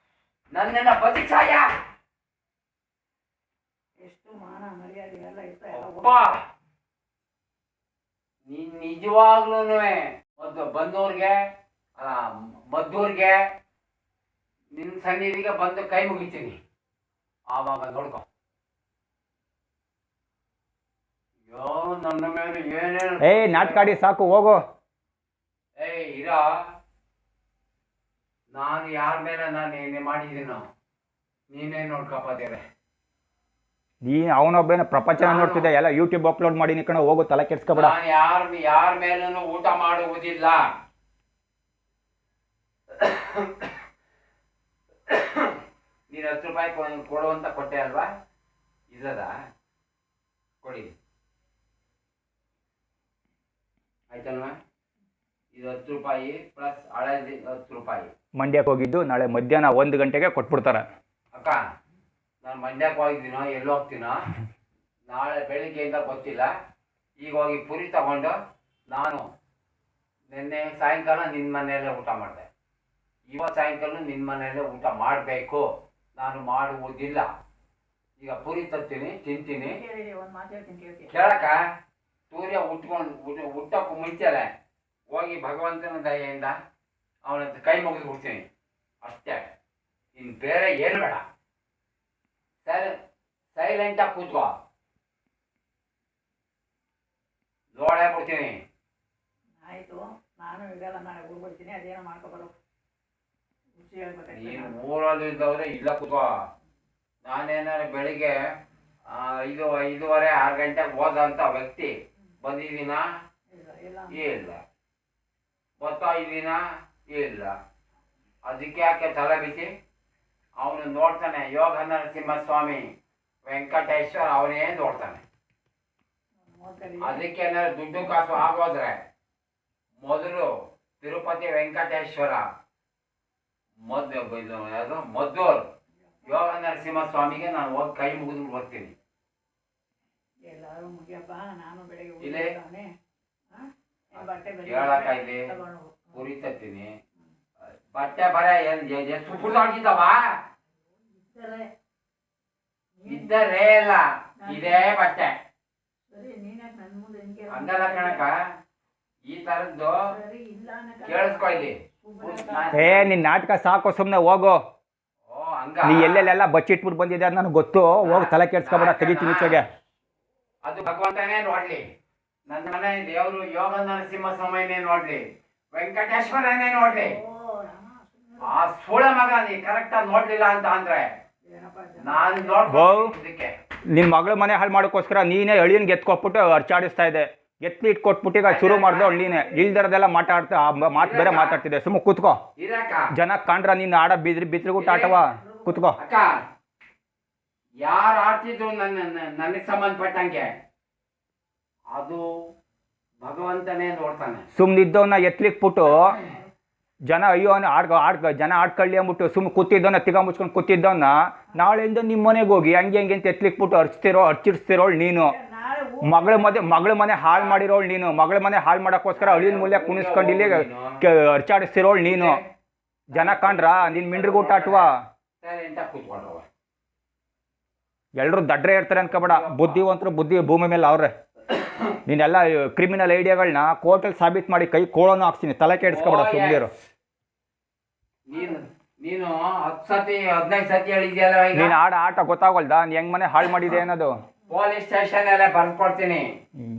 S4: ನನ್ನನ್ನ ಬದುಕಾಯ. ನೀನ್ ನಿಜವಾಗ್ಲೂ ಬಂದವ್ರಿಗೆ ಮದ್ದೂರ್ಗೆ ನಿನ್ನ ಸನ್ನಿಧಿಗೆ ಬಂದು ಕೈ ಮುಗಿತೀನಿ, ಆವಾಗ ನೋಡ್ಕೊ. ನನ್ನ ಮೇಲೆ ಏನೇನು
S2: ನಾಟ್ಕಾಡಿ ಸಾಕು ಹೋಗು.
S4: ಇರ, ನಾನು ಯಾರ ಮೇಲೆ ನಾನು ಏನೇ ಮಾಡಿದ್ದೀನೋ ನೀನೇ ನೋಡ್ಕಪ್ಪದೇವೆ.
S2: ನೀ ಅವನೊಬ್ಬನ ಪ್ರಪಂಚನ ನೋಡ್ತಿದ್ದೆ, ಎಲ್ಲ ಯೂಟ್ಯೂಬ್ ಅಪ್ಲೋಡ್ ಮಾಡಿ ನಿಕ್ಕಣ ಹೋಗು, ತಲೆ ಕೆಡ್ಸ್ಕೊಬೇಡ.
S4: ನಾನು ಯಾರ ಮೇಲೂ ಊಟ ಮಾಡುವುದಿಲ್ಲ. ನೀನು 10 ರೂಪಾಯಿ ಕೊಡುವಂತ ಕೊಟ್ಟೆ ಅಲ್ವಾ, ಇಲ್ಲದ ಕೊಡಿ ಆಯ್ತಲ್ವಾ. ಇದು 10 ರೂಪಾಯಿ ಪ್ಲಸ್ ಹಳದಿ 10 ರೂಪಾಯಿ.
S2: ಮಂಡ್ಯಕ್ಕೆ ಹೋಗಿದ್ದು ನಾಳೆ ಮಧ್ಯಾಹ್ನ 1 ಗಂಟೆಗೆ ಕೊಟ್ಬಿಡ್ತಾರೆ.
S4: ಅಕ್ಕ, ನಾನು ಮಂಡ್ಯಕ್ಕೆ ಹೋಗಿದ್ದೀನೋ ಎಲ್ಲಿ ಹೋಗ್ತೀನೋ ನಾಳೆ ಬೆಳಿಗ್ಗೆಯಿಂದ ಗೊತ್ತಿಲ್ಲ. ಈಗ ಹೋಗಿ ಪುರಿ ತಗೊಂಡು ನಾನು ನಿನ್ನೆ ಸಾಯಂಕಾಲ ನಿನ್ನ ಮನೆಯಲ್ಲೇ ಊಟ ಮಾಡಿದೆ, ಇವತ್ತು ಸಾಯಂಕಾಲ ನಿನ್ನ ಮನೆಯಲ್ಲೇ ಊಟ ಮಾಡಬೇಕು. ನಾನು ಮಾಡುವುದಿಲ್ಲ. ಈಗ ಪುರಿ ತರ್ತೀನಿ, ತಿಂತೀನಿ. ಕೇಳಕ್ಕ, ಸೂರ್ಯ ಹುಟ್ಟಕ್ಕೂ ಮುಂಚೆಲೆ ಹೋಗಿ ಭಗವಂತನ ದಯೆಯಿಂದ ಅವನ ಕೈ ಮುಗಿದು ಬಿಡ್ತೀನಿ ಅಷ್ಟೇ. ಇನ್ನು ಬೇರೆ ಏನು ಬೇಡ. ಸೈಲೆಂಟಾಗಿ ಕೂತ್ಕೋ, ಲೋಳೆ ಬಿಡ್ತೀನಿ.
S1: ಆಯ್ತು, ನಾನು ಇದೆಲ್ಲ ನಾಳೆ ಹೋಗ್ಬಿಡ್ತೀನಿ, ಅದೇನೋ ಮಾಡ್ಕೊಬರೋ.
S4: ನೀನು ಊರಲ್ಲಿ ಇದ್ದವ್ರೆ ಇಲ್ಲ ಕೂತ್ಕೋ. ನಾನೇನಾದ್ರು ಬೆಳಿಗ್ಗೆ 5:30-6 ಗಂಟೆಗೆ ಹೋದಂಥ ವ್ಯಕ್ತಿ ಬಂದಿದ್ದೀನಾ? ಇಲ್ಲ. ಬರ್ತಾ ಇದ್ದೀನಾ? ಇಲ್ಲ. ಅದಕ್ಕೆ ಯಾಕೆ ತಲೆ ಬಿಸಿ? ಅವನು ನೋಡ್ತಾನೆ, ಯೋಗ ನರಸಿಂಹಸ್ವಾಮಿ ವೆಂಕಟೇಶ್ವರ ಅವನೇ ನೋಡ್ತಾನೆ. ಅದಕ್ಕೆ ಏನಾದ್ರು ದುಡ್ಡು ಕಾಸು ಆಗೋದ್ರೆ ಮೊದಲು ತಿರುಪತಿ ವೆಂಕಟೇಶ್ವರ ಮದ್ದೂರು ಯೋಗ ನರಸಿಂಹಸ್ವಾಮಿಗೆ ನಾನು ಹೋಗಿ ಕೈ ಮುಗಿದು ಬರ್ತೀನಿ.
S1: ಎಲ್ಲರೂ ಮುಗಿಯಪ್ಪ, ನಾನು ಬೆಳಗ್ಗೆ
S4: ಇಲ್ಲೇ
S1: ಬಟ್ಟೆ
S4: ಹೇಳಕ್ಕ ಇಲ್ಲಿ ಪುರಿ ತತ್ತೀನಿ. ಬಟ್ಟೆ ಬರ ಎಷ್ಟು ಪುಡ್ದಾಡ್ಗಿದ್ದಾವ ಇದ್ದರೆ ಇಲ್ಲ ಇದೇ ಬಟ್ಟೆ ಹಂಗಲ್ಲ ಕಣಕ. ಈ ತರದ್ದು ಕೇಳಿಸ್ಕೊ ಇಲ್ಲಿ.
S2: ನಿನ್ ನಾಟಕ ಸಾಕು, ಸುಮ್ಮನೆ ಹೋಗು.
S4: ಓ ಹಂಗ
S2: ನೀ ಎಲ್ಲೆಲ್ಲೆಲ್ಲ ಬಚ್ಚಿಟ್ಬಿಟ್ಟು ಬಂದಿದೆ ಅಂತ ನನಗೆ ಗೊತ್ತು. ಹೋಗಿ ತಲೆ ಕೆಡ್ಸ್ಕೊಬೇಡ, ತೆಗಿತೀನಿ ಈಚೆಗೆ.
S4: ಅದು ಭಗವಂತನೇ ನೋಡ್ಲಿ, ನನ್ನ ಮನೆ ದೇವರು ಯೋಗ ನರಸಿಂಹ ಸ್ವಾಮಿನೇ ನೋಡ್ಲಿ, ವೆಂಕಟೇಶ್ವರನೇ ನೋಡ್ಲಿ. ಆ ಸುಳ ಮಗ ನೀ ಕರೆಕ್ಟ್ ಆಗಿ ನೋಡ್ಲಿಲ್ಲ ಅಂತ ಅಂದ್ರೆ ನಾನು ನೋಡ್ಬೇಕು.
S2: ನಿನ್ನ ಮಗಳ ಮನೆ ಹಾಳು ಮಾಡೋಕ್ಕೋಸ್ಕರ ನೀನೇ ಅಳಿಯನ್ಗೆ ಎತ್ಕೊಟ್ಬಿಟ್ಟು ಅರ್ಚಾಡಿಸ್ತಾ ಇದೆ. ಎತ್ತಿ ಇಟ್ಕೊಟ್ಬಿಟ್ಟು ಈಗ ಶುರು ಮಾಡ್ದೆ ನೀನೆ. ಇಲ್ದಿರೋದೆಲ್ಲ ಮಾತಾಡ್ತಾ ಮಾತು ಬೇರೆ ಮಾತಾಡ್ತಿದ್ದೆ. ಸುಮ್ಮ ಕೂತ್ಕೋ. ಜನ ಕಾಣ್ರ ನೀನು ಆಡ ಬಿದ್ರಿಗುಟ್ಟು ಆಟವ. ಕೂತ್ಕೋ.
S4: ಅಕ್ಕ ಯಾರು ಆಡ್ತಿದ್ರು ನನಗೆ ಸಂಬಂಧಪಟ್ಟಂಗೆ ಅದು ಭಗವಂತನೇ ನೋಡ್ತಾನೆ.
S2: ಸುಮ್ಮನಿದ್ದವನ್ನ ಎತ್ಲಿಕ್ಬಿಟ್ಟು ಜನ ಅಯ್ಯೋ ಜನ ಆಡ್ಕೊಳ್ಳಿ ಅಂದ್ಬಿಟ್ಟು ಸುಮ್ಮನೆ ಕೂತಿದ್ದವನ್ನ ತಿಗ ಮುಚ್ಕೊಂಡು ಕೂತಿದ್ದವನ್ನ ನಾಳೆಯಿಂದ ನಿಮ್ಮ ಮನೆಗೆ ಹೋಗಿ ಹಂಗೆ ಹಂಗೆ ಅಂತ ಎತ್ಲಿಕ್ಬಿಟ್ಟು ಅರ್ಚಿಡ್ಸ್ತಿರೋಳು ನೀನು. ಮಗಳ ಮನೆ ಹಾಳು ಮಾಡಿರೋಳು ನೀನು. ಮಗಳ ಮನೆ ಹಾಳು ಮಾಡೋಕ್ಕೋಸ್ಕರ ಅಳಿನ ಮೂಲೆ ಕುಣಿಸ್ಕೊಂಡು ಇಲ್ಲಿ ಅರ್ಚಾಡಿಸ್ತಿರೋಳು ನೀನು. ಜನ ಕಾಣ್ರ ನಿನ್ ಮಿಂಡ್ರಿಗೂಟ ಆಟವಾ. ಎಲ್ರು ದಡ್ರೆ ಇರ್ತಾರೆ ಅನ್ಕೋಬೇಡ. ಬುದ್ಧಿವಂತರು ಬುದ್ಧಿ ಭೂಮಿ ಮೇಲೆ ಅವ್ರೆ. ನೀನೆಲ್ಲ ಕ್ರಿಮಿನಲ್ ಐಡಿಯಾಗಳನ್ನ ಕೋರ್ಟಲ್ಲಿ ಸಾಬೀತು ಮಾಡಿ ಕೈ ಕೋಳನ್ನು ಹಾಕ್ತೀನಿ. ತಲೆ ಕೆಡಿಸ್ಕೋಬೇಡ, ಸುಮ್ಮನಿರು.
S4: ನೀನು 10 ಸತಿ 15 ಸತಿ ಹೇಳಿದ್ಯಲ್ಲ.
S2: ನೀನು ಆಟ ಗೊತ್ತಾಗಲ್ದಾ ನೀ ಹೆಂಗ್ ಮನೆ ಹಾಳು ಮಾಡಿದೆ ಅನ್ನೋದು?
S4: ಪೊಲೀಸ್ ಸ್ಟೇಷನ್ ಎಲ್ಲ ಬರ್ಕೊಡ್ತೀನಿ,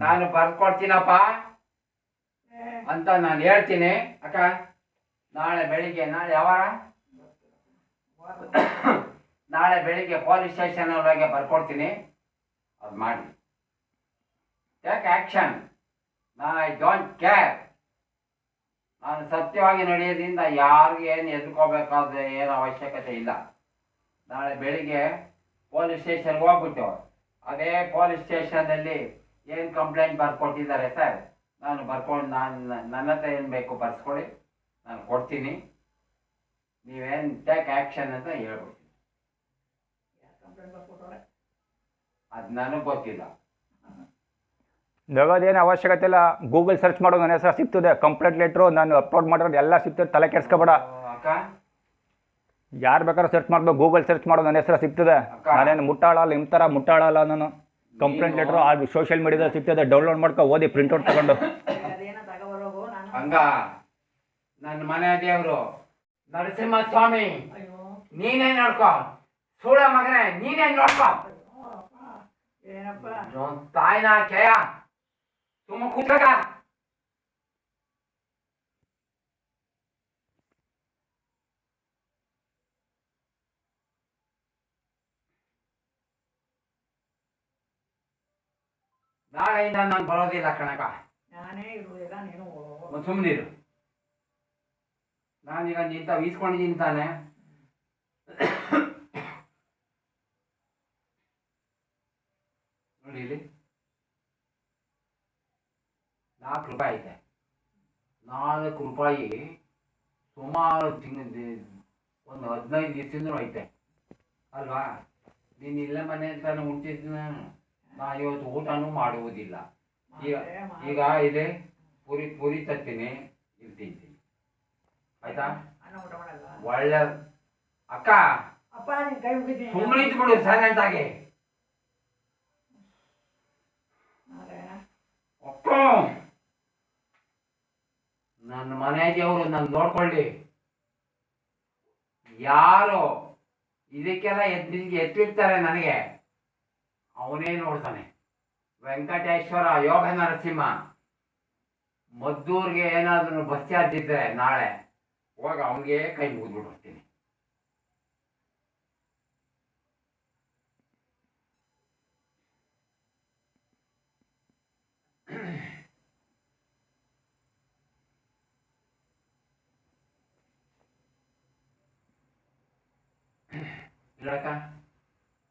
S4: ನಾನು ಬರ್ಕೊಡ್ತೀನಪ್ಪ ಅಂತ ನಾನು ಹೇಳ್ತೀನಿ. ಅಕ್ಕ ನಾಳೆ ಬೆಳಿಗ್ಗೆ, ನಾಳೆ ಯಾವಾರ ನಾಳೆ ಬೆಳಿಗ್ಗೆ ಪೊಲೀಸ್ ಸ್ಟೇಷನ್ ಒಳಗೆ ಬರ್ಕೊಡ್ತೀನಿ. ಅದು ಮಾಡಿ take action. I don't care. ನಾನು ಸತ್ಯವಾಗಿ ನಡೆಯೋದ್ರಿಂದ ಯಾರಿಗೂ ಏನು ಎದ್ಕೋಬೇಕಾದ ಏನು ಅವಶ್ಯಕತೆ ಇಲ್ಲ. ನಾಳೆ ಬೆಳಿಗ್ಗೆ ಪೊಲೀಸ್ ಸ್ಟೇಷನ್ಗೆ ಹೋಗ್ಬಿಟ್ಟು ಅದೇ ಪೊಲೀಸ್ ಸ್ಟೇಷನಲ್ಲಿ ಏನು ಕಂಪ್ಲೇಂಟ್ ಬರ್ಕೊಟ್ಟಿದ್ದಾರೆ ಸರ್, ನಾನು ನನ್ನ ಹತ್ರ ಏನು ಬೇಕು ಬರ್ಸ್ಕೊಳ್ಳಿ, ನಾನು ಕೊಡ್ತೀನಿ. ನೀವೇನು ಟೇಕ್ ಆ್ಯಕ್ಷನ್ ಅಂತ ಹೇಳ್ಬಿಡ್ತೀನಿ. ಅದು ನನಗೆ ಗೊತ್ತಿಲ್ಲ.
S2: ನಗೋದೇನು ಅವಶ್ಯಕತೆ ಇಲ್ಲ. ಗೂಗಲ್ ಸರ್ಚ್ ಮಾಡೋ ನನ್ನ ಹೆಸರು ಸಿಗ್ತದೆ. ಕಂಪ್ಲೇಂಟ್ ಲೆಟ್ರು ನಾನು ಅಪ್ಲೋಡ್ ಮಾಡೋದು ಎಲ್ಲ ಸಿಗ್ತದೆ. ತಲೆ ಕೆಡ್ಸ್ಕೊಬೇಡ.
S4: ಅಕ್ಕ
S2: ಯಾರು ಬೇಕಾದ್ರೂ ಸರ್ಚ್ ಮಾಡ್ಬೇಕು. ಗೂಗಲ್ ಸರ್ಚ್ ಮಾಡೋ ನನ್ನ ಹೆಸರು ಸಿಗ್ತದೆ. ನಾನೇನು ಮುಟ್ಟಾಳಲ್ಲ, ನಿಮ್ಮ ಥರ ಮುಟ್ಟಾಳಲ್ಲ ನಾನು. ಕಂಪ್ಲೇಂಟ್ ಲೆಟ್ರು ಆ ಸೋಷಿಯಲ್ ಮೀಡಿಯಾದಲ್ಲಿ ಸಿಗ್ತದೆ. ಡೌನ್ಲೋಡ್ ಮಾಡ್ಕೊ, ಓದಿ, ಪ್ರಿಂಟ್ಔಟ್ ತಗೊಂಡು.
S4: ಹಂಗ ನನ್ನ ಮನೆ ದೇವರು ನರಸಿಂಹ ಸ್ವಾಮಿ ನೀನೇ ನೋಡ್ಕೊ. ಸೂಳ ಮಗನೇ ನೀನೇ ನೋಡ್ಕೊ. ತಾಯಿನ ಕೇಯ ತುಂಬ ಕೂತ್ಕ. ನಾಳೆಯಿಂದ ನಾನು ಬರೋದಿಲ್ಲ ಕಣಕ. ಸುಮ್ಮನಿರು. ನಾನೀಗ ನಿಂತ ಈಸ್ಕೊಂಡಿದ್ದೀನಿ ತಾನೆ. ನೋಡಿ ಇಲ್ಲಿ 4 ರೂಪಾಯಿ ಐತೆ. 4 ರೂಪಾಯಿ ಸುಮಾರು ಒಂದು 15 ದಿವಸದಿಂದಲೂ ಐತೆ ಅಲ್ವಾ? ನೀನು ಇಲ್ಲ ಮನೆ ಅಂತಾನು ಉಂಟಿದ್ನ ನಾ ಇವತ್ತು ಊಟನೂ ಮಾಡುವುದಿಲ್ಲ. ಈಗ ಇಲ್ಲಿ ಪುರಿ ತತ್ತೀನಿ, ಇಲ್ಲಿ ತಿಂತೀನಿ ಆಯ್ತಾ? ಒಳ್ಳೆ ಅಕ್ಕ ಸುಮ್ಮನೆ ಇದ್ಬಿಡು ಸೈಲೆಂಟ್ ಆಗಿ. ನನ್ನ ಮನೆ ದೇವರು ನಾನು ನೋಡ್ಕೊಳ್ಳಿ. ಯಾರು ಇದಕ್ಕೆಲ್ಲ ಎತ್ತಿರ್ತಾರೆ ನನಗೆ ಅವನೇ ನೋಡ್ತಾನೆ. ವೆಂಕಟೇಶ್ವರ ಯೋಗ ನರಸಿಂಹ ಮದ್ದೂರ್ಗೆ ಏನಾದ್ರೂ ಬಸ್ ಚಾರ್ಜ್ ಇದ್ರೆ ನಾಳೆ ಹೋಗ ಅವನಿಗೆ ಕೈ ಮುಗಿದ್ಬಿಟ್ಟು ಬರ್ತೀನಿ. ಹೇಳಕ್ಕ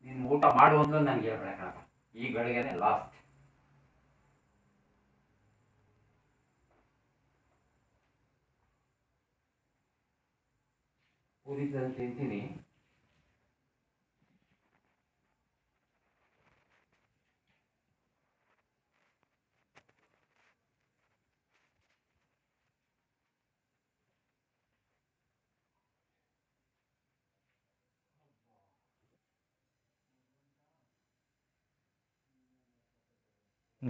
S4: ನೀನು ಊಟ ಮಾಡುವಂತ ನನಗೆ ಹೇಳ್ಬೇಕಪ್ಪ. ಈ ಗಳಿಗೆನೆ ಲಾಸ್ಟ್. ಪೂರಿ ತಿಂತೀನಿ.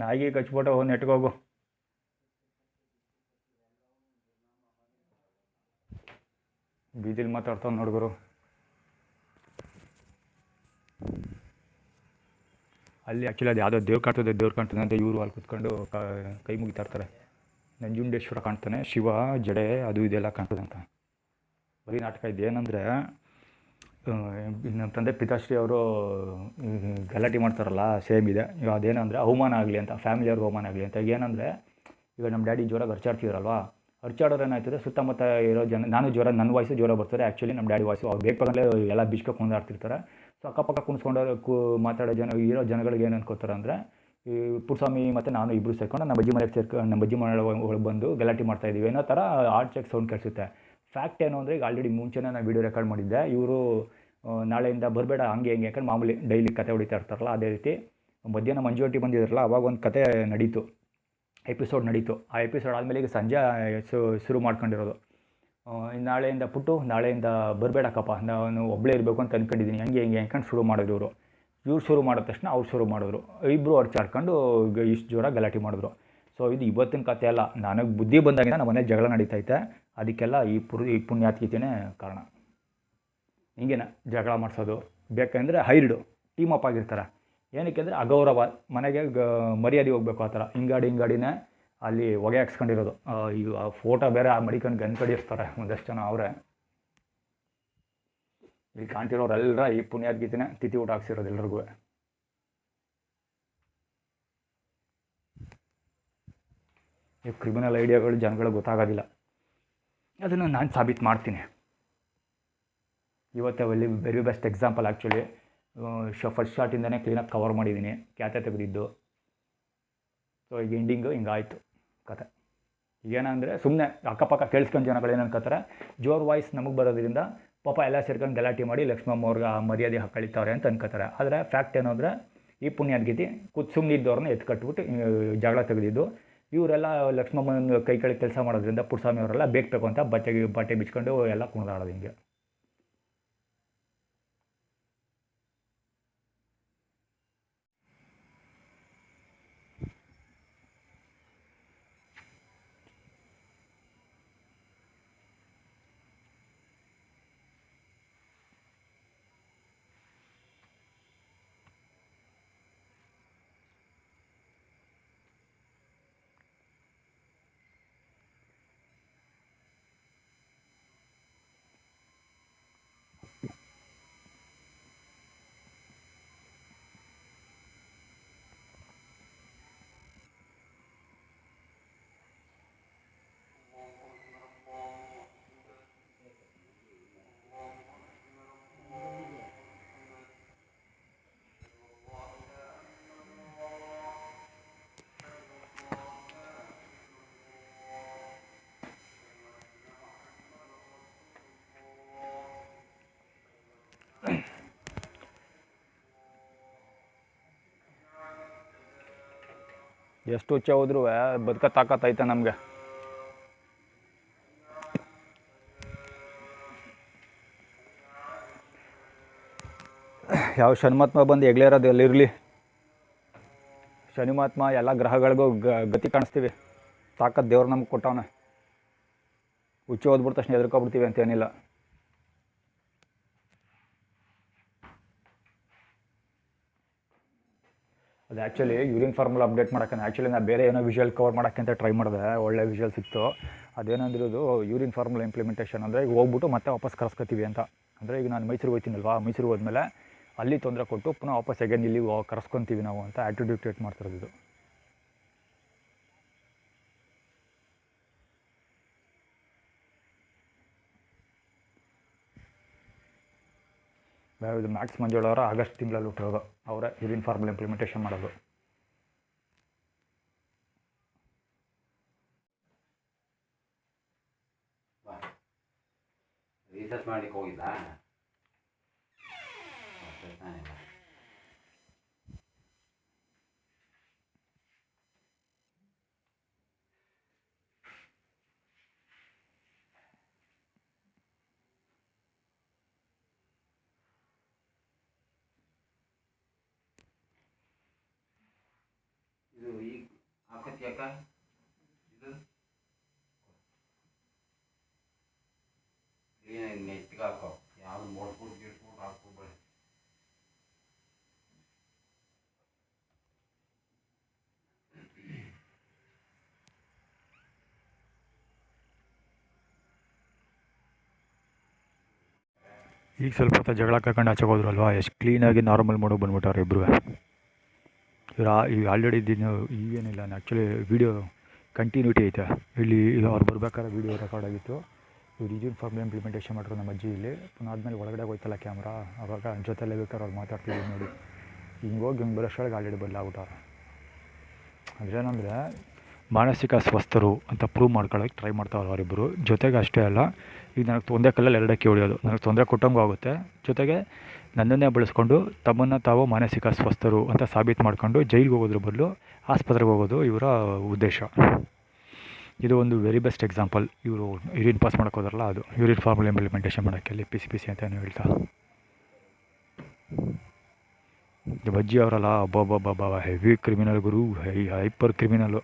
S2: ನಾಯಿಗೆ ಕಚ್ಬಿಟ್ಟು ನೆಟ್ಗೋಗು. ಬೀದಿಲಿ ಮಾತಾಡ್ತಾವೆ ನೋಡ್ಗುರು. ಅಲ್ಲಿ ಆ್ಯಕ್ಚುಲಿ ಅದು ಯಾವುದೋ ದೇವ್ರು ಕಾಣ್ತದೆ ಅಂತ ಇವರು ಅಲ್ಲಿ ಕೂತ್ಕೊಂಡು ಕೈ ಮುಗಿತಾ ಇರ್ತಾರೆ. ನಂಜುಂಡೇಶ್ವರ ಕಾಣ್ತಾನೆ, ಶಿವ ಜಡೆ ಅದು ಇದೆಲ್ಲ ಕಾಣ್ತದಂತ. ಬರೀ ನಾಟಕ ಇದೆ. ಏನಂದರೆ ನಮ್ಮ ತಂದೆ ಪಿತಾಶ್ರೀ ಅವರು ಗಲಾಟೆ ಮಾಡ್ತಾರಲ್ಲ, ಸೇಮ್ ಇದೆ. ಈಗ ಅದೇನಂದರೆ ಅವಮಾನ ಆಗಲಿ ಅಂತ, ಫ್ಯಾಮಿಲಿಯವ್ರಿಗೆ ಅವಮಾನ ಆಗಲಿ ಅಂತ. ಏನಂದರೆ ಈಗ ನಮ್ಮ ಡ್ಯಾಡಿ ಜೋರಾಗಿ ಅರ್ಚಾಡ್ತಿದ್ರಲ್ವ, ಅರ್ಚಾಡೋರು ಏನಾಯ್ತದೆ, ಸುತ್ತಮುತ್ತ ಇರೋ ಜನ, ನಾನು ಜ್ವರ, ನನ್ನ ವಾಯ್ಸು ಜ್ವರ ಬರ್ತಾರೆ. ಆ್ಯಕ್ಚುಲಿ ನಮ್ಮ ಡ್ಯಾಡಿ ವಾಯ್ಸು ಅವ್ರು ಬೇಕಾಗಲೇ ಎಲ್ಲ ಬಿಚ್ಕೊ ಕುಂದಾಡ್ತಿರ್ತಾರೆ. ಸೊ ಅಕ್ಕಪಕ್ಕ ಕುಣಿಸ್ಕೊಂಡು ಮಾತಾಡೋ ಇರೋ ಜನಗಳಿಗೆ ಏನು ಅನ್ಕೋತಾರೆ ಅಂದರೆ, ಈ ಪುಟ್ಸ್ವಾಮಿ ಮತ್ತು ನಾನು ಇಬ್ಬರು ಸೇರ್ಕೊಂಡು ನಮ್ಮ ಅಜ್ಜಿ ಮನೆಗೆ ನಮ್ಮ ಅಜ್ಜಿ ಮನೆ ಒಳಗೆ ಬಂದು ಗಲಾಟೆ ಮಾಡ್ತಾಯಿದ್ದೀವಿ ಅನ್ನೋ ಥರ ಆರ್ಟ್ ಚೆಕ್ ಸೌಂಡ್ ಕೇಳಿಸುತ್ತೆ. ಫ್ಯಾಕ್ಟ್ ಏನು ಅಂದರೆ, ಈಗ ಆಲ್ರೆಡಿ ಮುಂಚೆನೇ ನಾನು ವೀಡಿಯೋ ರೆಕಾರ್ಡ್ ಮಾಡಿದ್ದೆ. ಇವರು ನಾಳೆಯಿಂದ ಬರಬೇಡ ಹಂಗೆ ಹಿಂಗೆ ಯಾಕಂದ್ರೆ ಮಾಮೂಲಿ ಡೈಲಿ ಕತೆ ಹೊಡಿತಾ ಇರ್ತಾರಲ್ಲ, ಅದೇ ರೀತಿ ಮಧ್ಯಾಹ್ನ ಮಂಜುವಟ್ಟಿ ಬಂದಿದ್ರಲ್ಲ, ಅವಾಗ ಒಂದು ಕತೆ ನಡೀತು, ಎಪಿಸೋಡ್ ನಡೀತು. ಆ ಎಪಿಸೋಡ್ ಆದಮೇಲೆ ಈಗ ಸಂಜೆ ಶುರು ಮಾಡ್ಕೊಂಡಿರೋದು. ನಾಳೆಯಿಂದ ಪುಟ್ಟು, ನಾಳೆಯಿಂದ ಬರಬೇಡಕ್ಕಪ್ಪ, ನಾನು ಒಬ್ಬಳೇ ಇರಬೇಕು ಅಂತ ಅಂದ್ಕೊಂಡಿದ್ದೀನಿ, ಹಂಗೆ ಹಿಂಗೆ ಅಂದ್ಕೊಂಡು ಶುರು ಮಾಡಿದ್ರು. ಇವ್ರು ಶುರು ಮಾಡಿದ ತಕ್ಷಣ ಅವ್ರು ಶುರು ಮಾಡಿದ್ರು. ಇಬ್ಬರು ಅರ್ಚಾಡ್ಕೊಂಡು ಇಷ್ಟು ಜೋರಾಗಿ ಗಲಾಟೆ ಮಾಡಿದ್ರು. ಸೊ ಇದು ಇವತ್ತಿನ ಕತೆ ಅಲ್ಲ, ನನಗೆ ಬುದ್ಧಿ ಬಂದಾಗಿಂದ ನಮ್ಮ ಮನೇಲಿ ಜಗಳ ನಡೀತೈತೆ. ಅದಕ್ಕೆಲ್ಲ ಈ ಪುಣ್ಯಾತ್ಕಿತೇನೆ ಕಾರಣ. ಹಿಂಗೇನ ಜಗಳ ಮಾಡಿಸೋದು ಬೇಕಂದರೆ ಹೈರ್ಡು ಟೀಮ್ ಅಪ್ ಆಗಿರ್ತಾರೆ. ಏನಕ್ಕೆ ಅಂದರೆ ಅಗೌರವ, ಮನೆಗೆ ಮರ್ಯಾದೆ ಹೋಗ್ಬೇಕು ಆ ಥರ. ಹಿಂಗಾಡಿನೇ ಅಲ್ಲಿ ಹೊಗೆ ಹಾಕ್ಸ್ಕೊಂಡಿರೋದು. ಈಗ ಫೋಟೋ ಬೇರೆ ಮಡಿಕೊಂಡು ಗನ್ ಕಡಿಸ್ತಾರೆ ಒಂದಷ್ಟು ಜನ ಅವರೇ. ಇಲ್ಲಿ ಕಾಣ್ತಿರೋರೆಲ್ಲರ ಈ ಪುಣ್ಯಾತ್ಗೀತೆನೇ ತಿಥಿ ಊಟ ಹಾಕ್ಸಿರೋದು ಎಲ್ರಿಗೂ. ಈ ಕ್ರಿಮಿನಲ್ ಐಡಿಯಾಗಳು ಜನಗಳಿಗೆ ಗೊತ್ತಾಗೋದಿಲ್ಲ. ಅದನ್ನು ನಾನು ಸಾಬೀತು ಮಾಡ್ತೀನಿ. ಇವತ್ತೇ very best example. Actually first ಶಾರ್ಟಿಂದನೇ ಕ್ಲೀನಾಗಿ ಕವರ್ ಮಾಡಿದ್ದೀನಿ, ಕ್ಯಾತೆ ತೆಗೆದಿದ್ದು. ಸೊ ಈಗ ಎಂಡಿಂಗು ಹಿಂಗಾಯಿತು ಕತೆ. ಏನಂದರೆ ಸುಮ್ಮನೆ ಅಕ್ಕಪಕ್ಕ ಕೇಳಿಸ್ಕೊಂಡು ಜನಗಳು ಏನು ಅನ್ಕೋತಾರೆ, ಜೋರ್ ವಾಯ್ಸ್ ನಮಗೆ ಬರೋದ್ರಿಂದ ಪಾಪ ಎಲ್ಲ ಸೇರ್ಕೊಂಡು ಗಲಾಟೆ ಮಾಡಿ ಲಕ್ಷ್ಮಮ್ಮ ಅವ್ರಿಗೆ ಮರ್ಯಾದೆ ಕಳೀತಾರೆ ಅಂತ ಅನ್ಕೋತಾರೆ. ಆದರೆ ಫ್ಯಾಕ್ಟ್ ಏನು ಅಂದರೆ, ಈ ಪುಣ್ಯಾತ್ಗೀತಿ ಸುಮ್ಮನಿದ್ದವ್ರನ್ನ ಎತ್ಕಟ್ಬಿಟ್ಟು ಜಗಳ ತೆಗೆದಿದ್ದು. ಇವರೆಲ್ಲ ಲಕ್ಷ್ಮಮ್ಮನ ಕೈ ಕೆಳಗೆ ಕೆಲಸ ಮಾಡೋದ್ರಿಂದ ಪುಟ್ಸ್ವಾಮಿ ಅವರೆಲ್ಲ ಬೇಕು ಅಂತ ಬಟ್ಟೆ ಬಿಚ್ಕೊಂಡು ಎಲ್ಲ ಕುಣಿದಾಡೋದು ಹಿಂಗೆ. ಎಷ್ಟು ಹುಚ್ಚ ಹೋದ್ರೂ ಬದುಕ ತಾಕತ್ತೈತೆ ನಮಗೆ. ಯಾವ ಶನಿಮಾತ್ಮ ಬಂದು ಹೆಗ್ಲೇರೋದು ಎಲ್ಲಿರಲಿ. ಶನಿಮಾತ್ಮ ಎಲ್ಲ ಗ್ರಹಗಳಿಗೂ ಗತಿ ಕಾಣಿಸ್ತೀವಿ. ತಾಕತ್ತು ದೇವ್ರು ನಮ್ಗೆ ಕೊಟ್ಟವನೆ. ಹುಚ್ಚು ಹೋದ್ಬಿಟ್ಟ ತಕ್ಷಣ ಎದುರ್ಕೊಬಿಡ್ತೀವಿ ಅಂತೇನಿಲ್ಲ. ಅದು ಆ್ಯಕ್ಚುಲಿ ಯೂರಿನ್ ಫಾರ್ಮುಲಾ ಅಪ್ಡೇಟ್ ಮಾಡೋಕ್ಕೆ ಆ್ಯಕ್ಚುಲಿ ನಾನು ಬೇರೆ ಏನೋ ವಿಷುವಲ್ ಕವರ್ ಮಾಡೋಕ್ಕೆ ಅಂತ ಟ್ರೈ ಮಾಡಿದೆ. ಒಳ್ಳೆ ವಿಷುವಲ್ ಸಿಕ್ತು. ಅದೇನಂದಿರೋದು ಯೂರಿನ್ ಫಾರ್ಮುಲಾ ಇಂಪ್ಲಿಮೆಂಟೇಷನ್ ಅಂದರೆ ಈಗ ಹೋಗ್ಬಿಟ್ಟು ಮತ್ತೆ ವಾಪಸ್ ಕರೆಸ್ಕೊತೀವಿ ಅಂತ. ಅಂದರೆ ಈಗ ನಾನು ಮೈಸೂರಿಗೆ ಹೋಗ್ತೀನಲ್ವಾ, ಮೈಸೂರಿಗೆ ಹೋದ್ಮೇಲೆ ಅಲ್ಲಿ ತೊಂದರೆ ಕೊಟ್ಟು ಪುನಃ ವಾಪಸ್ ಅಗೇನ್ ಇಲ್ಲಿ ಕರೆಸ್ಕೊತೀವಿ ನಾವು ಅಂತ ಆ್ಯಟಿಟ್ಯೂಡ್ ಕ್ರಿಯೇಟ್ ಮಾಡ್ತಿರೋದು ಇದು. ಇದು ಮ್ಯಾಕ್ಸ್ ಮಂಜುಳವರ ಆಗಸ್ಟ್ ತಿಂಗಳಲ್ಲಿ ಹುಟ್ಟಿರೋದು. ಅವರೇ ಯೂರಿನ್ ಫಾರ್ಮುಲಾ ಇಂಪ್ಲಿಮೆಂಟೇಷನ್ ಮಾಡೋದು.
S4: ರಿಸರ್ಚ್ ಮಾಡಿ ಹೋಗಿದ್ದಾ? ಇದು ಈ ಯಾಕ ಇದು ನೆತ್ತಿಗೆ ಹಾಕೋ, ಯಾವ್ದು ಮೊಡ್ಬಿಟ್ಟು ಗಿಡ್ಬಿಟ್ಟು ಹಾಕ್ಕೊಬೇಡಿ.
S2: ಈಗ ಸ್ವಲ್ಪ ಹೊತ್ತು ಜಗಳ ಕಾಕೊಂಡು ಆಚೆಗೆ ಹೋದ್ರಲ್ವ, ಎಷ್ಟು ಕ್ಲೀನಾಗಿ ನಾರ್ಮಲ್ ಮಾಡೋಕೆ ಬಂದ್ಬಿಟ್ಟವ್ರೆ ಇಬ್ಬರು. ಈಗ ಆಲ್ರೆಡಿ ಇದ್ದೀನಿ ಈಗೇನಿಲ್ಲ, ಆ್ಯಕ್ಚುಲಿ ವೀಡಿಯೋ ಕಂಟಿನ್ಯೂಟಿ ಐತೆ. ಇಲ್ಲಿ ಅವ್ರು ಬರ್ಬೇಕಾದ್ರೆ ವೀಡಿಯೋ ರೆಕಾರ್ಡ್ ಆಗಿತ್ತು. ಇವ್ರು ಈಜಿನ್ ಫಾರ್ಮ್ ಇಂಪ್ಲಿಮೆಂಟೇಷನ್ ಮಾಡಿದ್ರು ನಮ್ಮ ಅಜ್ಜಿ ಇಲ್ಲಿ. ಪುನಃ ಆದಮೇಲೆ ಒಳಗಡೆ ಹೋಯ್ತಲ್ಲ ಕ್ಯಾಮ್ರಾ, ಆವಾಗ ಜೊತೆಲೇ ಬೇಕಾದ್ರೆ ಅವ್ರು ಮಾತಾಡ್ತಿದ್ದೀವಿ ನೋಡಿ. ಹಿಂಗೆ ಹೋಗಿ ಹಿಂಗೆ ಬರೋಷ್ಟೊಳಗೆ ಆಲ್ರೆಡಿ ಬದಲಾಗ್ಬಿಟ್ಟವ್ರೆ. ಅದೇನಂದರೆ ಮಾನಸಿಕ ಸ್ವಸ್ಥರು ಅಂತ ಪ್ರೂವ್ ಮಾಡ್ಕೊಳ್ಳೋಕೆ ಟ್ರೈ ಮಾಡ್ತಾವ್ರು ಅವರಿಬ್ಬರು. ಜೊತೆಗೆ ಅಷ್ಟೇ ಅಲ್ಲ, ಈಗ ನನಗೆ ಒಂದೇ ಕಲ್ಲಲ್ಲಿ ಎರಡಕ್ಕೆ ಹೊಡೆಯೋದು, ನನಗೆ ತೊಂದರೆ ಕೊಟ್ಟಂಗೂ ಆಗುತ್ತೆ. ಜೊತೆಗೆ ನನ್ನನ್ನೇ ಬಳಸ್ಕೊಂಡು ತಮ್ಮನ್ನು ತಾವು ಮಾನಸಿಕ ಸ್ವಸ್ಥರು ಅಂತ ಸಾಬೀತು ಮಾಡ್ಕೊಂಡು ಜೈಲಿಗೆ ಹೋಗೋದ್ರ ಬದಲು ಆಸ್ಪತ್ರೆಗೆ ಹೋಗೋದು ಇವರ ಉದ್ದೇಶ. ಇದು ಒಂದು ವೆರಿ ಬೆಸ್ಟ್ ಎಕ್ಸಾಂಪಲ್. ಇವರು ಯೂರಿನ್ ಪಾಸ್ ಮಾಡೋಕೆ ಹೋದ್ರಲ್ಲ, ಅದು ಯೂರಿನ್ ಫಾರ್ಮುಲಾ ಇಂಪ್ಲಿಮೆಂಟೇಷನ್ ಮಾಡೋಕ್ಕೆ ಅಲ್ಲಿ ಪಿಸಿ ಅಂತ ಹೇಳ್ತಾ ಅಜ್ಜಿ ಅವರಲ್ಲ, ಅಬ್ಬಬ್ಬಬ್ಬ ಹೆವಿ ಕ್ರಿಮಿನಲ್ ಗುರು, ಹೈಪರ್ ಕ್ರಿಮಿನಲು.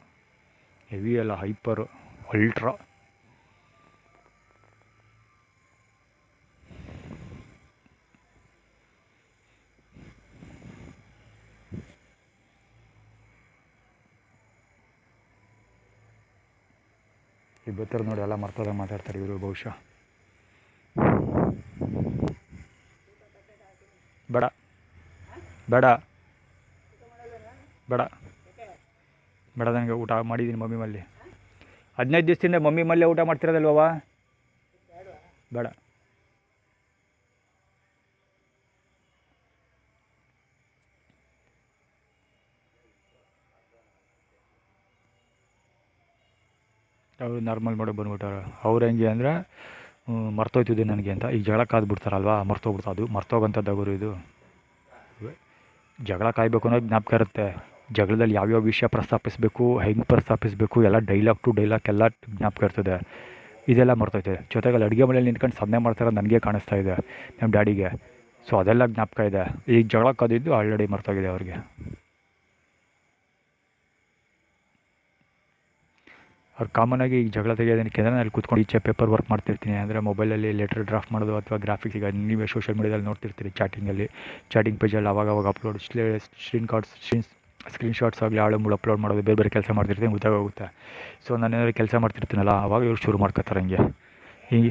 S2: ಹೆವಿ ಅಲ್ಲ, ಹೈಪರ್, ಅಲ್ಟ್ರಾ. ಇಬ್ಬತ್ತರ ನೋಡಿ ಎಲ್ಲ ಮರ್ತೋದಾಗ ಮಾತಾಡ್ತಾರೆ ಇವರು ಬಹುಶಃ. ಬೇಡ ಬೇಡ ಬೇಡ ಬೇಡ, ನನಗೆ ಊಟ ಮಾಡಿದ್ದೀನಿ ಮಮ್ಮಿ ಮಲ್ಲಿ. 15 ದಿವಸದಿಂದ ಮಮ್ಮಿ ಮಲ್ಲೇ ಊಟ ಮಾಡ್ತಿರೋದಲ್ವವ? ಬೇಡ. ಅವರು ನಾರ್ಮಲ್ ಮಾಡೋಕೆ ಬಂದ್ಬಿಟ್ಟಾರೆ. ಅವ್ರು ಹೆಂಗೆ ಅಂದರೆ ಮರ್ತೋಯ್ತಿದ್ದೆ ನನಗೆ ಅಂತ. ಈಗ ಜಗಳ ಕಾದ್ಬಿಡ್ತಾರಲ್ವ, ಮರ್ತೋಗ್ಬಿಡ್ತು. ಅದು ಮರ್ತೋಗಂಥದ್ದಾಗೋರು ಇದು. ಜಗಳ ಕಾಯಬೇಕು ಅನ್ನೋದು ಜ್ಞಾಪಕ ಇರುತ್ತೆ. ಜಗಳದಲ್ಲಿ ಯಾವ್ಯಾವ ವಿಷಯ ಪ್ರಸ್ತಾಪಿಸಬೇಕು, ಹೆಂಗೆ ಪ್ರಸ್ತಾಪಿಸಬೇಕು, ಎಲ್ಲ ಡೈಲಾಗ್ ಟು ಡೈಲಾಗ್ ಎಲ್ಲ ಜ್ಞಾಪಕ ಇರ್ತದೆ. ಇದೆಲ್ಲ ಮರ್ತೋಯ್ತದೆ. ಜೊತೆಗೆ ಅಲ್ಲಿ ಅಡುಗೆ ಮನೆಯಲ್ಲಿ ನಿಂತ್ಕೊಂಡು ಸಾಧನೆ ಮಾಡ್ತಾಯಿರೋದು ನನಗೆ ಕಾಣಿಸ್ತಾ ಇದೆ, ನಮ್ಮ ಡ್ಯಾಡಿಗೆ. ಸೊ ಅದೆಲ್ಲ ಜ್ಞಾಪಕ ಇದೆ. ಈಗ ಜಗಳ ಕಾದಿದ್ದು ಆಲ್ರೆಡಿ ಮರ್ತೋಗಿದೆ ಅವ್ರಿಗೆ. ಅವ್ರು ಕಾಮನಾಗಿ ಈಗ ಜಗಳ ತೆಗೆಯೋದಕ್ಕೆ ಅಂದರೆ ಅಲ್ಲಿ ಕೂತ್ಕೊಂಡು ಈಚೆ ಪೇಪರ್ ವರ್ಕ್ ಮಾಡ್ತಿರ್ತೀನಿ. ಅಂದರೆ ಮೊಬೈಲಲ್ಲಿ ಲೆಟರ್ ಡ್ರಾಫ್ಟ್ ಮಾಡೋದು ಅಥವಾ ಗ್ರಾಫಿಕ್ಸ್. ಈಗ ನೀವೇ ಸೋಷಿಯಲ್ ಮೀಡಿಯಾದಲ್ಲಿ ನೋಡ್ತಿರ್ತೀರಿ, ಚಾಟಿಂಗ್ ಪೇಜಲ್ಲಿ ಅವಾಗ ಅಪ್ಲೋಡ್ ಸ್ಕ್ರೀನ್ಶಾಟ್ಸ್ ಆಗಲಿ ಆಳು ಮೂಳು ಅಪ್ಲೋಡ್ ಮಾಡೋದು, ಬೇರೆ ಬೇರೆ ಕೆಲಸ ಮಾಡ್ತಿರ್ತೀನಿ, ಗೊತ್ತಾಗೋಗುತ್ತೆ. ಸೊ ನಾನು ಏನಾದ್ರು ಕೆಲಸ ಮಾಡ್ತಿರ್ತೀನಲ್ಲ, ಆವಾಗ ಇವ್ರು ಶುರು ಮಾಡ್ಕೊತಾರೆ ಹಂಗೆ. ಹೀಗೆ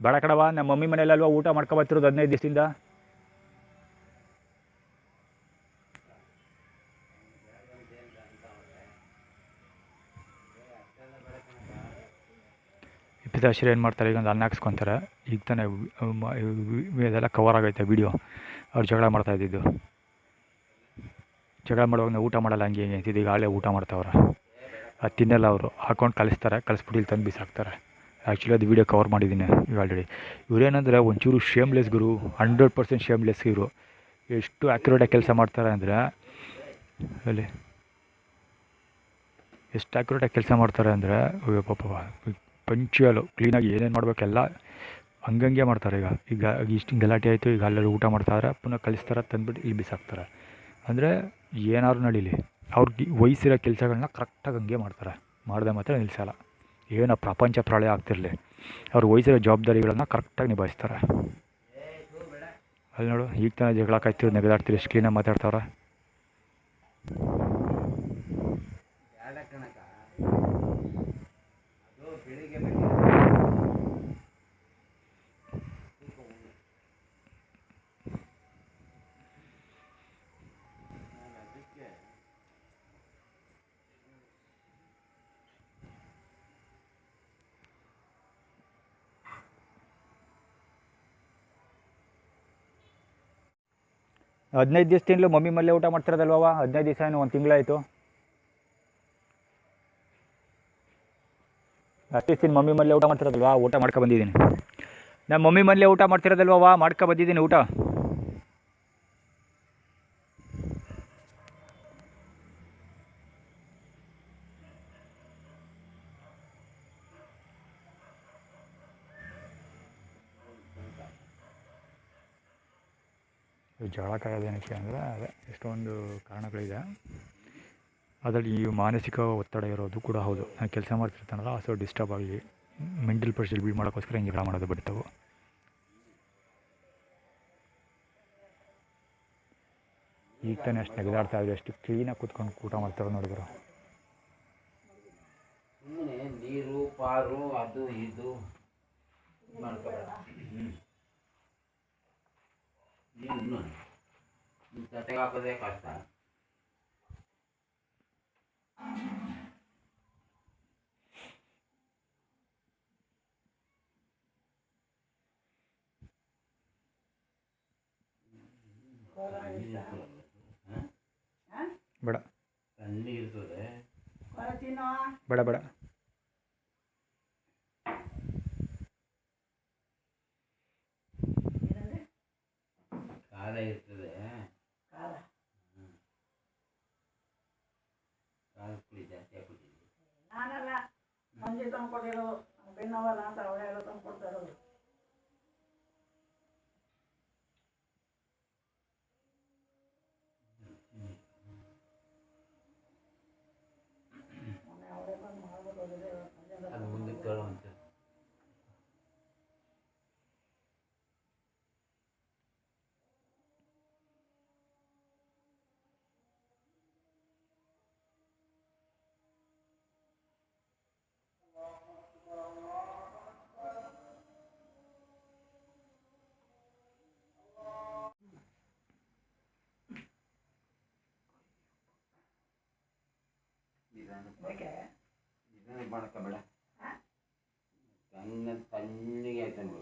S2: ಬೇಡ ಕಡವ, ನಮ್ಮ ಮಮ್ಮಿ ಮನೇಲಲ್ವ ಊಟ ಮಾಡ್ಕೊಬತ್ತಿರೋದು 15 ದಿವಸದಿಂದ. ಪಿತಾಶ್ರೀ ಏನು ಮಾಡ್ತಾರೆ, ಈಗ ಒಂದು ಅನ್ನ ಹಾಕ್ಸ್ಕೊತಾರೆ. ಈಗ ತಾನೇ ಇದೆಲ್ಲ ಕವರ್ ಆಗೈತೆ ವೀಡಿಯೋ. ಅವ್ರು ಜಗಳ ಮಾಡ್ತಾಯಿದ್ದಿದ್ದು. ಜಗಳ ಮಾಡುವಾಗ ನಾವು ಊಟ ಮಾಡಲ್ಲ ಹಂಗೆ ಹಿಂಗೆ ಅಂತಿದ್ದು. ಈಗ ಆಳೇ ಊಟ ಮಾಡ್ತಾವ್ರೆ. ಅದು ತಿನ್ನಲ್ಲ ಅವರು, ಹಾಕೊಂಡು ಕಲಿಸ್ಬಿಟ್ಟು ಇಲ್ಲಿ ತಂದು ಬಿಸಾಕ್ತಾರೆ. ಆ್ಯಕ್ಚುಲಿ ಅದು ವೀಡಿಯೋ ಕವರ್ ಮಾಡಿದ್ದೀನಿ ಈಗ ಆಲ್ರೆಡಿ. ಇವರೇನಂದರೆ ಒಂಚೂರು ಶೇಮ್ಲೆಸ್ ಗುರು, 100% ಶೇಮ್ಲೆಸ್ ಇವರು. ಎಷ್ಟು ಆ್ಯಕ್ಯುರೇಟಾಗಿ ಕೆಲಸ ಮಾಡ್ತಾರೆ ಅಂದರೆ, ಅಲ್ಲಿ ಎಷ್ಟು ಆ್ಯಕ್ಯುರೇಟಾಗಿ ಕೆಲಸ ಮಾಡ್ತಾರೆ ಅಂದರೆ ಪಾಪ ಪಂಚುಯಲು ಕ್ಲೀನಾಗಿ ಏನೇನು ಮಾಡಬೇಕೆಲ್ಲ ಹಂಗಂಗೆ ಮಾಡ್ತಾರೆ. ಈಗ ಇಷ್ಟು ಗಲಾಟೆ ಆಯಿತು, ಈಗ ಅಲ್ಲೆಲ್ಲ ಊಟ ಮಾಡ್ತಾರೆ, ಪುನಃ ಕಲಿಸ್ತಾರೆ, ತಂದುಬಿಟ್ಟು ಇಲ್ಲಿ ಬಿಸಾಕ್ತಾರೆ. ಅಂದರೆ ಏನಾದ್ರು ನಡೀಲಿ, ಅವ್ರಿಗೆ ವಹಿಸಿರೋ ಕೆಲಸಗಳನ್ನ ಕರೆಕ್ಟಾಗಿ ಹಂಗೆ ಮಾಡ್ತಾರೆ, ಮಾಡಿದೆ ಮಾತ್ರ ನಿಲ್ಲಿಸಲ್ಲ. ಏನೋ ಪ್ರಪಂಚ ಪ್ರಳಯ ಆಗ್ತಿರಲಿ, ಅವ್ರು ವಹಿಸಿರೋ ಜವಾಬ್ದಾರಿಗಳನ್ನು ಕರೆಕ್ಟಾಗಿ ನಿಭಾಯಿಸ್ತಾರೆ. ಅಲ್ಲಿ ನೋಡು, ಈಗ ತಾನೇ ಜಗಳ ಕಾಯ್ತಿರೋ, ನೆಗದಾಡ್ತೀರಿ, ಎಷ್ಟು ಕ್ಲೀನಾಗಿ ಮಾತಾಡ್ತಾವ್ರೆ. ಹದಿನೈದು ದಿವಸದಿಂದಲೂ ಮಮ್ಮಿ ಮಲ್ಲೇ ಊಟ ಮಾಡ್ತಿರೋದಲ್ವ? 15 ದಿವಸ ಏನು 1 ತಿಂಗಳಾಯಿತು. ಅಷ್ಟು ದಿನ ಮಮ್ಮಿ ಮಲ್ಲೇ ಊಟ ಮಾಡ್ತಿರೋದಲ್ವಾ? ಊಟ ಮಾಡ್ಕೊ ಬಂದಿದ್ದೀನಿ. ನಮ್ಮ ಮಮ್ಮಿ ಮಲ್ಲೇ ಊಟ ಮಾಡ್ತಿರೋದಲ್ವ? ಮಾಡ್ಕೊ ಬಂದಿದ್ದೀನಿ ಊಟ. ಜಗಳ ಕಾಯೋದೇನಕ್ಕೆ ಅಂದರೆ ಅದೇ ಎಷ್ಟೊಂದು ಕಾರಣಗಳಿದೆ. ಅದರಲ್ಲಿ ಈ ಮಾನಸಿಕ ಒತ್ತಡ ಇರೋದು ಕೂಡ ಹೌದು. ನಾನು ಕೆಲಸ ಮಾಡ್ತಿರ್ತಾನಲ್ಲ, ಸೊ ಡಿಸ್ಟರ್ಬ್ ಆಗಿ ಮೆಂಟಲ್ ಪ್ರೆಷರ್ ಬಿಲ್ಡ್ ಮಾಡೋಕ್ಕೋಸ್ಕರ ಹಿಂಗೆ ಜಗಳ ಮಾಡೋದು ಬಿಡ್ತಾವೆ. ಈಗ ತಾನೇ ಅಷ್ಟು ನೆಗೆದಾಡ್ತಾ ಇದ್ರೆ ಎಷ್ಟು ಕ್ಲೀನಾಗಿ ಕೂತ್ಕೊಂಡು ಊಟ ಮಾಡ್ತಾರೋ ನೋಡಿದ್ರು.
S4: ಸುಮ್ಮನೆ ನೀರು ಪಾರು ಅದು ಇದು ಮಾಡ್ಕೋಬೇಡ. ನೀನು ತಟ್ಟೆಗೆ ಹಾಕೋದೇ ಕಷ್ಟ.
S2: ಬೇಡ
S4: ತಣ್ಣಗೆ ಇರ್ತದೆ.
S2: ಬೇಡ ಬೇಡ.
S4: ಖಾರ ಇರ್ತದೆ. ಖಾರ ಪುಡಿ ಜಾಸ್ತಿ ಹಾಕ್ಬಿಟ್ಟಿದ್ವಿ.
S1: ನಾನಲ್ಲ, ಮಂಜು ತಂದ್ಕೊಟ್ಟಿರೋದು, ಬೆನ್ನವಲ್ಲ ಅಂತ ಅವಳೆಲ್ಲ ತಂದ್ಕೊಡ್ತಾ ಇರೋದು.
S4: ಅದು ಮುಂದಕ್ಕೆ ತರುವಂತೆ. ಇದನ್ನು ಮಾಡ್ಕೋಬೇಡ. ತಣ್ಣಗೆ ಆಯ್ತು ಅಂದ್ರು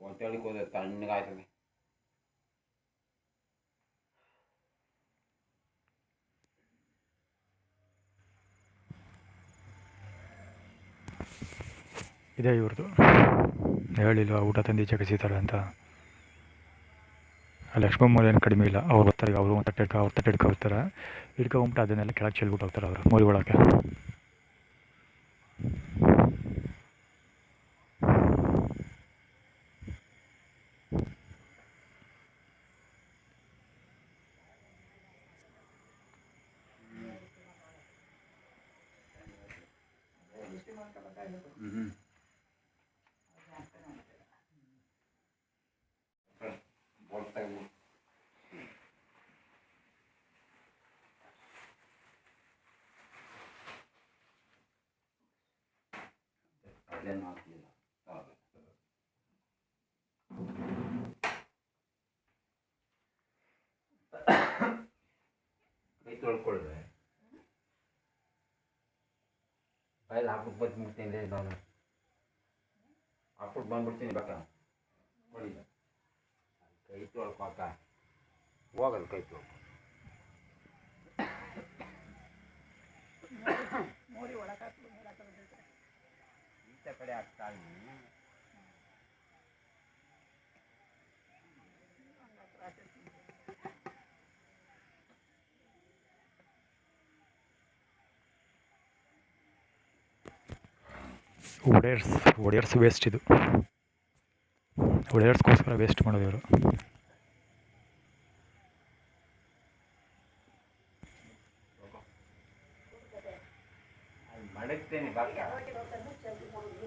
S4: ಹೊಟ್ಟೆಳಿಗೆ ಹೋದ್ರೆ ತಣ್ಣಗೆ ಆಯ್ತದೆ.
S2: ಇದೇ ಇವ್ರದ್ದು ಹೇಳಿಲ್ವ ಊಟ ತಂದು ಈಚೆ ಕಸಿತಾರೆ ಅಂತ. ಲಕ್ಷ್ಮಮ್ಮ ಏನು ಕಡಿಮೆ ಇಲ್ಲ, ಅವ್ರು ಬರ್ತಾರೆ, ಅವರು ಅವ್ರು ತಟ್ಟೆ ಹಿಡ್ಕೊಳ್ತಾರೆ, ಹಿಡ್ಕೊಂಬಿಟ್ಟು ಅದನ್ನೆಲ್ಲ ಕೆಳಗೆ ಚೆಲ್ಬಿಟ್ಟು ಹೋಗ್ತಾರೆ ಅವರು ಮೋರಿ ಒಳಗೆ.
S4: ಅಲ್ಲೇನು ಹಾಕಲಿಲ್ಲ. ಕೈ ತೊಳ್ಕೊಳ್ದೆ ಬಾಯಲ್ಲಿ ಹಾಕ್ಬಿಟ್ಟು ಬಂದ್ಬಿಡ್ತೀನಿ. ನಾನು ಹಾಕ್ಬಿಟ್ಟು ಬಂದ್ಬಿಡ್ತೀನಿ. ಬೇಕಾ ನೋಡಿ, ಕೈ ತೊಳ್ಕೊಕ ಹೋಗಲ್ಲ. ಕೈ ತೊಳ್ಕೊ ಈತ ಕಡೆ ಆಗ್ತಾ
S2: ಒಡೆಯರ್ಸ್ ವೇಸ್ಟ್. ಇದು ಒಡೆಯರ್ಸ್ಗೋಸ್ಕರ ವೇಸ್ಟ್ ಮಾಡೋದು ಇವರು.
S4: ಮಡಗ್ತೇನೆ. ಬಾಕ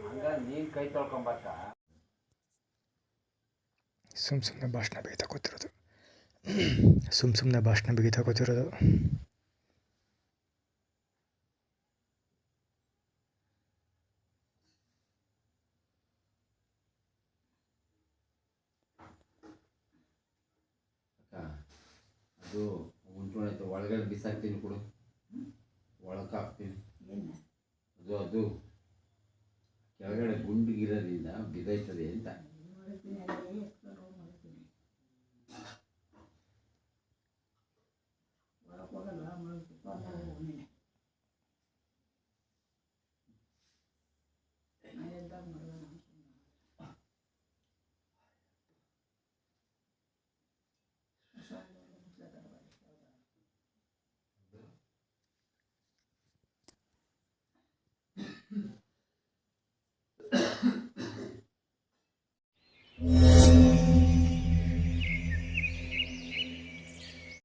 S4: ಹಂಗ ನೀನು ಕೈ ತೊಳ್ಕೊಂಬಾಕ.
S2: ಸುಮ್ಮನೆ ಭಾಷಣ ಬಿಗಿತಾ ಕೂತಿರೋದು.
S4: ಅದು ಉಂಟು ಒಳಗಡೆ ಬಿಸಾಕ್ತೀನಿ ಕೊಡು. ಒಳಕ್ಕೆ ಹಾಕ್ತೀನಿ. ಅದು ಕೆಳಗಡೆ ಗುಂಡಿಗಿರೋದ್ರಿಂದ ಬಿದ್ದೈತದೆ ಅಂತ.